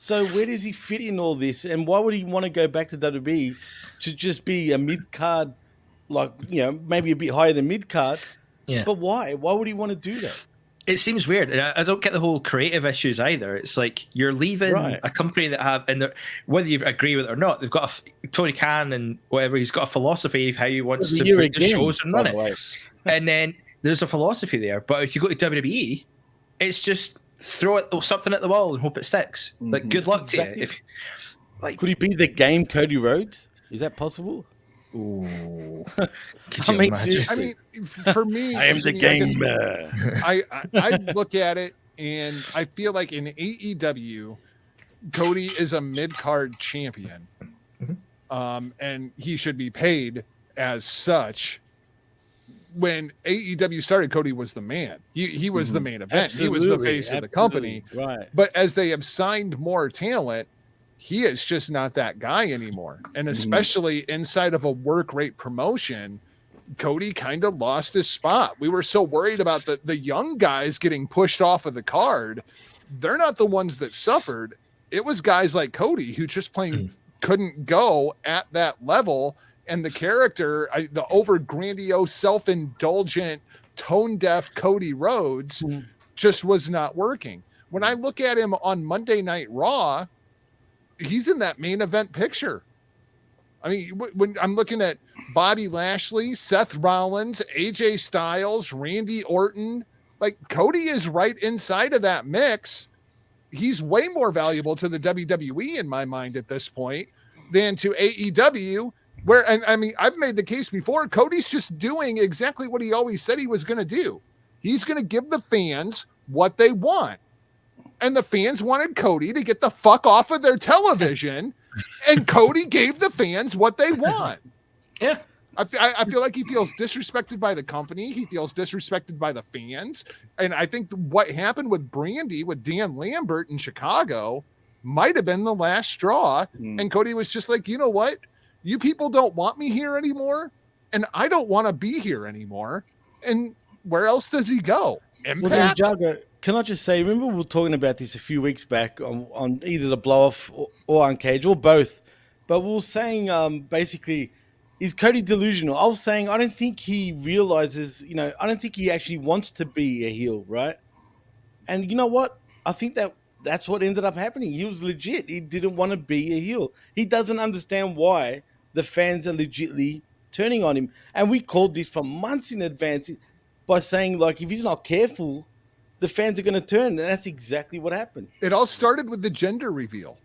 Speaker 4: So where does he fit in all this? And why would he want to go back to WWE to just be a mid-card, like, you know, maybe a bit higher than mid-card?
Speaker 1: Yeah.
Speaker 4: But why? Why would he want to do that?
Speaker 1: It seems weird. And I don't get the whole creative issues either. It's like you're leaving a company that have, and whether you agree with it or not, they've got Tony Khan and whatever, he's got a philosophy of how he wants to put the shows and run it. And then there's a philosophy there. But if you go to WWE, it's just throw something at the wall and hope it sticks. Like, good luck to you. If, like,
Speaker 4: could he be the game Cody Rhodes? Is that possible?
Speaker 1: Ooh.
Speaker 3: I mean, for me,
Speaker 4: I am the game.
Speaker 3: I look at it and I feel like in AEW, Cody is a mid-card champion, and he should be paid as such. When AEW started, Cody was the man. He was the main event. He was the face of the company.
Speaker 4: Right.
Speaker 3: But as they have signed more talent, he is just not that guy anymore. And especially inside of a work rate promotion, Cody kind of lost his spot. We were so worried about the young guys getting pushed off of the card. They're not the ones that suffered. It was guys like Cody who just plain couldn't go at that level. And the character, the over grandiose, self-indulgent, tone-deaf Cody Rhodes just was not working. When I look at him on Monday Night Raw, he's in that main event picture. I mean, when I'm looking at Bobby Lashley, Seth Rollins, AJ Styles, Randy Orton, like, Cody is right inside of that mix. He's way more valuable to the WWE in my mind at this point than to AEW. Where, and I mean, I've made the case before, Cody's just doing exactly what he always said he was going to do. He's going to give the fans what they want. And the fans wanted Cody to get the fuck off of their television, and Cody gave the fans what they want.
Speaker 1: Yeah.
Speaker 3: I feel like he feels disrespected by the company. He feels disrespected by the fans. And I think what happened with Brandy, with Dan Lambert in Chicago, might have been the last straw. And Cody was just like, you know what? You people don't want me here anymore, and I don't want to be here anymore. And where else does he go? Impact?
Speaker 4: Well, then, Jargo, can I just say, remember we were talking about this a few weeks back on either the blow-off or Uncaged, or both, but we were saying basically, is Cody delusional? I was saying I don't think he realizes, you know, I don't think he actually wants to be a heel, right? And you know what? I think that's what ended up happening. He was legit. He didn't want to be a heel. He doesn't understand why the fans are legitly turning on him. And we called this for months in advance by saying, like, if he's not careful, the fans are going to turn. And that's exactly what happened.
Speaker 3: It all started with the gender reveal.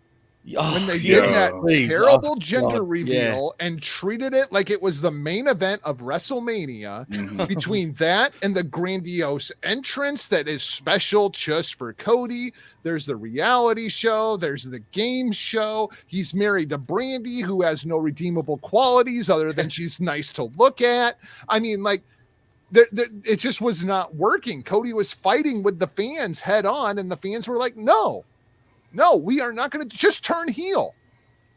Speaker 4: Oh,
Speaker 3: when they did that terrible gender reveal and treated it like it was the main event of WrestleMania, between that and the grandiose entrance that is special just for Cody. There's the reality show. There's the game show. He's married to Brandy, who has no redeemable qualities other than she's nice to look at. I mean, like, it just was not working. Cody was fighting with the fans head on, and the fans were like, no, we are not going to just turn heel.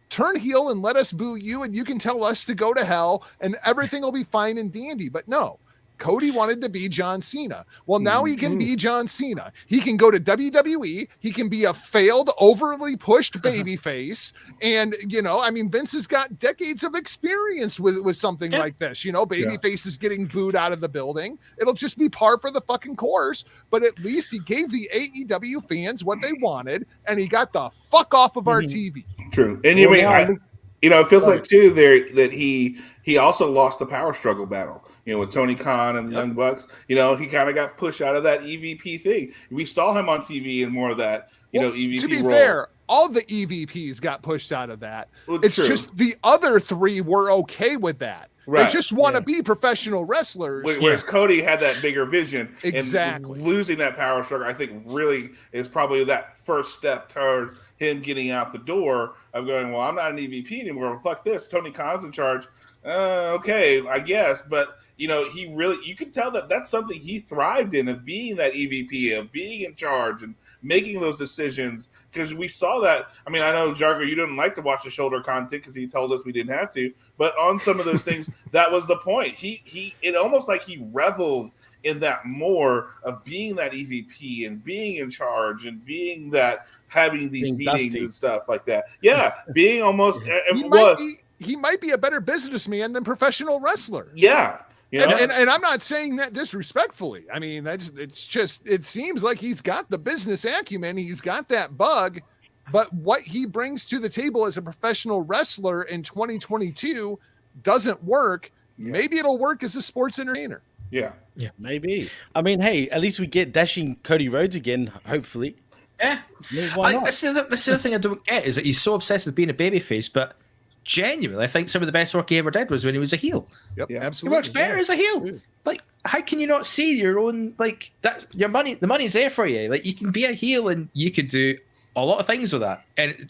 Speaker 3: Turn heel and let us boo you, and you can tell us to go to hell, and everything will be fine and dandy. But no, Cody wanted to be John Cena. Well, now he can be John Cena. He can go to WWE. He can be a failed, overly pushed babyface. And, you know, I mean, Vince has got decades of experience with something like this. You know, babyface is getting booed out of the building. It'll just be par for the fucking course. But at least he gave the AEW fans what they wanted, and he got the fuck off of our TV.
Speaker 2: True. And you It feels like too there that he also lost the power struggle battle. With Tony Khan and the Young Bucks. He kind of got pushed out of that EVP thing. We saw him on TV in more of that. EVP.
Speaker 3: To be
Speaker 2: role.
Speaker 3: fair, all the EVPs got pushed out of that.
Speaker 2: Well,
Speaker 3: it's
Speaker 2: true.
Speaker 3: just the other 3 were okay with that.
Speaker 2: Right.
Speaker 3: They just want to be professional wrestlers.
Speaker 2: Whereas Cody had that bigger vision.
Speaker 3: Exactly.
Speaker 2: And losing that power struggle, I think, really is probably that first step towards him getting out the door of going, well, I'm not an EVP anymore. Well, fuck this. Tony Khan's in charge. Okay, I guess. But, you can tell that that's something he thrived in, of being that EVP, of being in charge and making those decisions. Because we saw that. I mean, I know, Jargo, you didn't like to watch the shoulder content because he told us we didn't have to. But on some of those things, that was the point. It almost like he reveled in that more of being that EVP and being in charge and being that, having these meetings and stuff like that. Yeah, being almost
Speaker 3: he might be a better businessman than professional wrestler.
Speaker 2: Yeah.
Speaker 3: And I'm not saying that disrespectfully. I mean, it seems like he's got the business acumen, he's got that bug, but what he brings to the table as a professional wrestler in 2022 doesn't work. Yeah. Maybe it'll work as a sports entertainer.
Speaker 2: Yeah,
Speaker 4: maybe. I mean, hey, at least we get dashing Cody Rhodes again, hopefully.
Speaker 1: Yeah,
Speaker 4: why not?
Speaker 1: That's the other thing I don't get is that he's so obsessed with being a babyface, but genuinely, I think some of the best work he ever did was when he was a heel.
Speaker 3: Yep,
Speaker 2: yeah.
Speaker 3: absolutely.
Speaker 1: He works better as a heel. Like, how can you not see your own, like, that? Your money, the money's there for you. Like, you can be a heel and you could do a lot of things with that. And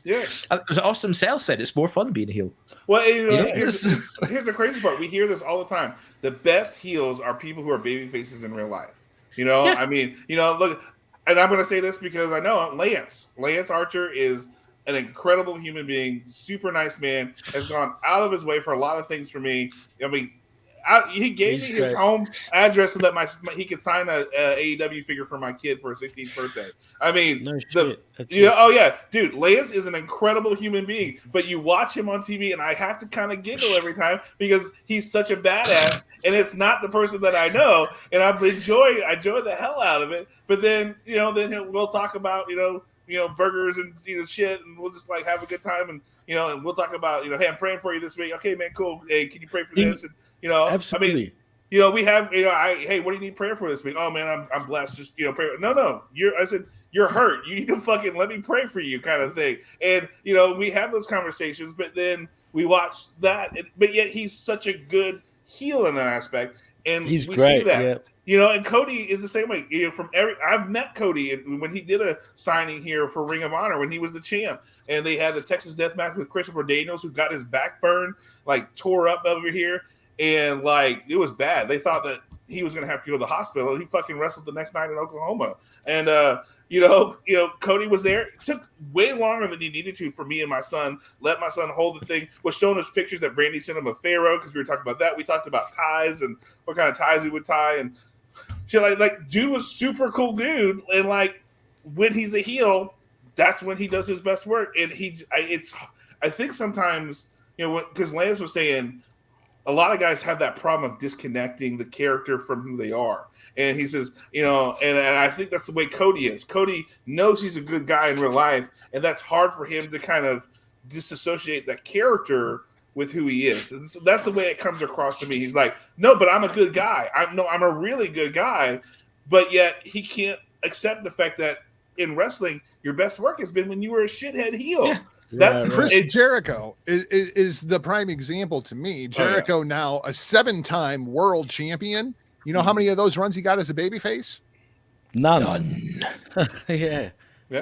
Speaker 1: as Austin himself said, it's more fun being a heel.
Speaker 2: Well, here's the crazy part. We hear this all the time. The best heels are people who are baby faces in real life. I mean, look, and I'm going to say this because I know Lance Archer is an incredible human being, super nice man, has gone out of his way for a lot of things for me. I mean, he gave me his home address so that he could sign a AEW figure for my kid for his 16th birthday. I mean, oh yeah, dude, Lance is an incredible human being, but you watch him on TV and I have to kind of giggle every time because he's such a badass and it's not the person that I know, and I enjoy the hell out of it. But then, we'll talk about, burgers and shit, and we'll just like have a good time, and and we'll talk about hey, I'm praying for you this week. Okay, man, cool. Hey, can you pray for this? And
Speaker 4: absolutely.
Speaker 2: I mean, we have hey, what do you need prayer for this week? Oh man, I'm blessed. Just pray. No, I said you're hurt. You need to fucking let me pray for you, kind of thing. And we have those conversations, but then we watch that, but yet he's such a good heel in that aspect, and
Speaker 4: he's
Speaker 2: we
Speaker 4: great.
Speaker 2: See that. And Cody is the same way. I've met Cody when he did a signing here for Ring of Honor when he was the champ, and they had the Texas Death Match with Christopher Daniels, who got his back burned, like tore up over here, and like it was bad. They thought that he was going to have to go to the hospital. He fucking wrestled the next night in Oklahoma, and Cody was there. It took way longer than he needed to for me and my son. Let my son hold the thing. Was showing us pictures that Brandy sent him of Pharaoh because we were talking about that. We talked about ties and what kind of ties we would tie and. Like dude was super cool dude, and like when he's a heel, that's when he does his best work. And I think sometimes because Lance was saying a lot of guys have that problem of disconnecting the character from who they are, and he says and I think that's the way Cody is. Cody knows he's a good guy in real life, and that's hard for him to kind of disassociate that character with who he is. And so that's the way it comes across to me. He's like, no, but I'm a good guy. I'm a really good guy, but yet he can't accept the fact that in wrestling, your best work has been when you were a shithead heel. Yeah. That's
Speaker 3: Chris Jericho is the prime example to me. Jericho now a 7-time world champion. You know how many of those runs he got as a babyface?
Speaker 4: None. Yeah.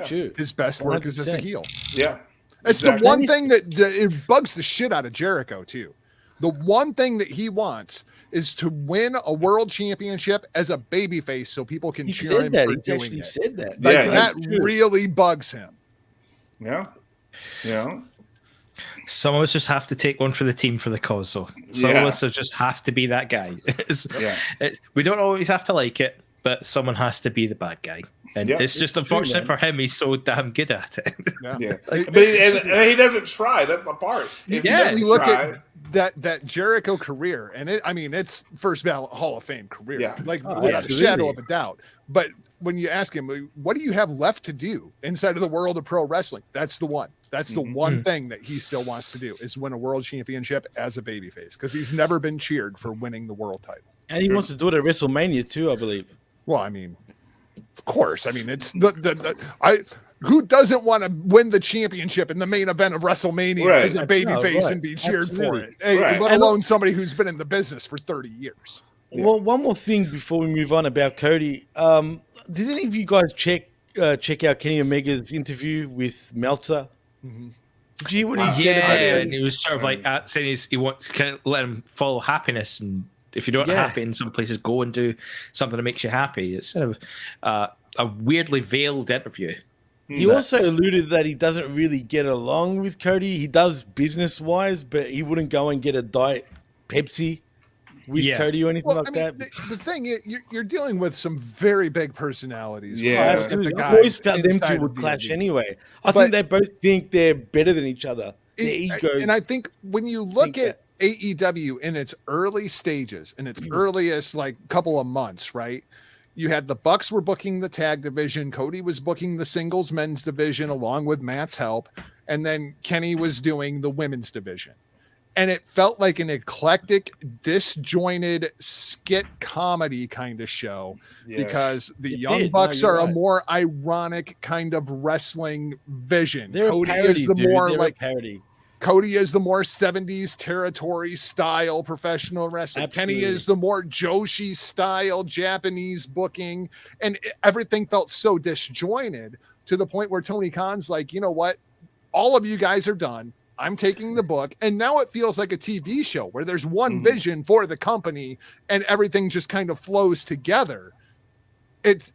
Speaker 4: True.
Speaker 3: His best work is as a heel.
Speaker 2: Yeah.
Speaker 3: It's the one thing that it bugs the shit out of Jericho too. The one thing that he wants is to win a world championship as a babyface, so people can cheer him for doing it.
Speaker 4: Said that.
Speaker 3: That really bugs him.
Speaker 2: Yeah.
Speaker 1: Some of us just have to take one for the team for the cause. So some of us just have to be that guy. We don't always have to like it, but someone has to be the bad guy. And it's just unfortunate for him. He's so damn good at it.
Speaker 2: But he doesn't try. That's the part.
Speaker 3: You that Jericho career, and it's first ballot Hall of Fame career,
Speaker 2: Yeah.
Speaker 3: without a shadow of a doubt. But when you ask him, what do you have left to do inside of the world of pro wrestling? That's the one. That's the one thing that he still wants to do, is win a world championship as a babyface, because he's never been cheered for winning the world title.
Speaker 4: And he wants to do it at WrestleMania too, I believe.
Speaker 3: Well, of course. It's who doesn't want to win the championship in the main event of WrestleMania as a babyface and be cheered for it? Let alone somebody who's been in the business for 30 years.
Speaker 4: Well, one more thing before we move on about Cody. Did any of you guys check out Kenny Omega's interview with Meltzer?
Speaker 3: Mm-hmm.
Speaker 4: Did you hear what he said?
Speaker 1: Yeah, and he was sort of like saying he wants to let him follow happiness, and if you don't happy in some places, go and do something that makes you happy. It's sort of a weirdly veiled interview.
Speaker 4: He also alluded that he doesn't really get along with Cody. He does business-wise, but he wouldn't go and get a Diet Pepsi with Cody or anything that.
Speaker 3: The thing is, you're dealing with some very big personalities.
Speaker 2: Yeah,
Speaker 4: absolutely. I always felt them two would clash anyway. I think they both think they're better than each other. Their egos.
Speaker 3: And I think when you look at AEW in its early stages, in its earliest couple of months, right? You had the Bucks were booking the tag division. Cody was booking the singles men's division along with Matt's help. And then Kenny was doing the women's division. And it felt like an eclectic, disjointed skit comedy kind of show because the Young Bucks are a more ironic kind of wrestling vision. Cody is the more
Speaker 4: parody.
Speaker 3: Cody is the more 70s territory style professional wrestler.
Speaker 4: Absolutely.
Speaker 3: Kenny is the more Joshi style Japanese booking. And everything felt so disjointed to the point where Tony Khan's like, you know what? All of you guys are done. I'm taking the book. And now it feels like a TV show where there's one vision for the company and everything just kind of flows together.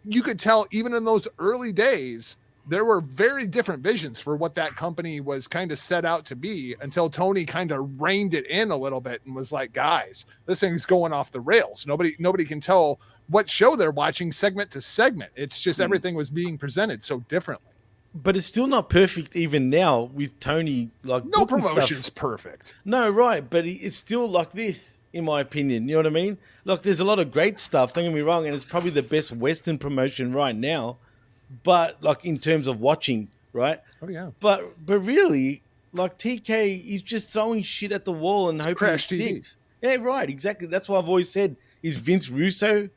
Speaker 3: You could tell even in those early days, there were very different visions for what that company was kind of set out to be until Tony kind of reined it in a little bit and was like, guys, this thing's going off the rails. Nobody can tell what show they're watching segment to segment. It's just everything was being presented so differently.
Speaker 4: But it's still not perfect even now with Tony.
Speaker 3: No promotion's perfect.
Speaker 4: No, right. But it's still like this, in my opinion. You know what I mean? There's a lot of great stuff. Don't get me wrong. And it's probably the best Western promotion right now. But in terms of watching, right?
Speaker 3: Oh yeah.
Speaker 4: But really, TK, he's just throwing shit at the wall and hoping it sticks. Yeah, right. Exactly. That's why I've always said, is Vince Russo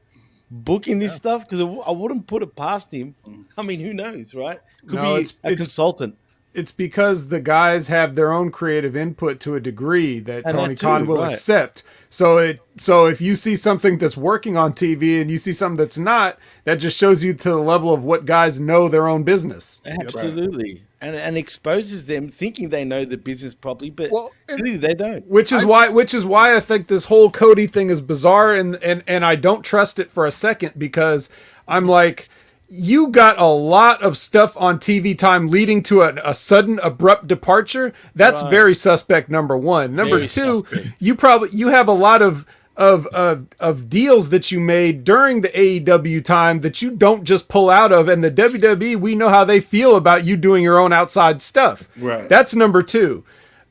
Speaker 4: booking this stuff? Because I wouldn't put it past him. I mean, who knows, right? Could be a consultant.
Speaker 5: It's because the guys have their own creative input to a degree that Tony Khan will accept. So if you see something that's working on TV and you see something that's not, that just shows you to the level of what guys know their own business.
Speaker 4: Absolutely. And exposes them thinking they know the business properly, but really they don't.
Speaker 5: Which is why I think this whole Cody thing is bizarre and I don't trust it for a second, because I'm like, you got a lot of stuff on TV time leading to a sudden abrupt departure. That's very suspect, number one. Number two, you have a lot of deals that you made during the AEW time that you don't just pull out of, and the WWE, we know how they feel about you doing your own outside stuff. Right. That's number two.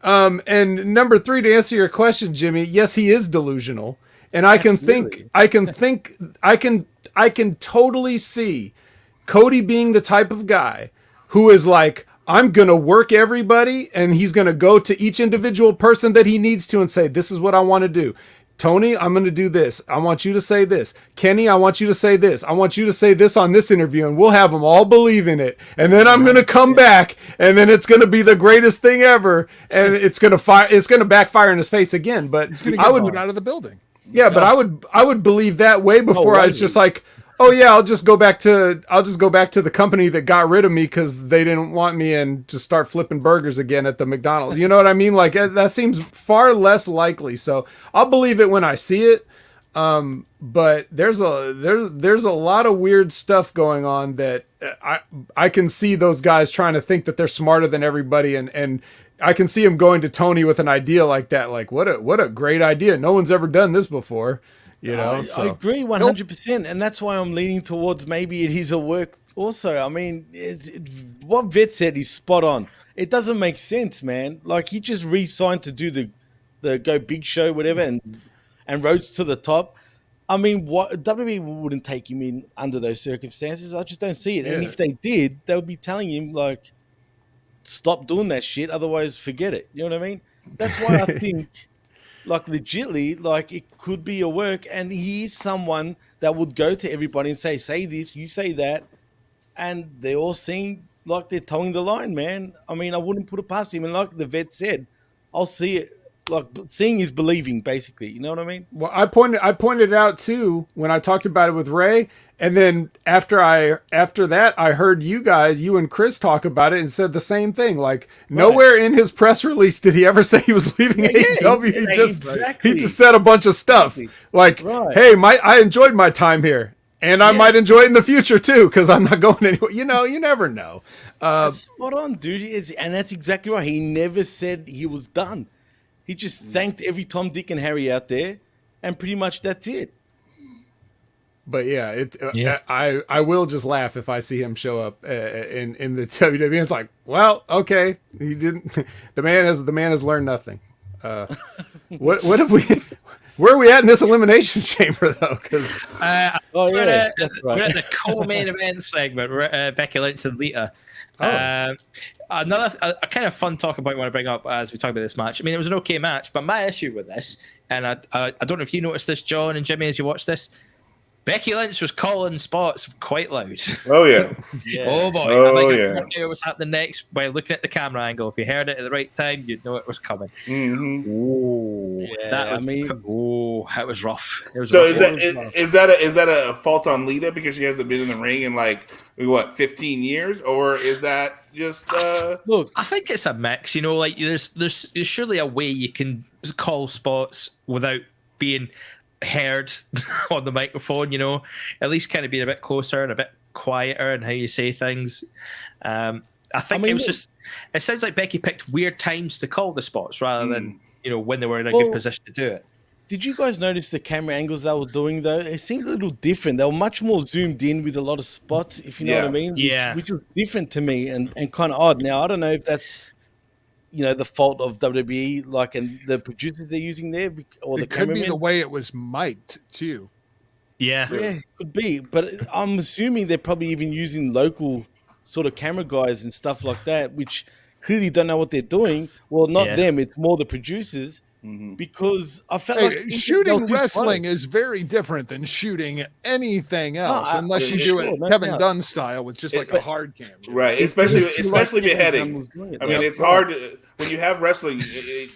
Speaker 5: And number three, to answer your question, Jimmy, yes, he is delusional. And I can totally see Cody being the type of guy who is like, I'm going to work everybody, and he's going to go to each individual person that he needs to and say, this is what I want to do. Tony, I'm going to do this. I want you to say this. Kenny, I want you to say this. I want you to say this on this interview, and we'll have them all believe in it. And then I'm going to come back, and then it's going to be the greatest thing ever, and it's going to backfire in his face again. But
Speaker 3: I would get out of the building.
Speaker 5: Yeah, but I would believe that way before I was just like, oh yeah, I'll just go back to the company that got rid of me because they didn't want me, and just start flipping burgers again at the McDonald's. You know what I mean? Like, that seems far less likely. So I'll believe it when I see it. But there's a lot of weird stuff going on that I can see those guys trying to think that they're smarter than everybody, and I can see him going to Tony with an idea like that. Like, what a great idea! No one's ever done this before. You know,
Speaker 4: I agree 100%, and that's why I'm leaning towards maybe it is a work also. I mean, what Vet said is spot on. It doesn't make sense, man. Like, he just re-signed to do the the Go Big Show, whatever, and rose to the top. I mean, what WWE wouldn't take him in under those circumstances. I just don't see it.
Speaker 3: Yeah.
Speaker 4: And if they did, they would be telling him like, stop doing that shit. Otherwise, forget it. You know what I mean? That's why I think, like, legitly, like, it could be a work. And he is someone that would go to everybody and say this, you say that, and they all seem like they're towing the line, man. I mean, I wouldn't put it past him. And like the vet said, I'll see it. Like, seeing is believing, basically. You know what I mean?
Speaker 5: Well, I pointed it out too when I talked about it with Ray, and then after that, I heard you and Chris talk about it and said the same thing. Like, nowhere in his press release did he ever say he was leaving AEW. He just said a bunch of stuff like, "Hey, I enjoyed my time here, and I might enjoy it in the future too, because I'm not going anywhere." You know, you never know.
Speaker 4: That's spot on, dude. And that's exactly right. He never said he was done. He just thanked every Tom, Dick, and Harry out there, and pretty much that's it.
Speaker 5: But I will just laugh if I see him show up in the WWE. It's like, well, okay, he didn't. The man has learned nothing. What have we? Where are we at in this elimination chamber though? Because
Speaker 1: we're at the co-main event segment. We're at Becky Lynch and Lita. Another a kind of fun talk about I want to bring up as we talk about this match. I mean, it was an okay match, but my issue with this, and I don't know if you noticed this, John and Jimmy, as you watch this, Becky Lynch was calling spots quite loud.
Speaker 2: Oh yeah.
Speaker 1: Oh boy.
Speaker 2: Oh yeah.
Speaker 1: What was happening next by looking at the camera angle. If you heard it at the right time, you'd know it was coming.
Speaker 2: Mm-hmm.
Speaker 1: Oh,
Speaker 4: Yeah,
Speaker 1: that was.
Speaker 4: I mean,
Speaker 1: that was rough. It was.
Speaker 2: So
Speaker 1: rough.
Speaker 2: is that a fault on Lita because she hasn't been in the ring in like 15 years, or is that just
Speaker 1: look? I think it's a mix. You know, like there's surely a way you can call spots without being heard on the microphone, you know, at least kind of being a bit closer and a bit quieter in how you say things. I think it sounds like Becky picked weird times to call the spots rather than, you know, when they were in a good position to do it.
Speaker 4: Did you guys notice the camera angles they were doing though? It seemed a little different. They were much more zoomed in with a lot of spots, if you know what I mean. Which was different to me and kind of odd. Now, I don't know if that's, you know, the fault of WWE, like, and the producers they're using there, or the cameramen.
Speaker 3: Could be the way it was mic'd too.
Speaker 1: Yeah,
Speaker 4: could be. But I'm assuming they're probably even using local sort of camera guys and stuff like that, which clearly don't know what they're doing. Well, not them; it's more the producers. Because I felt like
Speaker 3: shooting wrestling is very different than shooting anything else, unless you do it Kevin Dunn style with just like a hard camera.
Speaker 2: Right, especially beheadings. I mean, it's hard when you have wrestling.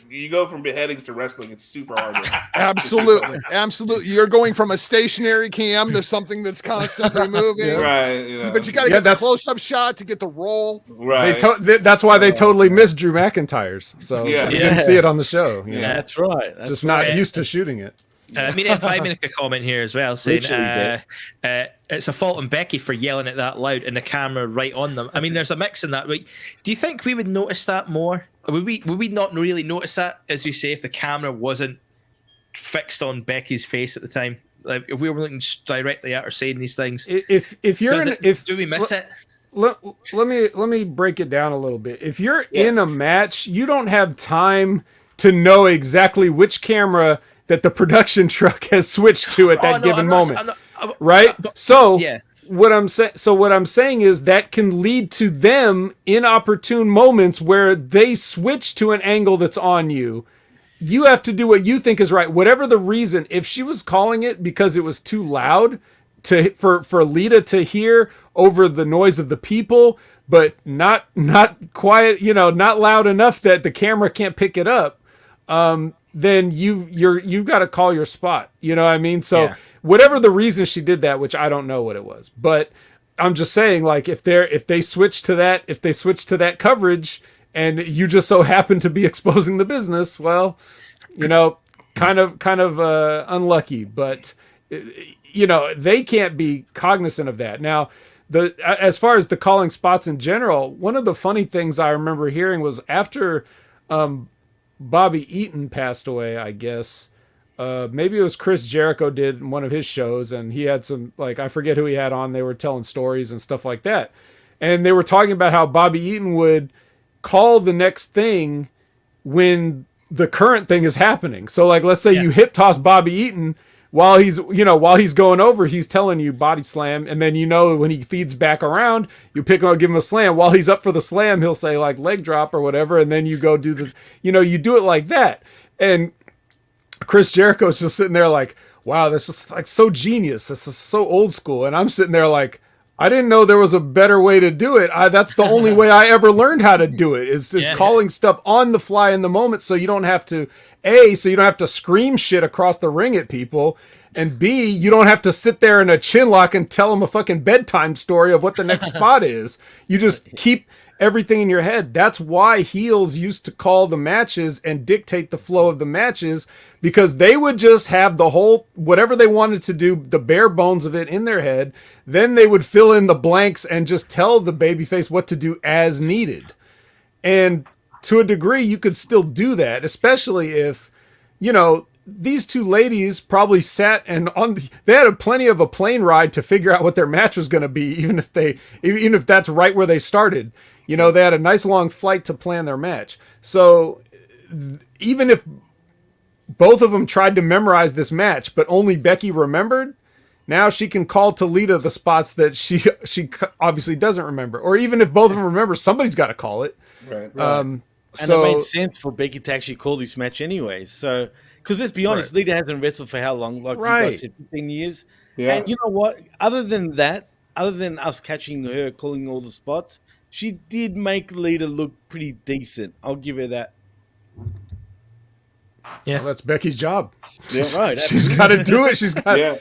Speaker 2: You go from beheadings to wrestling. It's super hard.
Speaker 3: Absolutely. You're going from a stationary cam to something that's constantly moving.
Speaker 2: Right, you know.
Speaker 3: But you got to get the close-up shot to get the roll.
Speaker 2: Right.
Speaker 5: That's why they totally missed Drew McIntyre's. So you didn't see it on the show. You know?
Speaker 4: That's right.
Speaker 5: Just not used to shooting it.
Speaker 1: Media 5 make a comment here as well saying it's a fault on Becky for yelling at that loud and the camera right on them. I mean, there's a mix in that. Right? Do you think we would notice that more? Would we not really notice that, as you say, if the camera wasn't fixed on Becky's face at the time? Like, if we were looking directly at her saying these things,
Speaker 5: do we
Speaker 1: miss it?
Speaker 5: Let me break it down a little bit. If you're in a match, you don't have time to know exactly which camera that the production truck has switched to at that given moment, right? What I'm saying is that can lead to them inopportune moments where they switch to an angle that's on you. You have to do what you think is right, whatever the reason. If she was calling it because it was too loud for Lita to hear over the noise of the people, but not quiet, you know, not loud enough that the camera can't pick it up, then you've got to call your spot. You know what I mean? So whatever the reason she did that, which I don't know what it was, but I'm just saying, like, if they switch to that coverage and you just so happen to be exposing the business, well, you know, kind of unlucky, but you know, they can't be cognizant of that. Now, as far as the calling spots in general, one of the funny things I remember hearing was after Bobby Eaton passed away, I guess. Maybe it was Chris Jericho did one of his shows, and he had some, like, I forget who he had on. They were telling stories and stuff like that. And they were talking about how Bobby Eaton would call the next thing when the current thing is happening. So like, let's say you hip toss Bobby Eaton while he's going over, he's telling you body slam. And then, when he feeds back around, you pick him up, give him a slam. While he's up for the slam, he'll say like leg drop or whatever. And then you go do the, you do it like that. And Chris Jericho's just sitting there like, wow, this is like so genius. This is so old school. And I'm sitting there like, I didn't know there was a better way to do it. That's the only way I ever learned how to do it is calling stuff on the fly in the moment. So you don't have to scream shit across the ring at people. And B, you don't have to sit there in a chin lock and tell them a fucking bedtime story of what the next spot is. You just keep everything in your head. That's why heels used to call the matches and dictate the flow of the matches, because they would just have the whole, whatever they wanted to do, the bare bones of it in their head. Then they would fill in the blanks and just tell the babyface what to do as needed. And to a degree, you could still do that, especially if, these two ladies probably sat and they had plenty of a plane ride to figure out what their match was going to be, even if that's right where they started. They had a nice long flight to plan their match. So even if both of them tried to memorize this match, but only Becky remembered, now she can call to Lita the spots that she obviously doesn't remember. Or even if both of them remember, somebody's got to call it.
Speaker 2: Right.
Speaker 4: And it made sense for Becky to actually call this match anyway. So, because let's be honest, Lita hasn't wrestled for how long? Like you guys said, 15 years. Yeah. And you know what? Other than us catching her, calling all the spots, she did make Lita look pretty decent. I'll give her that.
Speaker 5: Yeah, well, that's Becky's job.
Speaker 4: Yeah, right.
Speaker 5: She's got to do it. She's the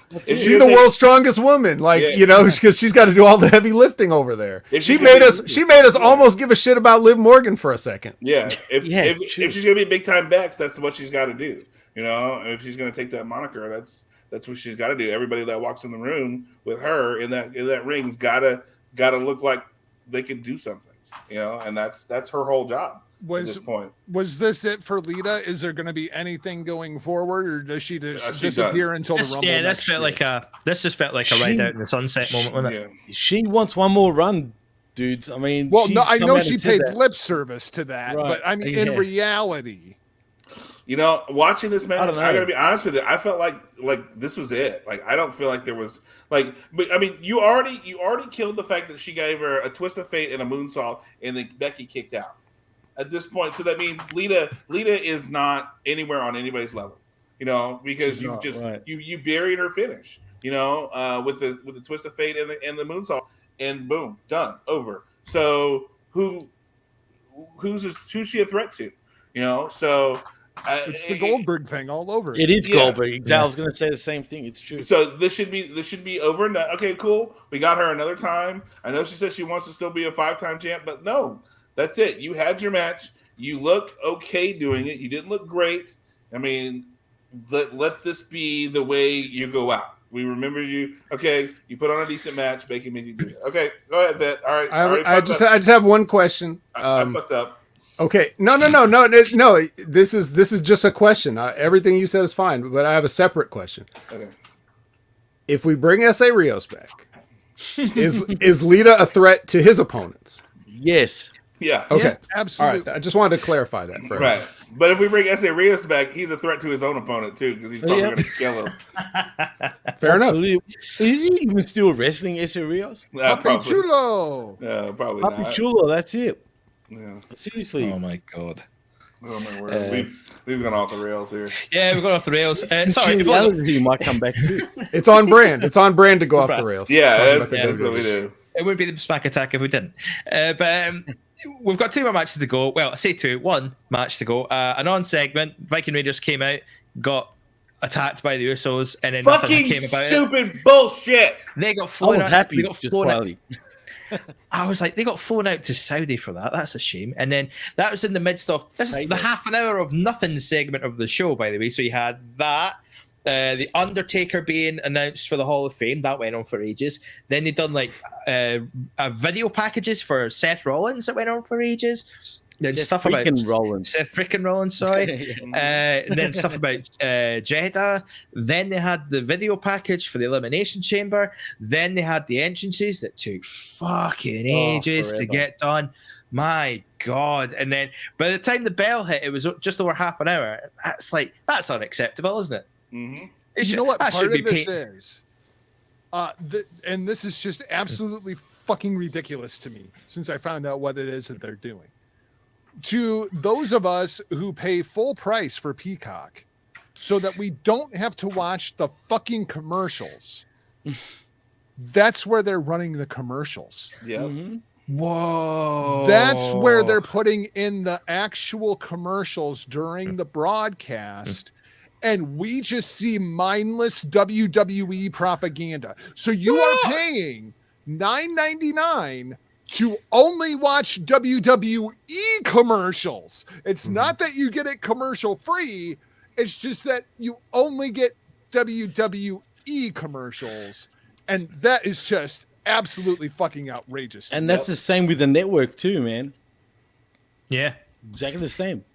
Speaker 2: the
Speaker 5: world's strongest woman. Because she's got to do all the heavy lifting over there. She made us almost give a shit about Liv Morgan for a second.
Speaker 2: Yeah. If she's gonna be big time Bex, that's what she's got to do. If she's gonna take that moniker, that's what she's got to do. Everybody that walks in the room with her in that ring's gotta look like they can do something. And that's her whole job. At this point.
Speaker 3: Was this it for Lita? Is there going to be anything going forward, or does she disappear until the Rumble? Yeah,
Speaker 1: this just felt like a ride out in the sunset moment, wasn't it?
Speaker 4: She wants one more run, dudes. I mean,
Speaker 3: I know she paid lip service to that, but I mean, in reality,
Speaker 2: watching this match, I gotta be honest with you, I felt like this was it. Like, I don't feel like there was but I mean, you already killed the fact that she gave her a twist of fate and a moonsault, and then Becky kicked out. At this point, so that means Lita is not anywhere on anybody's level, because you buried her finish, with the twist of fate and the moonsault, and boom, done, over. So who's she a threat to, So
Speaker 3: it's the Goldberg thing all over.
Speaker 4: It is Goldberg. I was going to say the same thing. It's true.
Speaker 2: So this should be over. Okay, cool. We got her another time. I know she says she wants to still be a 5-time champ, but no. That's it. You had your match. You looked okay doing it. You didn't look great. I mean, let this be the way you go out. We remember you. Okay, you put on a decent match. Becky made you do it. Okay, go ahead, Vet. All right.
Speaker 5: I just have one question.
Speaker 2: I fucked up.
Speaker 5: Okay. No. This is just a question. Everything you said is fine, but I have a separate question.
Speaker 2: Okay.
Speaker 5: If we bring S.A. Rios back, is Lita a threat to his opponents?
Speaker 4: Yes.
Speaker 2: Yeah.
Speaker 5: Okay.
Speaker 3: Yeah, absolutely.
Speaker 5: All right. I just wanted to clarify that.
Speaker 2: Right. But if we bring S.A. Rios back, he's a threat to his own opponent too, because he's probably going to kill him.
Speaker 5: Fair enough.
Speaker 4: Is he even still wrestling S.A. Rios?
Speaker 3: Papi Chulo.
Speaker 2: Yeah, probably
Speaker 4: Papi
Speaker 2: not.
Speaker 4: Chulo. That's it.
Speaker 2: Yeah.
Speaker 4: Seriously.
Speaker 1: Oh my god.
Speaker 2: Oh my word. We've gone off the rails here.
Speaker 1: Yeah, we've gone off the rails. Sorry,
Speaker 4: he might come back too.
Speaker 5: It's on brand. It's on brand to go off the rails.
Speaker 2: Yeah, that's what we do.
Speaker 1: It wouldn't be the Smack Attack if we didn't. But we've got 2 more matches to go. Well, I say 2, 1 match to go. A non-segment. Viking Raiders came out, got attacked by the Usos, and then
Speaker 2: fucking
Speaker 1: nothing came about
Speaker 2: stupid bullshit.
Speaker 1: They got flown out.
Speaker 4: Happy.
Speaker 1: They got flown out. I was like, they got flown out to Saudi for that. That's a shame. And then that was in the midst of this is the half an hour of nothing segment of the show, by the way. So you had that. The Undertaker being announced for the Hall of Fame, that went on for ages. Then they done like video packages for Seth Rollins that went on for ages. Then
Speaker 4: Seth
Speaker 1: stuff about
Speaker 4: freaking Rollins.
Speaker 1: Seth freaking Rollins, sorry. And then stuff about Jeddah. Then they had the video package for the Elimination Chamber. Then they had the entrances that took fucking ages to get done. My God. And then by the time the bell hit, it was just over half an hour. That's unacceptable, isn't it?
Speaker 2: Mm-hmm.
Speaker 3: You know what part of this is? And this is just absolutely fucking ridiculous to me since I found out what it is that they're doing. To those of us who pay full price for Peacock so that we don't have to watch the fucking commercials, that's where they're running the commercials.
Speaker 2: Yeah.
Speaker 1: Mm-hmm. Whoa.
Speaker 3: That's where they're putting in the actual commercials during the broadcast. And we just see mindless WWE propaganda. So you are paying $9.99 to only watch WWE commercials. It's not that you get it commercial free. It's just that you only get WWE commercials. And that is just absolutely fucking outrageous.
Speaker 4: And that's the same with the network too, man.
Speaker 1: Yeah.
Speaker 4: Exactly the same.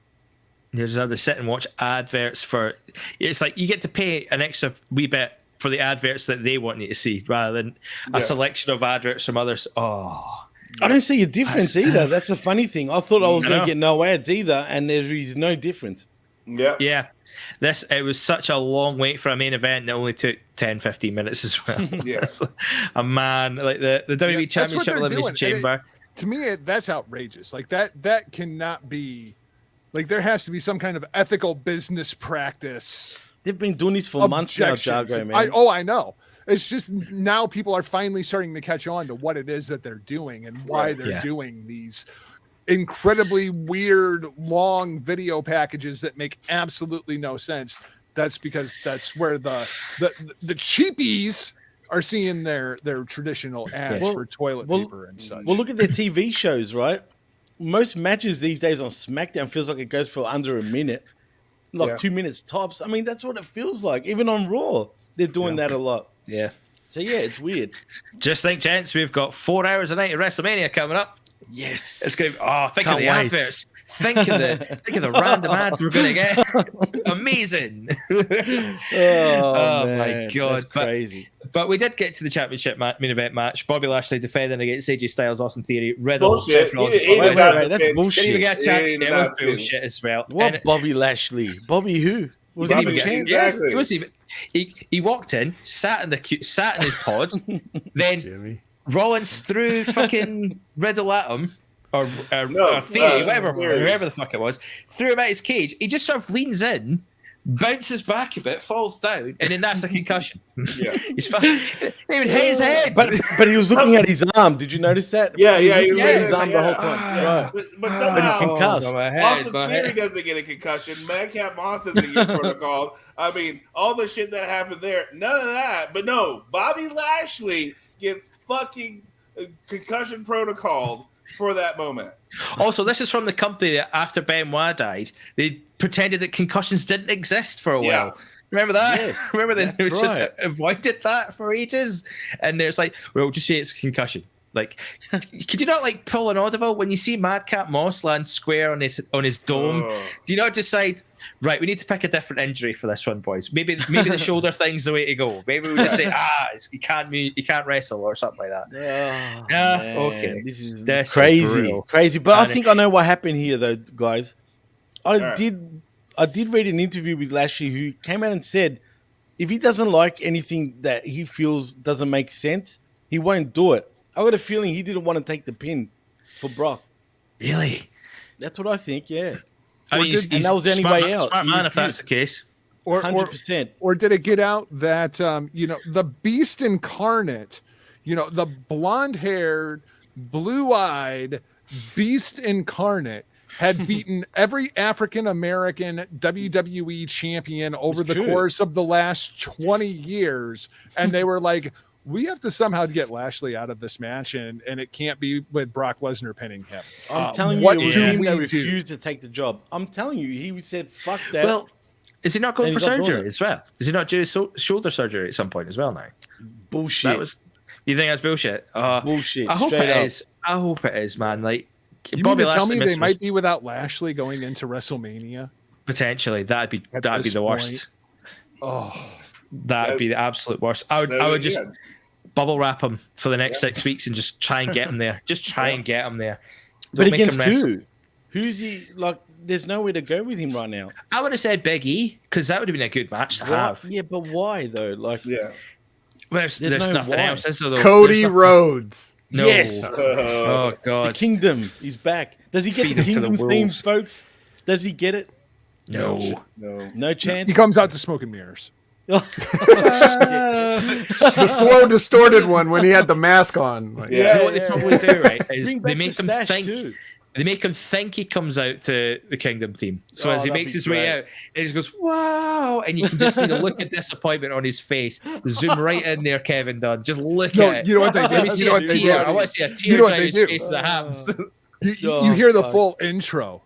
Speaker 1: You just have to sit and watch adverts for. It's like you get to pay an extra wee bit for the adverts that they want you to see, rather than a selection of adverts from others. Oh,
Speaker 4: I don't see a difference either. That's a funny thing. I thought I was going to get no ads either, and there is no difference.
Speaker 2: Yeah.
Speaker 1: Yeah. It was such a long wait for a main event that only took 10, 15 minutes as well.
Speaker 2: Yes.
Speaker 1: A man, like the WWE Championship Elimination Chamber.
Speaker 3: To me, that's outrageous. Like that cannot be. Like there has to be some kind of ethical business practice.
Speaker 4: They've been doing this for months now, Jargo, man.
Speaker 3: I know. It's just now people are finally starting to catch on to what it is that they're doing and why they're doing these incredibly weird, long video packages that make absolutely no sense. That's because that's where the cheapies are seeing their traditional ads for toilet paper and such.
Speaker 4: Well, look at their TV shows, right? Most matches these days on SmackDown feels like it goes for under a minute, like 2 minutes tops. I mean, that's what it feels like. Even on Raw, they're doing that a lot.
Speaker 1: Yeah.
Speaker 4: So yeah, it's weird.
Speaker 1: Just think, gents, we've got 4 hours a night of WrestleMania coming up.
Speaker 4: Yes,
Speaker 1: it's going to think of the adverts. Think of the random ads we're going to get. Amazing.
Speaker 4: Oh
Speaker 1: my God.
Speaker 4: That's crazy.
Speaker 1: But we did get to the championship main event match. Bobby Lashley defending against AJ Styles, Austin Theory, Riddle.
Speaker 2: Bullshit.
Speaker 4: That's bullshit.
Speaker 1: Didn't even get a chance. It was bullshit as well.
Speaker 4: What Bobby Lashley? Bobby who?
Speaker 1: Was he even exactly. He wasn't even. He walked in, sat in his pod, then Rollins threw fucking Riddle at him, or Theory, whoever the fuck it was, threw him out his cage. He just sort of leans in, bounces back a bit, falls down, and then that's a concussion.
Speaker 2: Yeah,
Speaker 1: he's fucking even hit his head.
Speaker 4: But he was looking at his arm. Did you notice that?
Speaker 2: Yeah,
Speaker 4: he was looking at his arm the whole time.
Speaker 2: Right. But somehow
Speaker 4: he's concussed.
Speaker 2: Austin Theory doesn't get a concussion. Madcap Moss doesn't get protocol. I mean, all the shit that happened there, none of that. But no, Bobby Lashley gets fucking concussion protocoled for that moment.
Speaker 1: Also, this is from the company that after Benoit died, they pretended that concussions didn't exist for a while. Remember that?
Speaker 4: Yes,
Speaker 1: remember they just avoided that for ages? And there's like, well, just say it's a concussion. Like, could you not like pull an audible when you see Madcap Moss land square on his dome? Do you not decide, right, we need to pick a different injury for this one, boys? Maybe the shoulder thing's the way to go. Maybe we just say, he can't wrestle or something like that. Okay,
Speaker 4: this is
Speaker 1: crazy.
Speaker 4: But I think I know what happened here, though, guys. I did read an interview with Lashley who came out and said if he doesn't like anything that he feels doesn't make sense, he won't do it. I got a feeling he didn't want to take the pin for Brock.
Speaker 1: Really?
Speaker 4: That's what I think, yeah.
Speaker 1: I mean,
Speaker 4: and that was the only way out.
Speaker 1: Smart man, if that's the case.
Speaker 4: 100%.
Speaker 3: Or did it get out that, the Beast Incarnate, the blonde-haired, blue-eyed Beast Incarnate had beaten every African-American WWE champion over the course of the last 20 years. And they were like, we have to somehow get Lashley out of this match, and it can't be with Brock Lesnar pinning him.
Speaker 4: I'm telling you, it was him that refused to take the job. I'm telling you, he said, fuck that.
Speaker 1: Well, is he not going for surgery as well? Is he not due shoulder surgery at some point as well now?
Speaker 4: Bullshit.
Speaker 1: You think that's bullshit?
Speaker 4: Bullshit.
Speaker 1: I hope it is. I hope it is, man. Like,
Speaker 3: You
Speaker 1: Bobby
Speaker 3: mean to tell
Speaker 1: Lashley
Speaker 3: me they
Speaker 1: missed
Speaker 3: might be without Lashley going into WrestleMania?
Speaker 1: potentially. That'd be
Speaker 3: At
Speaker 1: the
Speaker 3: this
Speaker 1: worst.
Speaker 3: point? Oh,
Speaker 1: That'd be the absolute worst. I would just bubble wrap him for the next 6 weeks and just try and get him there. Just try and get him there.
Speaker 4: But
Speaker 1: Don't make
Speaker 4: against
Speaker 1: him wrestle.
Speaker 4: who? Who's he? Like, there's nowhere to go with him right now.
Speaker 1: I would have said Big E because that would have been a good match to have.
Speaker 4: Yeah, but why though? Like,
Speaker 2: Yeah.
Speaker 1: Well, there's
Speaker 4: no
Speaker 1: nothing
Speaker 4: why.
Speaker 1: else. Is there, though?
Speaker 5: Cody
Speaker 1: There's nothing-
Speaker 5: Rhodes.
Speaker 1: No.
Speaker 4: Yes.
Speaker 1: Oh
Speaker 4: the
Speaker 1: God.
Speaker 4: Kingdom is back. Does he get
Speaker 1: Feed
Speaker 4: the
Speaker 1: it to the
Speaker 4: Kingdom
Speaker 1: wolves.
Speaker 4: themes, folks? Does he get it?
Speaker 1: No.
Speaker 2: No.
Speaker 4: No chance.
Speaker 3: he comes out to smoke and mirrors.
Speaker 5: The slow, distorted one when he had the mask on. Like,
Speaker 1: You know what they probably do, right? Is
Speaker 4: Bring
Speaker 1: they
Speaker 4: back
Speaker 1: make
Speaker 4: the
Speaker 1: him
Speaker 4: stash
Speaker 1: think.
Speaker 4: too.
Speaker 1: They make him think he comes out to the Kingdom theme. So
Speaker 4: Oh,
Speaker 1: as he
Speaker 4: that'd
Speaker 1: makes
Speaker 4: be
Speaker 1: his way
Speaker 4: great.
Speaker 1: out, he just goes, "Wow!" And you can just see the look of disappointment on his face. Zoom right in there, Kevin Dunn. Just look
Speaker 3: No,
Speaker 1: at it.
Speaker 3: you know what they
Speaker 1: Let me
Speaker 3: do?
Speaker 1: see
Speaker 3: You know
Speaker 1: a
Speaker 3: what they
Speaker 1: tear.
Speaker 3: do?
Speaker 1: I want to see a
Speaker 3: You
Speaker 1: tear
Speaker 3: know what
Speaker 1: down
Speaker 3: they
Speaker 1: his
Speaker 3: do?
Speaker 1: face as it happens.
Speaker 3: You
Speaker 4: Oh,
Speaker 3: hear the
Speaker 4: fuck.
Speaker 3: full intro.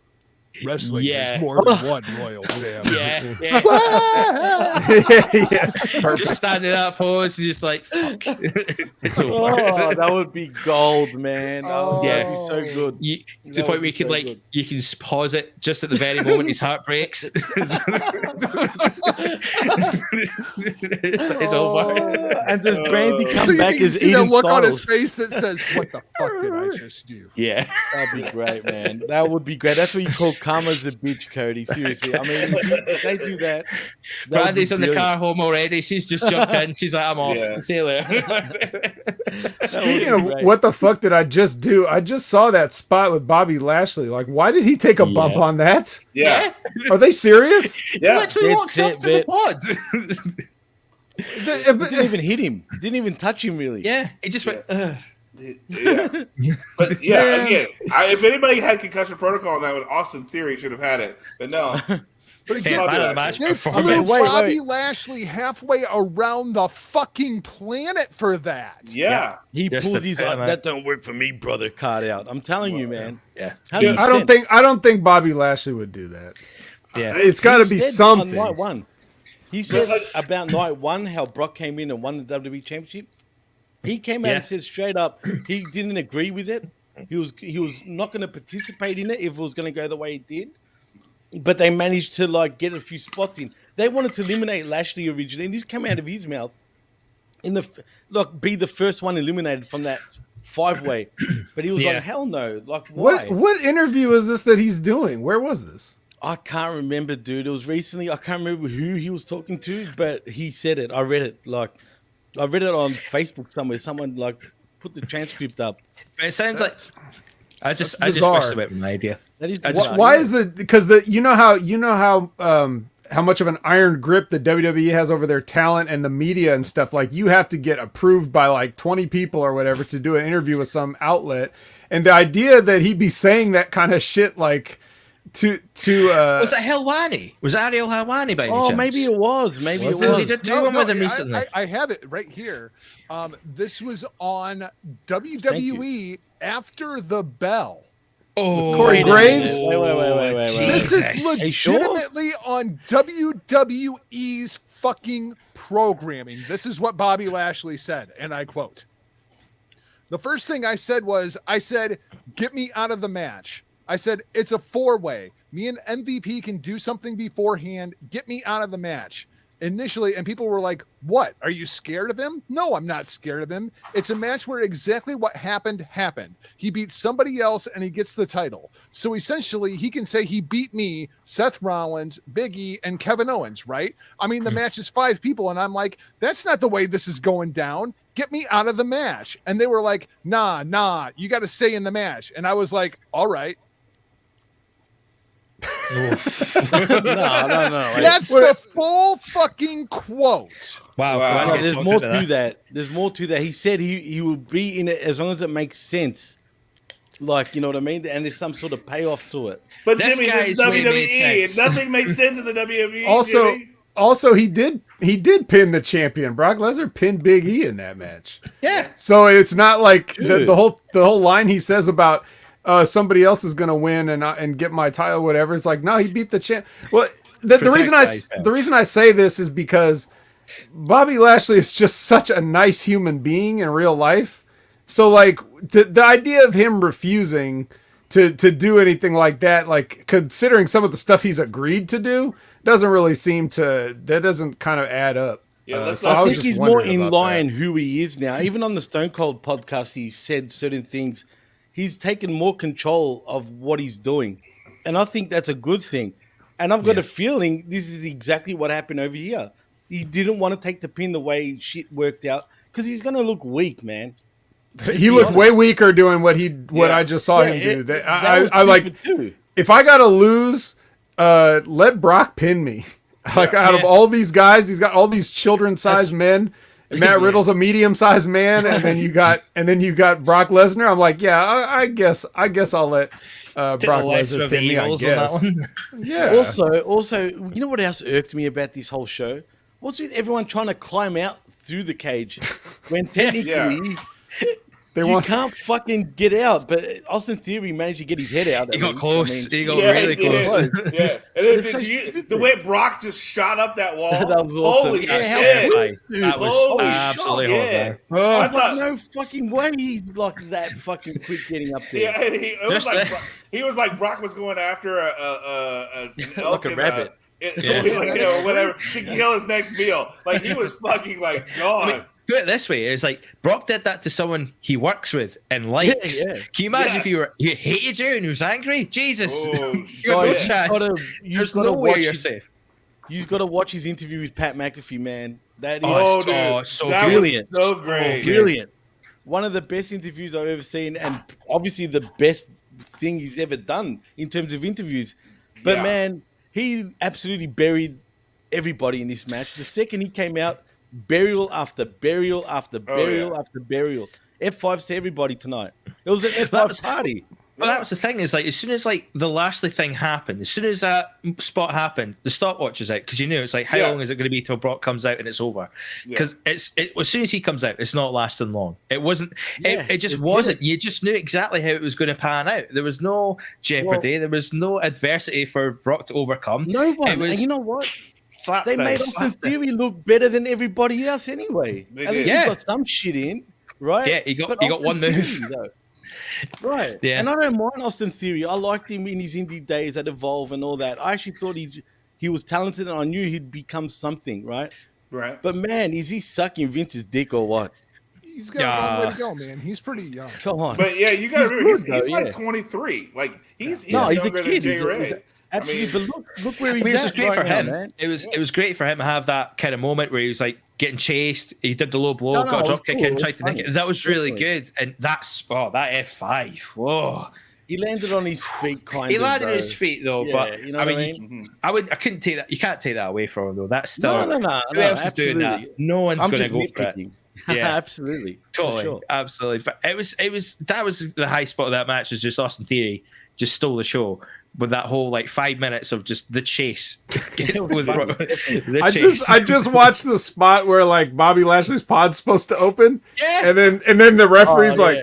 Speaker 3: Wrestling
Speaker 1: Yeah.
Speaker 3: is more than one royal family.
Speaker 1: Yeah.
Speaker 5: yes, perfect.
Speaker 1: Just standing up pose and just like, fuck. It's over.
Speaker 4: Oh, that would be gold, man.
Speaker 3: Oh.
Speaker 4: That'd be so good.
Speaker 1: To the
Speaker 4: That
Speaker 1: point
Speaker 4: would
Speaker 1: where
Speaker 4: be
Speaker 1: you could
Speaker 4: so
Speaker 1: like
Speaker 4: good.
Speaker 1: you can pause it just at the very moment his heart breaks. it's over.
Speaker 4: And does Brandy
Speaker 3: So
Speaker 4: come
Speaker 3: you
Speaker 4: back
Speaker 3: can
Speaker 4: as
Speaker 3: see the
Speaker 4: Eden
Speaker 3: look on his
Speaker 4: Styles?
Speaker 3: face that says, "What the fuck did I just do?"
Speaker 1: Yeah.
Speaker 4: That'd be great, man. That would be great. That's what you call karma's a bitch, Cody. Seriously. I mean, if they do that. that would be
Speaker 1: Brandy's in the
Speaker 4: brilliant.
Speaker 1: car home already. She's just jumped in. She's like, I'm off.
Speaker 2: Yeah.
Speaker 1: See you later.
Speaker 5: Speaking
Speaker 4: would
Speaker 5: of
Speaker 4: be great.
Speaker 5: what the fuck did I just do? I just saw that spot with Bobby Lashley. Like, why did he take a bump
Speaker 4: Yeah.
Speaker 5: on that?
Speaker 2: Yeah.
Speaker 5: Are they serious?
Speaker 1: He
Speaker 2: Yeah.
Speaker 1: literally
Speaker 4: That's
Speaker 1: walks up
Speaker 4: it,
Speaker 1: to the
Speaker 4: bit.
Speaker 1: pod.
Speaker 4: It didn't even hit him. Didn't even touch him, really.
Speaker 1: Yeah. He just went, Ugh.
Speaker 2: Yeah. But yeah, again, if anybody had concussion protocol on that one, Austin Theory should have had it. But no.
Speaker 3: But
Speaker 1: Can't
Speaker 3: again,
Speaker 1: lie to the match
Speaker 3: they flew
Speaker 1: performance.
Speaker 4: wait,
Speaker 3: Bobby
Speaker 4: wait.
Speaker 3: Lashley halfway around the fucking planet for that.
Speaker 2: Yeah.
Speaker 4: He
Speaker 1: Just
Speaker 4: pulled
Speaker 1: the
Speaker 4: his
Speaker 1: pen, man.
Speaker 4: that don't work for me, brother card out. I'm telling you, man.
Speaker 1: Yeah.
Speaker 4: 100%.
Speaker 5: I don't think Bobby Lashley would do that.
Speaker 1: Yeah.
Speaker 5: It's got to
Speaker 4: He
Speaker 5: be
Speaker 4: said
Speaker 5: something.
Speaker 4: On night one. He said about night one how Brock came in and won the WWE Championship. He came out
Speaker 1: Yeah.
Speaker 4: and said straight up he didn't agree with it. He was not going to participate in it if it was going to go the way it did. But they managed to like get a few spots in. They wanted to eliminate Lashley originally, and this came out of his mouth. Be the first one eliminated from that 5-way. But he was
Speaker 1: Yeah.
Speaker 4: like, hell no. Like, why?
Speaker 5: What interview is this that he's doing? Where was this?
Speaker 4: I can't remember, dude. It was recently. I can't remember who he was talking to, but he said it. I read it. I read it on Facebook somewhere. Someone like put the transcript up.
Speaker 1: It sounds like I just
Speaker 5: bizarre.
Speaker 1: wish about my idea.
Speaker 4: That is
Speaker 1: I just-
Speaker 4: bizarre.
Speaker 5: Why is it? Because you know how much of an iron grip the WWE has over their talent and the media and stuff. Like you have to get approved by like 20 people or whatever to do an interview with some outlet. And the idea that he'd be saying that kind of shit like to
Speaker 1: Was it Helwani? Was it Ariel Helwani by any
Speaker 4: Oh,
Speaker 1: chance?
Speaker 4: maybe it was. Maybe
Speaker 5: Was
Speaker 4: it
Speaker 5: it?
Speaker 4: was.
Speaker 1: He did do one with him
Speaker 3: I-
Speaker 1: recently.
Speaker 3: I have it right here. This was on WWE After the Bell.
Speaker 1: Oh,
Speaker 5: Corey Graves?
Speaker 4: Wait.
Speaker 3: This is
Speaker 1: Jesus.
Speaker 4: Are you sure?
Speaker 3: legitimately on WWE's fucking programming. This is what Bobby Lashley said, and I quote. The first thing I said, get me out of the match. I said, it's a 4-way. Me and MVP can do something beforehand. Get me out of the match. Initially, and people were like, what? Are you scared of him? No, I'm not scared of him. It's a match where exactly what happened. He beat somebody else and he gets the title. So essentially, he can say he beat me, Seth Rollins, Big E, and Kevin Owens, right? I mean, the match is 5 people, and I'm like, that's not the way this is going down. Get me out of the match. And they were like, nah, you got to stay in the match. And I was like, all right.
Speaker 4: No.
Speaker 3: That's the full fucking quote.
Speaker 1: Wow.
Speaker 2: Wow.
Speaker 1: Glad
Speaker 4: No,
Speaker 1: you
Speaker 4: there's
Speaker 1: talked
Speaker 4: more
Speaker 1: about
Speaker 4: to that. There's more to that. He said he will be in it as long as it makes sense. Like, you know what I mean? And there's some sort of payoff to it.
Speaker 2: But
Speaker 1: This
Speaker 2: Jimmy, this is
Speaker 1: guy's way made
Speaker 2: WWE.
Speaker 1: sense.
Speaker 2: Nothing makes sense in the WWE.
Speaker 5: Also,
Speaker 2: Jimmy.
Speaker 5: also he did pin the champion. Brock Lesnar pinned Big E in that match.
Speaker 1: Yeah.
Speaker 5: So it's not like
Speaker 4: Dude.
Speaker 5: the whole line he says about somebody else is gonna win and get my title, whatever. It's like, no, he beat the champ. Well, the reason I say this is because Bobby Lashley is just such a nice human being in real life. So like the idea of him refusing to do anything like that. Like considering some of the stuff he's agreed to do, doesn't really seem to. That doesn't kind of add up.
Speaker 2: Yeah,
Speaker 5: So
Speaker 4: I
Speaker 5: was
Speaker 4: think
Speaker 5: just
Speaker 4: he's more
Speaker 5: wondering
Speaker 4: in
Speaker 5: about
Speaker 4: line
Speaker 5: that.
Speaker 4: who he is now. Even on the Stone Cold podcast, he said certain things. He's taken more control of what he's doing, and I think that's a good thing. And I've got a feeling this is exactly what happened over here. He didn't want to take the pin the way shit worked out because he's going to look weak, man.
Speaker 5: He looked way weaker doing what I just saw him do.
Speaker 4: That
Speaker 5: I
Speaker 4: was
Speaker 5: like
Speaker 4: stupid too.
Speaker 5: if I gotta lose, let Brock pin me. Like out of all these guys, he's got all these children-sized men. Matt Riddle's a medium-sized man, and then you got Brock Lesnar. I'm like, yeah, I guess I'll let Brock Lesnar pin me. I guess. Yeah.
Speaker 4: Also, you know what else irked me about this whole show? What's with everyone trying to climb out through the cage when technically you can't fucking get out? But Austin Theory managed to get his head out.
Speaker 1: He got close. He got really close.
Speaker 2: Yeah. And then the way Brock just shot up that wall.
Speaker 4: That was awesome.
Speaker 2: Holy
Speaker 4: Yeah,
Speaker 2: shit.
Speaker 1: That was absolutely
Speaker 2: yeah.
Speaker 1: horrible.
Speaker 4: I thought, no fucking way he's like that fucking quick getting up there.
Speaker 2: Yeah, and he was like Brock was going after an elk
Speaker 1: Like a rabbit.
Speaker 2: Whatever, to kill his next meal. Like he was fucking like gone.
Speaker 1: I mean, put it this way: it's like Brock did that to someone he works with and likes.
Speaker 4: Yeah.
Speaker 1: Can you imagine if he hated you and he was angry? Jesus,
Speaker 2: Oh,
Speaker 1: you got no
Speaker 2: shit.
Speaker 1: chance. There's no way you're safe.
Speaker 4: You've got to watch his interview with Pat McAfee, man. That is
Speaker 1: so
Speaker 2: that
Speaker 1: brilliant,
Speaker 2: was so great,
Speaker 4: brilliant. One of the best interviews I've ever seen, and obviously the best thing he's ever done in terms of interviews. But man, he absolutely buried everybody in this match. The second he came out, burial after burial after burial after burial. F5s to everybody tonight. It was an F5 party.
Speaker 1: Well, that was the thing. Is like as soon as like the Lashley thing happened, as soon as that spot happened, the stopwatch is out because you knew it's like how long is it going to be till Brock comes out and it's over? Because as soon as he comes out, it's not lasting long. It wasn't. It just wasn't. You just knew exactly how it was going to pan out. There was no jeopardy. There was no adversity for Brock to overcome.
Speaker 4: No one.
Speaker 1: It was,
Speaker 4: and you know what?
Speaker 1: Slap
Speaker 4: They
Speaker 1: down,
Speaker 4: made Austin Theory look better than everybody else anyway.
Speaker 2: They
Speaker 4: At least
Speaker 2: did.
Speaker 4: he got some shit in, right?
Speaker 1: Yeah, he got
Speaker 4: Austin
Speaker 1: one move.
Speaker 4: Theory, though. Right.
Speaker 1: Yeah.
Speaker 4: And I don't mind Austin Theory. I liked him in his indie days at Evolve and all that. I actually thought he was talented and I knew he'd become something, right?
Speaker 2: Right.
Speaker 4: But man, is he sucking Vince's dick or what?
Speaker 3: He's got a long way to go, man. He's pretty young.
Speaker 4: Come on.
Speaker 2: But yeah, you got to remember, he's
Speaker 4: good,
Speaker 2: like
Speaker 4: though,
Speaker 2: 23. Like he's
Speaker 4: No, he's a
Speaker 2: younger than
Speaker 4: kid.
Speaker 2: Jay
Speaker 4: He's
Speaker 2: Ray.
Speaker 4: absolutely. But look where he's
Speaker 1: It was
Speaker 4: at
Speaker 1: just great
Speaker 4: right
Speaker 1: for
Speaker 4: now,
Speaker 1: him.
Speaker 4: man.
Speaker 1: It was great for him to have that kind of moment where he was like getting chased. He did the low blow,
Speaker 4: No,
Speaker 1: got a
Speaker 4: it was
Speaker 1: drop kick
Speaker 4: cool.
Speaker 1: in,
Speaker 4: It
Speaker 1: tried
Speaker 4: was
Speaker 1: to nick
Speaker 4: funny.
Speaker 1: it. That was really
Speaker 4: Definitely.
Speaker 1: good. And that F5. Whoa.
Speaker 4: He landed on his feet, kind
Speaker 1: He
Speaker 4: of.
Speaker 1: landed on
Speaker 4: though.
Speaker 1: his feet though,
Speaker 4: Yeah,
Speaker 1: but
Speaker 4: you know
Speaker 1: I
Speaker 4: what I
Speaker 1: mean, I couldn't take that. You can't take that away from him though. That's still
Speaker 4: No,
Speaker 1: who else is doing that?
Speaker 4: absolutely.
Speaker 1: No one's
Speaker 4: I'm
Speaker 1: going to
Speaker 4: just
Speaker 1: go for it.
Speaker 4: nitpicking.
Speaker 1: Yeah.
Speaker 4: Absolutely. For
Speaker 1: Totally,
Speaker 4: sure.
Speaker 1: absolutely. But it was that was the high spot of that match. Was just Austin Theory just stole the show with that whole like 5 minutes of just the chase. With
Speaker 4: funny.
Speaker 1: the
Speaker 5: I just watched the spot where like Bobby Lashley's pod's supposed to open,
Speaker 1: Yeah.
Speaker 5: and then the referee's
Speaker 4: Oh,
Speaker 5: like,
Speaker 4: yeah.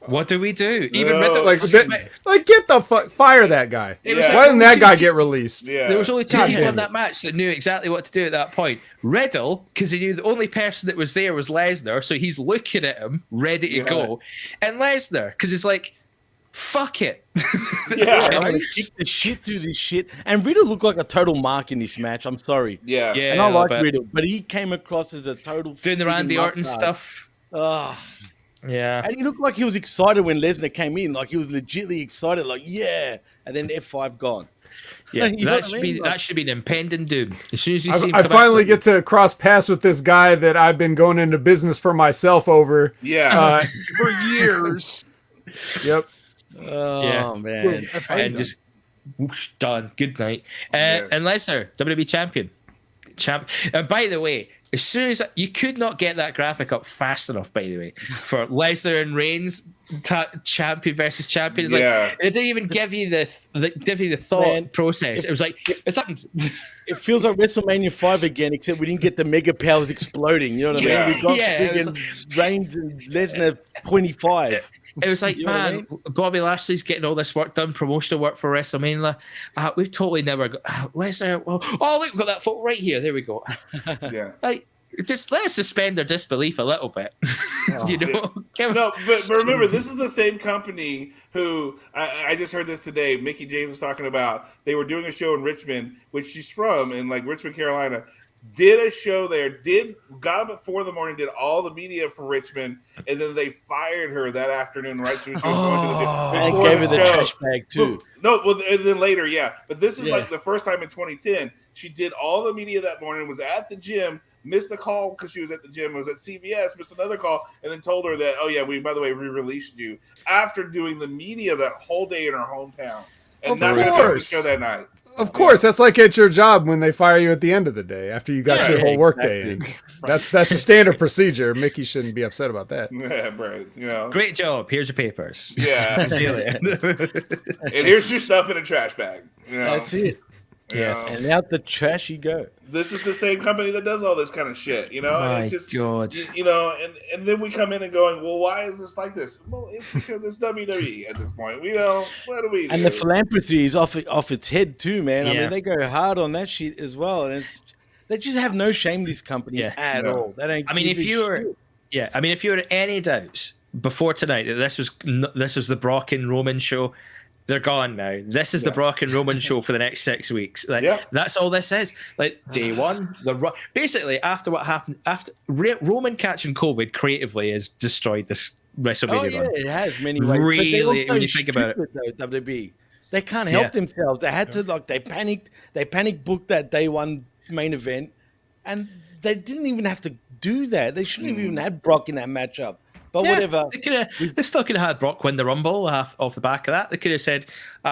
Speaker 1: What do we do? Even
Speaker 2: No.
Speaker 1: Riddle,
Speaker 5: like get the fuck, fire that guy.
Speaker 2: Yeah.
Speaker 5: Why didn't that guy get released?
Speaker 2: Yeah.
Speaker 1: there was only two
Speaker 5: God
Speaker 1: people
Speaker 5: damn
Speaker 1: in that match that knew exactly what to do at that point. Riddle, because he knew the only person that was there was Lesnar, so he's looking at him, ready to go. And Lesnar, because he's like, fuck it.
Speaker 2: Yeah.
Speaker 4: I'm gonna kick the shit through this shit. And Riddle looked like a total mark in this match. I'm sorry.
Speaker 2: Yeah.
Speaker 1: Yeah,
Speaker 4: And I like
Speaker 1: but
Speaker 4: Riddle, but he came across as a total
Speaker 1: doing the
Speaker 4: friggin'
Speaker 1: Randy Orton
Speaker 4: mark.
Speaker 1: stuff.
Speaker 4: Ugh.
Speaker 1: Yeah.
Speaker 4: And he looked like he was excited when Lesnar came in. Like he was legitly excited, like, yeah. And then F5 gone.
Speaker 1: Yeah,
Speaker 4: You know
Speaker 1: that
Speaker 4: what I
Speaker 1: should
Speaker 4: mean?
Speaker 1: be that should be an impending doom. As soon as you see him
Speaker 5: I
Speaker 1: come
Speaker 5: finally
Speaker 1: out,
Speaker 5: get to cross paths with this guy that I've been going into business for myself over.
Speaker 2: Yeah.
Speaker 3: For years.
Speaker 5: Yep.
Speaker 4: Oh,
Speaker 1: Yeah.
Speaker 4: man.
Speaker 1: and just whoosh, done. Good night.
Speaker 2: Yeah.
Speaker 1: And Lesnar, WWE champion. And by the way, as soon as you could not get that graphic up fast enough, by the way, for Lesnar and Reigns champion versus champion. It's like it didn't even give you the thought process. It was like it's happened.
Speaker 4: It feels like WrestleMania 5 again, except we didn't get the mega powers exploding. You know what I mean? We got
Speaker 1: it was
Speaker 4: friggin' Reigns and Lesnar 25.
Speaker 1: It was like,
Speaker 4: You know what I
Speaker 1: man, Bobby Lashley's getting all this work done, promotional work for WrestleMania. We've totally never got Lesnar. Oh, look, we've got that photo right here. There we go.
Speaker 2: Yeah.
Speaker 1: Like, just let us suspend their disbelief a little bit. You know?
Speaker 2: No, but remember, this is the same company who I just heard this today. Mickey James was talking about. They were doing a show in Richmond, which she's from, in like Richmond, Carolina. Did a show there, got up at 4 a.m, did all the media for Richmond, and then they fired her that afternoon, right? She was going to the
Speaker 4: and gave her the trash bag too.
Speaker 2: No, well, and then later, yeah. But this is like the first time in 2010. She did all the media that morning, was at the gym, missed a call because she was at the gym, was at CVS, missed another call, and then told her that, oh yeah, by the way, we released you after doing the media that whole day in her hometown. And not going to have the show that night.
Speaker 5: Of course, that's like at your job when they fire you at the end of the day after you got your whole workday in. That's a standard procedure. Mickey shouldn't be upset about that.
Speaker 2: Yeah, right. You know,
Speaker 1: great job. Here's your papers.
Speaker 2: Yeah,
Speaker 1: see you later.
Speaker 2: And here's your stuff in a trash bag. You know?
Speaker 4: That's it. Yeah, and out the trash you go.
Speaker 2: This is the same company that does all this kind of shit, you know.
Speaker 1: My
Speaker 2: and it just,
Speaker 1: God.
Speaker 2: you know, and then we come in and going, well, why is this like this? Well, it's because it's WWE at this point. We know what do we do?
Speaker 5: And
Speaker 4: the philanthropy is off its head too, man.
Speaker 1: Yeah.
Speaker 4: I mean, they go hard on that shit as well, and they just have no shame. This company at all. They don't.
Speaker 1: I mean, if you were in any doubts before tonight that this was the Brock and Roman show, they're gone now. This is the Brock and Roman show for the next 6 weeks. Like, that's all this is. Like day one, basically after what happened, after Roman catching COVID creatively has destroyed this WrestleMania run.
Speaker 4: It has many ways.
Speaker 1: Really, when you think about it,
Speaker 4: though, WB, they can't help themselves. They had to they panic booked that day one main event, and they didn't even have to do that. They shouldn't have even had Brock in that matchup. But whatever.
Speaker 1: They still could have had Brock win the Rumble off the back of that. They could have said,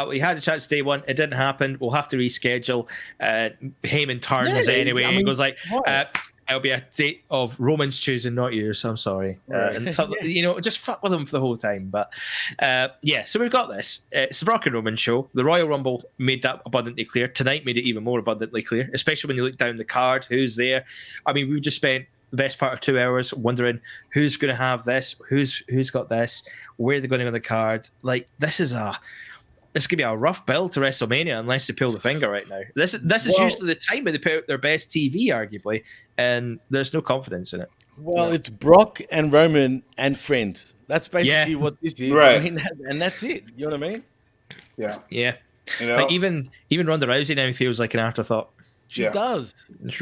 Speaker 1: we had a chance day one. It didn't happen. We'll have to reschedule. Heyman turns anyway. He goes like, it'll be a date of Roman's choosing, not yours. I'm sorry. And so, you know, just fuck with them for the whole time. But so we've got this. It's the Brock and Roman show. The Royal Rumble made that abundantly clear. Tonight made it even more abundantly clear, especially when you look down the card, who's there. I mean, we've just spent the best part of 2 hours wondering who's going to have this, who's got this, where they're going to go on the card. Like, this is going to be a rough build to WrestleMania unless they pull the finger right now. This is usually the time when they put out their best TV, arguably, and there's no confidence in it.
Speaker 4: Well, it's Brock and Roman and friends. That's basically what this is.
Speaker 2: Right.
Speaker 4: I mean, and that's it. You know what I mean?
Speaker 2: Yeah.
Speaker 1: Yeah.
Speaker 2: You know?
Speaker 1: Like even Ronda Rousey now feels like an afterthought.
Speaker 4: She does.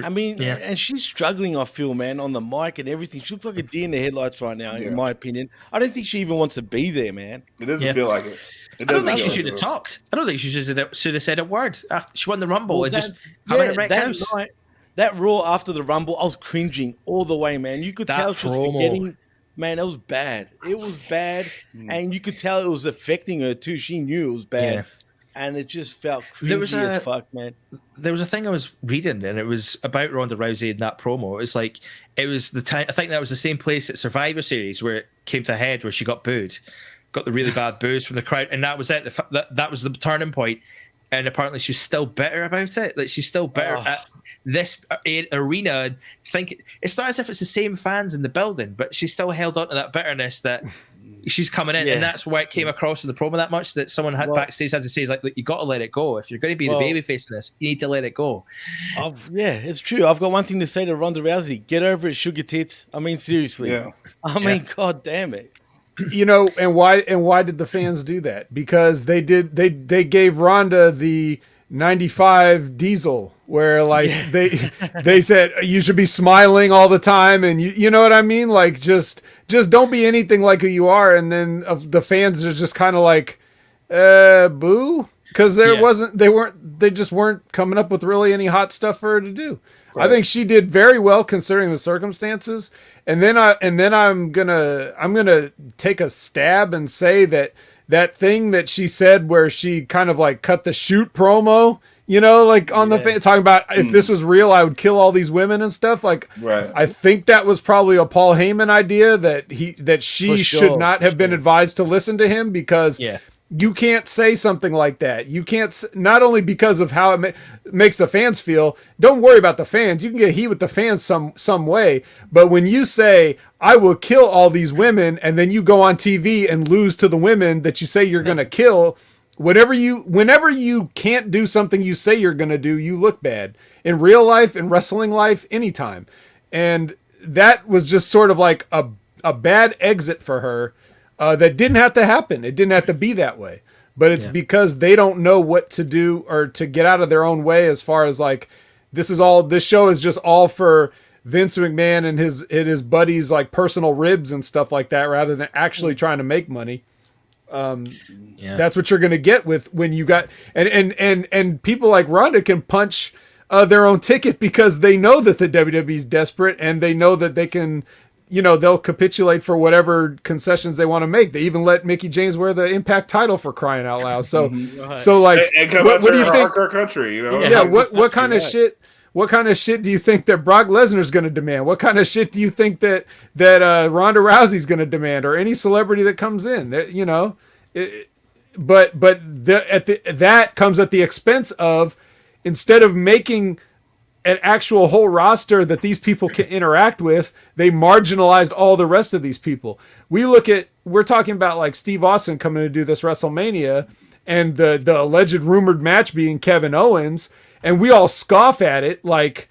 Speaker 4: I mean, and she's struggling, I feel, man, on the mic and everything. She looks like a deer in the headlights right now, in my opinion. I don't think she even wants to be there, man.
Speaker 2: It doesn't feel like it.
Speaker 1: I don't think she should have talked. I don't think she should have said a word after she won the Rumble and just come in and wreck house.
Speaker 4: That Raw after the Rumble, I was cringing all the way, man. You could tell she was forgetting. Man, it was bad. It was bad, and you could tell it was affecting her too. She knew it was bad. Yeah. And it just felt cringy as fuck, man.
Speaker 1: There was a thing I was reading, and it was about Ronda Rousey in that promo. It was the time. I think that was the same place at Survivor Series where it came to a head, where she got booed, got the really bad boos from the crowd, and that was it. That was the turning point. And apparently, she's still bitter about it. Like, she's still bitter at this arena. And it's not as if it's the same fans in the building, but she's still held on to that bitterness that she's coming in, and that's why it came across in the promo that much that someone had backstage had to say, is like, look, you got to let it go. If you're going to be the baby face in this, you need to let it go.
Speaker 4: It's true. I've got one thing to say to Ronda Rousey: get over it, sugar tits. I mean, seriously.
Speaker 2: Yeah.
Speaker 4: I mean, god damn it.
Speaker 5: You know, and why did the fans do that? Because they gave Ronda the 95 diesel, where like they said you should be smiling all the time, and you know what I mean, like just don't be anything like who you are. And then the fans are just kind of like boo, because they just weren't coming up with really any hot stuff for her to do. Right. I think she did very well considering the circumstances. And then I'm gonna take a stab and say that thing that she said where she kind of like cut the shoot promo, you know, like on the talking about if this was real, I would kill all these women and stuff. Like, I think that was probably a Paul Heyman idea that she should not have been advised to listen to him, because you can't say something like that. You can't, not only because of how it makes the fans feel. Don't worry about the fans. You can get heat with the fans some way. But when you say, I will kill all these women, and then you go on TV and lose to the women that you say you're going to kill, whenever you can't do something you say you're going to do, you look bad. In real life, in wrestling life, anytime. And that was just sort of like a bad exit for her that didn't have to happen. It didn't have to be that way. But it's because they don't know what to do or to get out of their own way as far as like, this show is just all for Vince McMahon and his buddies, like personal ribs and stuff like that, rather than actually trying to make money. That's what you're going to get with when you got, and people like Ronda can punch their own ticket because they know that the WWE is desperate and they know that they can, they'll capitulate for whatever concessions they want to make. They even let Mickey James wear the Impact title for crying out loud. So, so like, what do you think?
Speaker 2: Our country,
Speaker 5: Yeah. What kind of shit? What kind of shit do you think that Brock Lesnar's going to demand? What kind of shit do you think that Ronda Rousey's going to demand, or any celebrity that comes in? That that comes at the expense of, instead of making an actual whole roster that these people can interact with, they marginalized all the rest of these people. We're talking about like Steve Austin coming to do this WrestleMania and the alleged rumored match being Kevin Owens, and we all scoff at it like,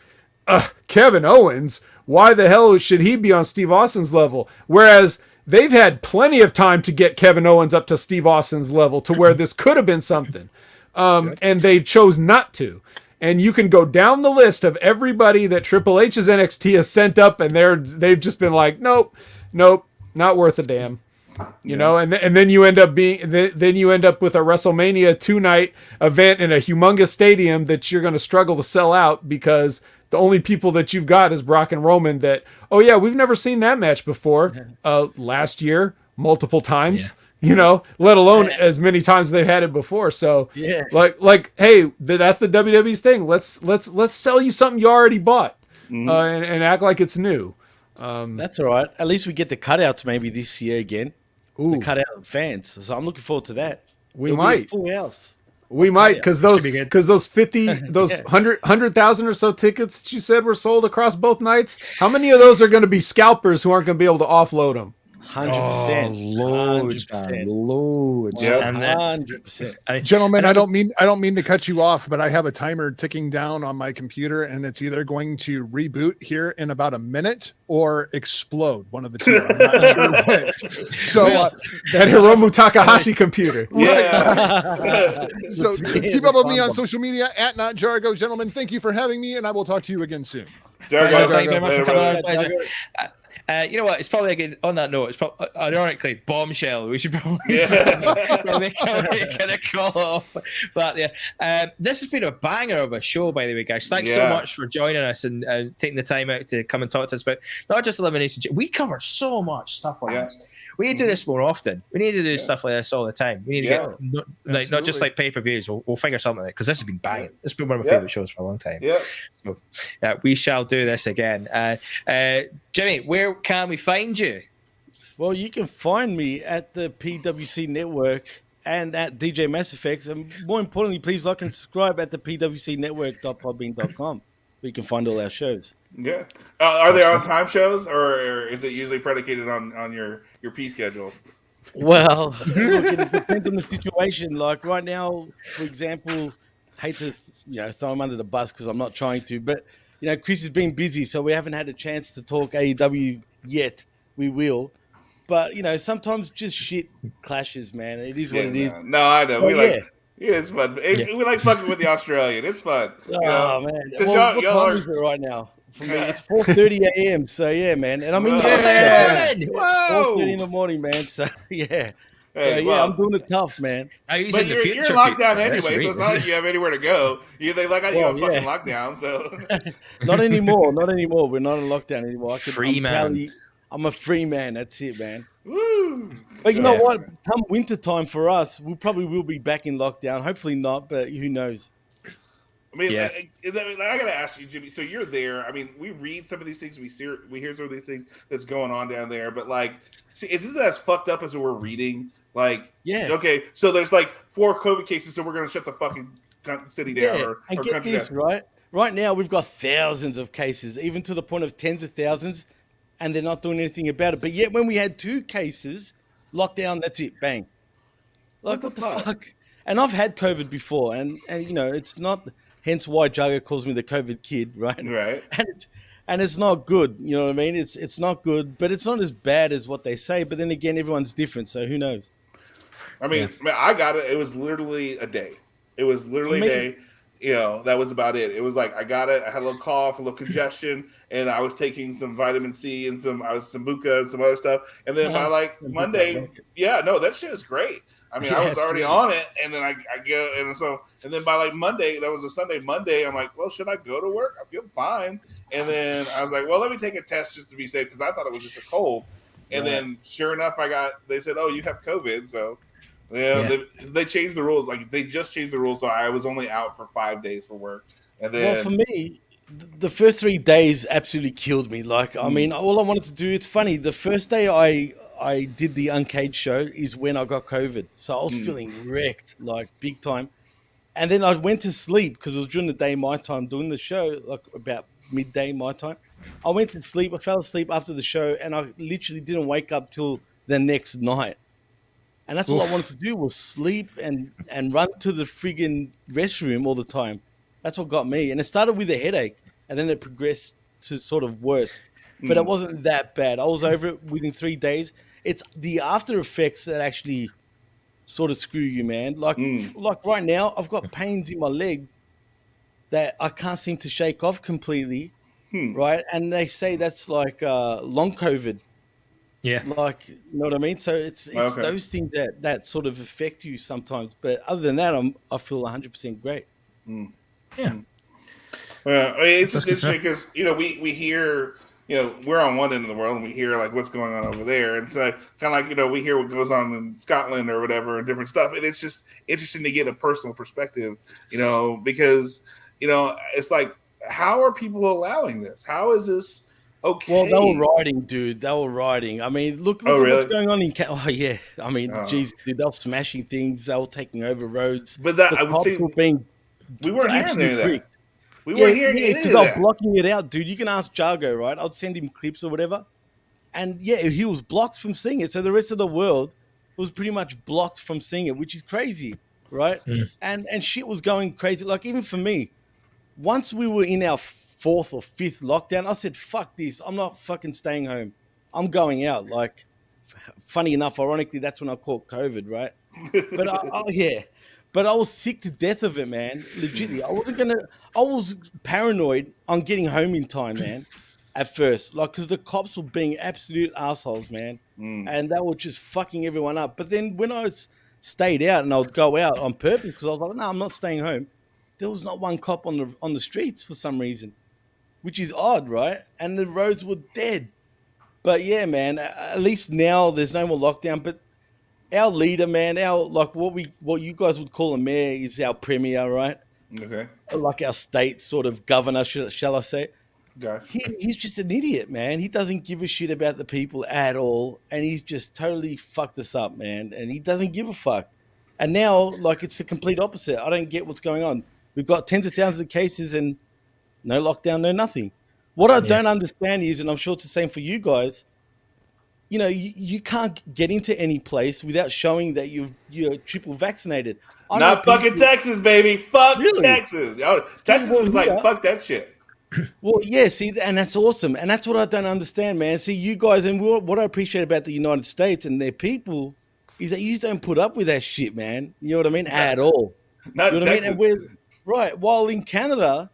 Speaker 5: Kevin Owens, why the hell should he be on Steve Austin's level? Whereas they've had plenty of time to get Kevin Owens up to Steve Austin's level to where this could have been something. And they chose not to. And you can go down the list of everybody that Triple H's NXT has sent up, and they've just been like, nope, not worth a damn. You know, and then you end up with a WrestleMania 2-night event in a humongous stadium that you're going to struggle to sell out because the only people that you've got is Brock and Roman that, we've never seen that match before. Last year, multiple times. Yeah. Let alone as many times they've had it before. So like, hey, that's the WWE's thing. Let's sell you something you already bought, and act like it's new.
Speaker 4: That's all right. At least we get the cutouts maybe this year again.
Speaker 5: Ooh.
Speaker 4: The cutout fans. So I'm looking forward to that.
Speaker 5: It'll might.
Speaker 4: Be a full house.
Speaker 5: We might, because those 100,000 or so tickets that you said were sold across both nights. How many of those are going to be scalpers who aren't going to be able to offload them?
Speaker 4: 100%. Loads.
Speaker 2: Yeah.
Speaker 4: 100%.
Speaker 3: Gentlemen, I don't mean to cut you off, but I have a timer ticking down on my computer, and it's either going to reboot here in about a minute or explode. One of the two. I'm not sure which. So
Speaker 5: that Hiromu Takahashi computer.
Speaker 2: Yeah.
Speaker 3: So keep up with me on social media at Not Jargo. Gentlemen, thank you for having me, and I will talk to you again soon.
Speaker 2: Jargo,
Speaker 1: Thank you very much for coming on.
Speaker 2: Jargo.
Speaker 1: Pleasure. You know what? It's probably a good. On that note, it's probably ironically bombshell. We should probably probably kind of call it off. But this has been a banger of a show, by the way, guys. Thanks so much for joining us and taking the time out to come and talk to us about not just Elimination. We covered so much stuff on this. We need to do this more often. We need to do stuff like this all the time. We need to get not just like pay-per-views. We'll figure something like, because this has been banging. This has been one of my favorite shows for a long time. Yeah. So we shall do this again. Jimmy, where can we find you?
Speaker 4: Well, you can find me at the PWC Network and at DJ Mass Effects. And more importantly, please like and subscribe at the pwcnetwork.podbean.com, where you can find all our shows.
Speaker 2: Yeah. Are they on time shows, or is it usually predicated on your pee schedule?
Speaker 4: Well, look, it depends on the situation. Like right now, for example, hate to throw him under the bus because I'm not trying to, but Chris has been busy, so we haven't had a chance to talk AEW yet. We will, but sometimes just shit clashes, man. It is what it is.
Speaker 2: No, I know. It's fun. We like fucking with the Australian. It's fun.
Speaker 4: Oh man! Well, what time is it right now? For me, it's 4:30 a.m. So yeah, man, and I'm in 4:30 in the morning, man. So yeah. I'm doing it tough, man.
Speaker 2: But you're in lockdown anyway, so it's not like you have anywhere to go. They got you on fucking lockdown, so
Speaker 4: not anymore. We're not in lockdown anymore. I'm a free man. That's it, man.
Speaker 2: Woo!
Speaker 4: But you know what? Come winter time for us, we probably will be back in lockdown. Hopefully not, but who knows?
Speaker 2: I mean, I gotta ask you, Jimmy. So you're there. I mean, we read some of these things, we hear some of these things that's going on down there. But is this as fucked up as we're reading? Okay, so there's 4 COVID cases, so we're gonna shut the fucking city down or
Speaker 4: get
Speaker 2: country
Speaker 4: this
Speaker 2: down.
Speaker 4: right. Right now, we've got thousands of cases, even to the point of tens of thousands, and they're not doing anything about it. But yet, when we had 2 cases, lockdown, that's it, bang. What the fuck? And I've had COVID before, and it's not. Hence why Jargo calls me the COVID kid, right?
Speaker 2: Right.
Speaker 4: and it's not good. You know what I mean? It's not good, but it's not as bad as what they say. But then again, everyone's different, so who knows?
Speaker 2: I mean, I got it. It was literally a day. It was literally a day. You know, that was about it. It was like I got it. I had a little cough, a little congestion, and I was taking some vitamin C and some Sambuca and some other stuff. And then by like Monday, that shit is great. I mean, I was already on it, and then I go and then by like Monday, that was a Sunday. Monday, I'm like, well, should I go to work? I feel fine. And then I was like, well, let me take a test just to be safe because I thought it was just a cold. And then sure enough, they said, oh, you have COVID, so. Yeah, they changed the rules. Like they just changed the rules, so I was only out for 5 days for work. And then,
Speaker 4: well, for me, the first 3 days absolutely killed me. Like, I mean, all I wanted to do. It's funny. The first day I did the Uncaged show is when I got COVID, so I was feeling wrecked, like big time. And then I went to sleep because it was during the day my time doing the show, like about midday my time. I went to sleep. I fell asleep after the show, and I literally didn't wake up till the next night. And that's all I wanted to do was sleep and run to the friggin' restroom all the time. That's what got me. And it started with a headache, and then it progressed to sort of worse. But it wasn't that bad. I was over it within 3 days. It's the after effects that actually sort of screw you, man. Like right now, I've got pains in my leg that I can't seem to shake off completely, right? And they say that's like long COVID.
Speaker 1: Yeah.
Speaker 4: Like, you know what I mean? So it's those things that sort of affect you sometimes. But other than that, I feel 100% great.
Speaker 1: Yeah.
Speaker 2: Well, I mean, it's just interesting because, we hear, we're on one end of the world and we hear like what's going on over there. And so kind of like, we hear what goes on in Scotland or whatever and different stuff. And it's just interesting to get a personal perspective, because, it's like, how are people allowing this? How is this? Okay.
Speaker 4: Well, they were riding, dude. They were riding. I mean, look at what's going on in Canada. Oh, yeah. I mean, geez, dude, they were smashing things. They were taking over roads.
Speaker 2: But that,
Speaker 4: the
Speaker 2: I would
Speaker 4: cops
Speaker 2: say,
Speaker 4: were being
Speaker 2: we weren't hearing any of that. We
Speaker 4: weren't
Speaker 2: hearing any
Speaker 4: because
Speaker 2: of that.
Speaker 4: they were blocking it out, dude. You can ask Jargo, right? I'd send him clips or whatever. And, he was blocked from seeing it. So the rest of the world was pretty much blocked from seeing it, which is crazy, right? And shit was going crazy. Like, even for me, once we were in our 4th or 5th lockdown, I said, fuck this. I'm not fucking staying home. I'm going out. Like, funny enough, ironically, that's when I caught COVID, right? But but I was sick to death of it, man. Legitimately. I was paranoid on getting home in time, man, at first. Like, because the cops were being absolute assholes, man. And they were just fucking everyone up. But then when I stayed out and I would go out on purpose, because I was like, no, I'm not staying home. There was not one cop on the streets for some reason. Which is odd, right? And the roads were dead. But yeah, man, at least now there's no more lockdown. But our leader, man, what you guys would call a mayor is our premier, right?
Speaker 2: Okay.
Speaker 4: Like our state sort of governor, shall I say?
Speaker 2: Gotcha.
Speaker 4: He's just an idiot, man. He doesn't give a shit about the people at all. And he's just totally fucked us up, man. And he doesn't give a fuck. And now, like, it's the complete opposite. I don't get what's going on. We've got tens of thousands of cases and no lockdown, no nothing. What I don't understand is, and I'm sure it's the same for you guys, you can't get into any place without showing that you're triple vaccinated.
Speaker 2: Not fucking Texas, baby. Fuck Texas. Texas is like, fuck that shit.
Speaker 4: Well, yeah, see, and that's awesome. And that's what I don't understand, man. See, you guys, and what I appreciate about the United States and their people is that you just don't put up with that shit, man. You know what I mean? At all.
Speaker 2: Not
Speaker 4: you know
Speaker 2: Texas.
Speaker 4: What I mean? Right. While in Canada,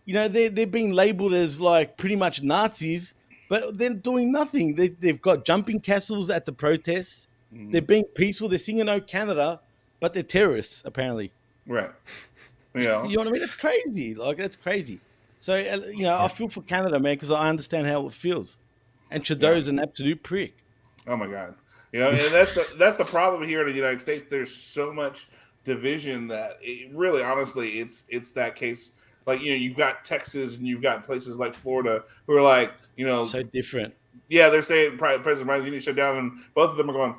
Speaker 4: they're being labeled as like pretty much Nazis, but they're doing nothing. They've got jumping castles at the protests. They're being peaceful. They're singing "Oh Canada," but they're terrorists apparently.
Speaker 2: Right.
Speaker 4: You know what I mean? It's crazy. Like, that's crazy. So I feel for Canada, man, because I understand how it feels. And Trudeau's an absolute prick.
Speaker 2: Oh my God. And that's the problem here in the United States. There's so much division that really, honestly, it's that case. Like, you've got Texas and you've got places like Florida who are like,
Speaker 4: so different.
Speaker 2: Yeah, they're saying President Biden, you need to shut down, and both of them are going,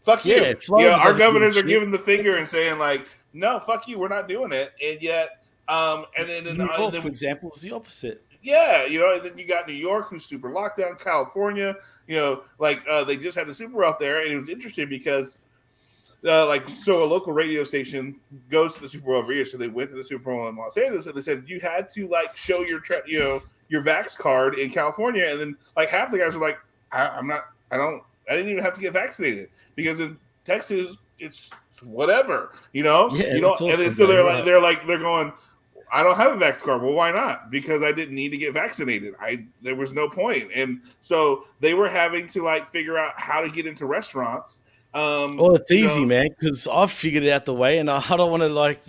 Speaker 2: fuck you.
Speaker 4: Our
Speaker 2: governors are giving the finger and saying like, no, fuck you, we're not doing it. And yet, and then
Speaker 4: New York, for example, is the opposite.
Speaker 2: Yeah, and then you got New York, who's super locked down, California, they just had the Super Bowl out there, and it was interesting because so a local radio station goes to the Super Bowl every year. So they went to the Super Bowl in Los Angeles, and they said you had to show your your vax card in California, and then like half the guys are like, I didn't even have to get vaccinated because in Texas it's whatever, you know.
Speaker 4: Yeah,
Speaker 2: you know,
Speaker 4: it's
Speaker 2: and
Speaker 4: awesome,
Speaker 2: then so
Speaker 4: man.
Speaker 2: they're going, I don't have a vax card. Well, why not? Because I didn't need to get vaccinated. There was no point, and so they were having to like figure out how to get into restaurants.
Speaker 4: Well, it's easy, man, because I've figured it out the way, and I don't want to like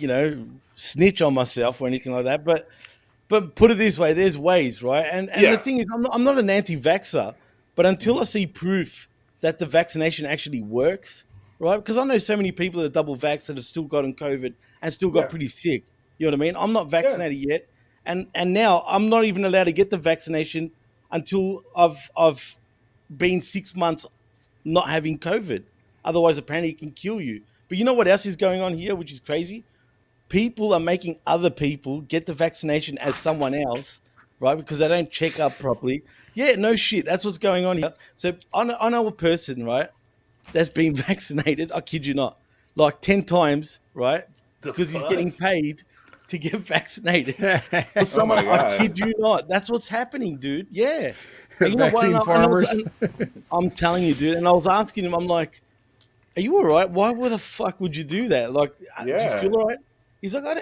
Speaker 4: snitch on myself or anything like that. But put it this way, there's ways, right? And the thing is, I'm not an anti-vaxxer, but until I see proof that the vaccination actually works, right? Because I know so many people that are double vaxxed that have still gotten COVID and still got pretty sick. You know what I mean? I'm not vaccinated yet, and now I'm not even allowed to get the vaccination until I've been 6 months not having COVID. Otherwise, apparently, it can kill you. But you know what else is going on here, which is crazy? People are making other people get the vaccination as someone else, right? Because they don't check up properly. Yeah, no shit. That's what's going on here. So I know a person, right, that's been vaccinated. I kid you not, like 10 times, right? Because he's getting paid to get vaccinated. For someone, I kid you not. That's what's happening, dude. Yeah. You know
Speaker 5: Vaccine farmers.
Speaker 4: I'm telling you, dude. And I was asking him, I'm like, are you all right? Why the fuck would you do that? Like, do you feel all right? He's like, I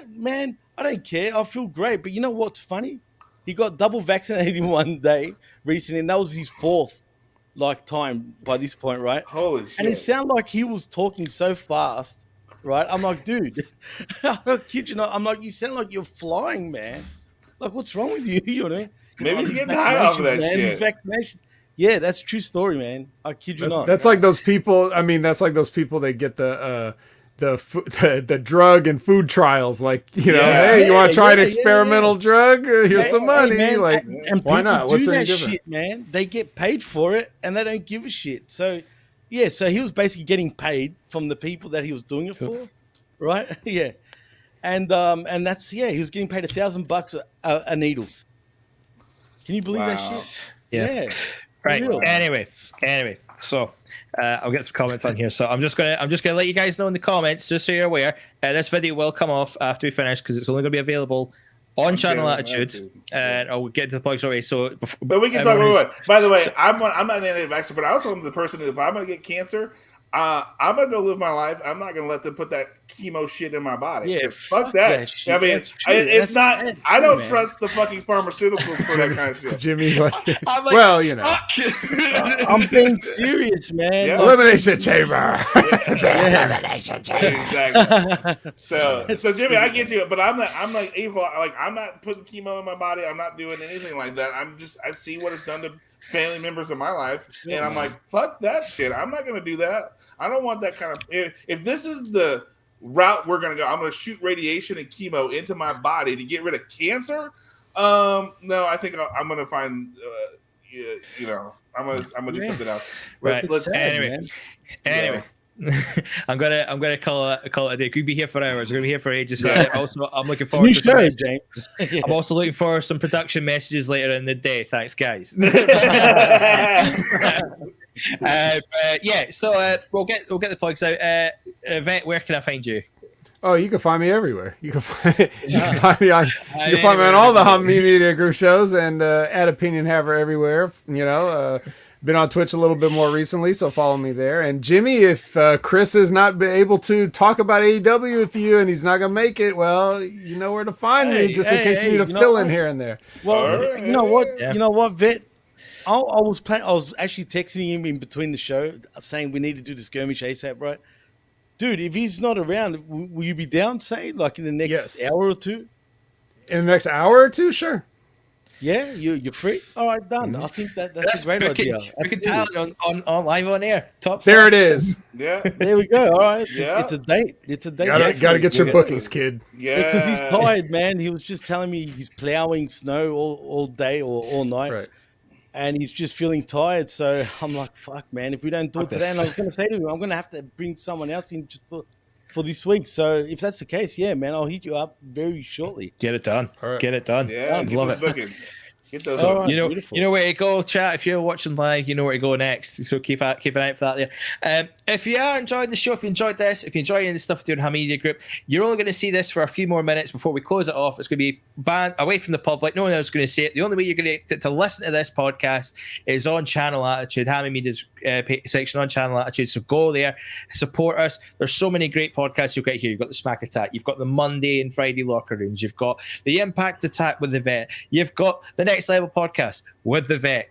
Speaker 4: don't care. I feel great. But you know what's funny? He got double vaccinated in one day recently, and that was his fourth time by this point, right?
Speaker 2: Holy shit.
Speaker 4: And it sounded like he was talking so fast, right? I'm like, dude, I kid you not. I'm like, you sound like you're flying, man. Like, what's wrong with you? You know what I mean?
Speaker 2: Maybe he's getting high off of that shit.
Speaker 4: Vaccination. Yeah, that's a true story, man. I kid you not.
Speaker 5: That's like those people. I mean, that's like those people that get the drug and food trials. Like, hey, you want to try an experimental drug? Here's some money.
Speaker 4: Man,
Speaker 5: like,
Speaker 4: and
Speaker 5: why not? What's
Speaker 4: that
Speaker 5: any different?
Speaker 4: shit, man? They get paid for it, and they don't give a shit. So, yeah. So he was basically getting paid from the people that he was doing it for, right? Yeah. And that's he was getting paid $1,000 a needle. Can you believe that shit?
Speaker 1: Yeah. Right.
Speaker 4: Real.
Speaker 1: Anyway. So I'll get some comments on here. So I'm just gonna let you guys know in the comments, just so you're aware. This video will come off after we finish because it's only gonna be available on Channel Attitude, and I'll get to the plugs already. So
Speaker 2: we can talk about it. By the way, I'm not an anti-vaxxer, but I also am the person that if I'm gonna get cancer, I'm gonna go live my life. I'm not gonna let them put that chemo shit in my body.
Speaker 4: Yeah,
Speaker 2: fuck that.
Speaker 4: shit.
Speaker 2: I mean, it's not. Bad, I don't trust the fucking pharmaceuticals for that kind of shit.
Speaker 5: Jimmy's like, well,
Speaker 4: I'm being serious, man.
Speaker 2: Yeah.
Speaker 5: Elimination chamber.
Speaker 2: Elimination chamber. Exactly. So Jimmy, I get you, but I'm like evil. Like I'm not putting chemo in my body. I'm not doing anything like that. I see what it's done to family members in my life, and I'm like, fuck that shit. I'm not gonna do that. I don't want that kind of. If this is the route we're gonna go, I'm gonna shoot radiation and chemo into my body to get rid of cancer. No, I think I'm gonna find. I'm gonna do something else.
Speaker 1: Anyway. I'm gonna call it a day. Could be here for hours. We're gonna be here for ages. Also, I'm looking forward to
Speaker 4: show, James.
Speaker 1: I'm also looking for some production messages later in the day. Thanks, guys. So we'll get the plugs out. Vet, where can I find you?
Speaker 5: Oh, you can find me everywhere. You can find me on all the Hump Me Media Group shows and at Opinion Haver everywhere. Been on Twitch a little bit more recently, so follow me there. And Jimmy, if Chris has not been able to talk about AEW with you and he's not going to make it, well, you know where to find me just in case you need a fill in here and there.
Speaker 4: Well, you know what? Yeah. You know what, Vet? I was actually texting him in between the show saying we need to do the skirmish ASAP, right? Dude, if he's not around, will you be down, say, like in the next hour or two?
Speaker 5: In the next hour or two? Sure.
Speaker 4: Yeah, you're free. All right, done. I think that's a great idea.
Speaker 1: We can tell it on live on air. Top.
Speaker 5: There it is.
Speaker 2: Yeah.
Speaker 4: There we go. All right. It's a date. It's a date.
Speaker 5: Gotta get your bookings, kid.
Speaker 2: Yeah.
Speaker 4: Because he's tired, man. He was just telling me he's plowing snow all day or all night.
Speaker 5: Right.
Speaker 4: And he's just feeling tired. So I'm like, fuck, man. If we don't do it today, and I was going to say to him, I'm going to have to bring someone else in just for this week. So if that's the case, yeah, man, I'll hit you up very shortly.
Speaker 1: Get it done.
Speaker 5: Right.
Speaker 1: Get it done.
Speaker 2: Yeah,
Speaker 1: love it.
Speaker 2: Bookings. Get those.
Speaker 4: Oh,
Speaker 1: You know,
Speaker 4: beautiful.
Speaker 1: you know where to go, chat. If you're watching live, you know where to go next. So keep an eye for that there. If you are enjoying the show, if you enjoyed this, if you enjoy any of the stuff we're doing in Media Group, you're only going to see this for a few more minutes before we close it off. It's going to be banned away from the public. No one else is going to see it. The only way you're going to listen to this podcast is on Channel Attitude, Hammy Media's section on Channel Attitude. So go there, support us. There's so many great podcasts you've got here. You've got the Smack Attack. You've got the Monday and Friday locker rooms. You've got the Impact Attack with the Vet. You've got the Next Level podcast with the Vet.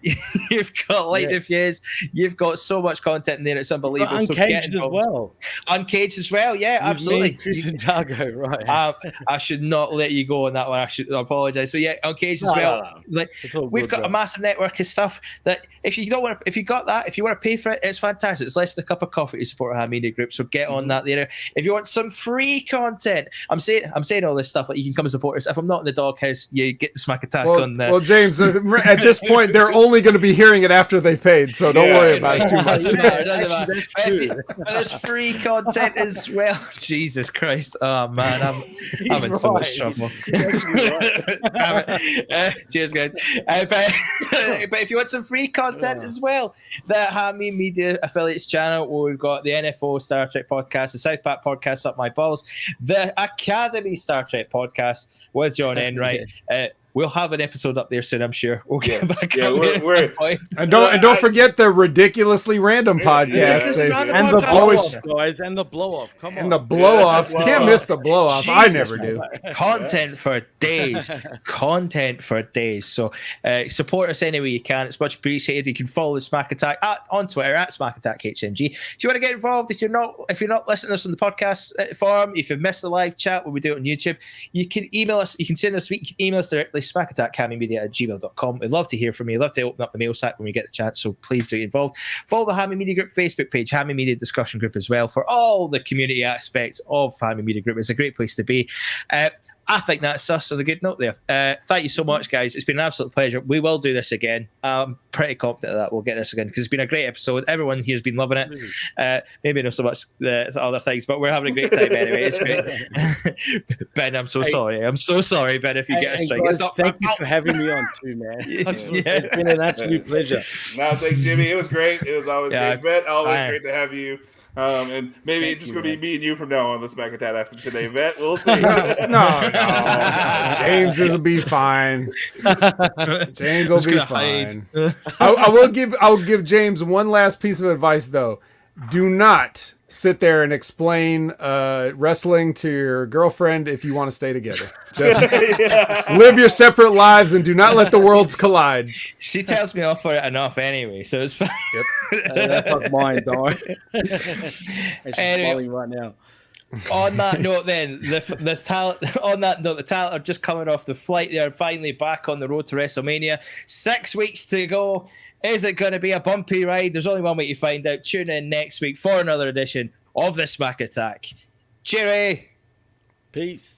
Speaker 1: You've got Light the Fuse. You've got so much content in there. It's unbelievable.
Speaker 4: Uncaged as well.
Speaker 1: Uncaged as well. Yeah, absolutely.
Speaker 4: Chris and Jargo, right?
Speaker 1: I should not let you go on that one. I apologize. So yeah, Uncaged as well.
Speaker 4: No.
Speaker 1: Like we've got a massive network of stuff that if you want to pay for it, it's fantastic. It's less than a cup of coffee to support our media group. So get on that there. If you want some free content, I'm saying all this stuff like you can come and support us. If I'm not in the doghouse, you get the Smack Attack on there.
Speaker 5: Well, James, at this point, they're only going to be hearing it after they paid, so don't worry about it too much.
Speaker 1: But there's free content as well. Jesus Christ! Oh man, I'm in so much trouble. Damn it. Cheers, guys. But if you want some free content as well, the Hammy Media Affiliates channel, where we've got the NFO Star Trek podcast, the South Park podcast, Up My Balls, the Academy Star Trek podcast with John Enright. We'll have an episode up there soon, I'm sure. We'll get back up there at some point.
Speaker 5: And don't forget the ridiculously random podcast.
Speaker 4: And the blow-off, guys. And the blow-off. Come on.
Speaker 5: And the blow-off. Can't miss the blow-off.
Speaker 1: Jesus,
Speaker 5: I never do.
Speaker 1: Content for days. Content for days. So support us any way you can. It's much appreciated. You can follow the Smack Attack on Twitter at Smack Attack HMG. If you want to get involved, if you're not listening to us on the podcast forum, if you've missed the live chat when we do it on YouTube, you can email us. You can send us. You can email us directly. smackattackhammymedia@gmail.com. We'd love to hear from you. We'd love to open up the mail sack when we get the chance, so please do get involved. Follow the Hammy Media Group Facebook page, Hammy Media Discussion Group as well, for all the community aspects of Hammy Media Group. It's a great place to be. I think that's us on a good note there. Thank you so much, guys. It's been an absolute pleasure. We will do this again. I'm pretty confident that we'll get this again because it's been a great episode. Everyone here has been loving it. Maybe not so much the other things, but we're having a great time anyway. It's great. Ben, I'm so sorry. I'm so sorry, Ben, if you get a strike.
Speaker 4: Guys, thank you for having me on too, man. It's been an absolute pleasure.
Speaker 2: No, thank Jimmy. It was great. It was always great. Ben, always great to have you. And maybe it's just going to be me and you from now on the Smack Attack after today, Vet. We'll see.
Speaker 5: No. James will be fine. James will be fine. I'll give James one last piece of advice though. Do not sit there and explain wrestling to your girlfriend if you want to stay together. Just live your separate lives and do not let the worlds collide.
Speaker 1: She tells me off for it enough anyway, so it's fine.
Speaker 5: Yep.
Speaker 4: That's not mine, dog. She's falling right now.
Speaker 1: On that note, then the talent. On that note, the talent are just coming off the flight. They are finally back on the road to WrestleMania. 6 weeks to go. Is it going to be a bumpy ride? There's only one way to find out. Tune in next week for another edition of the Smack Attack. Cheery.
Speaker 4: Peace.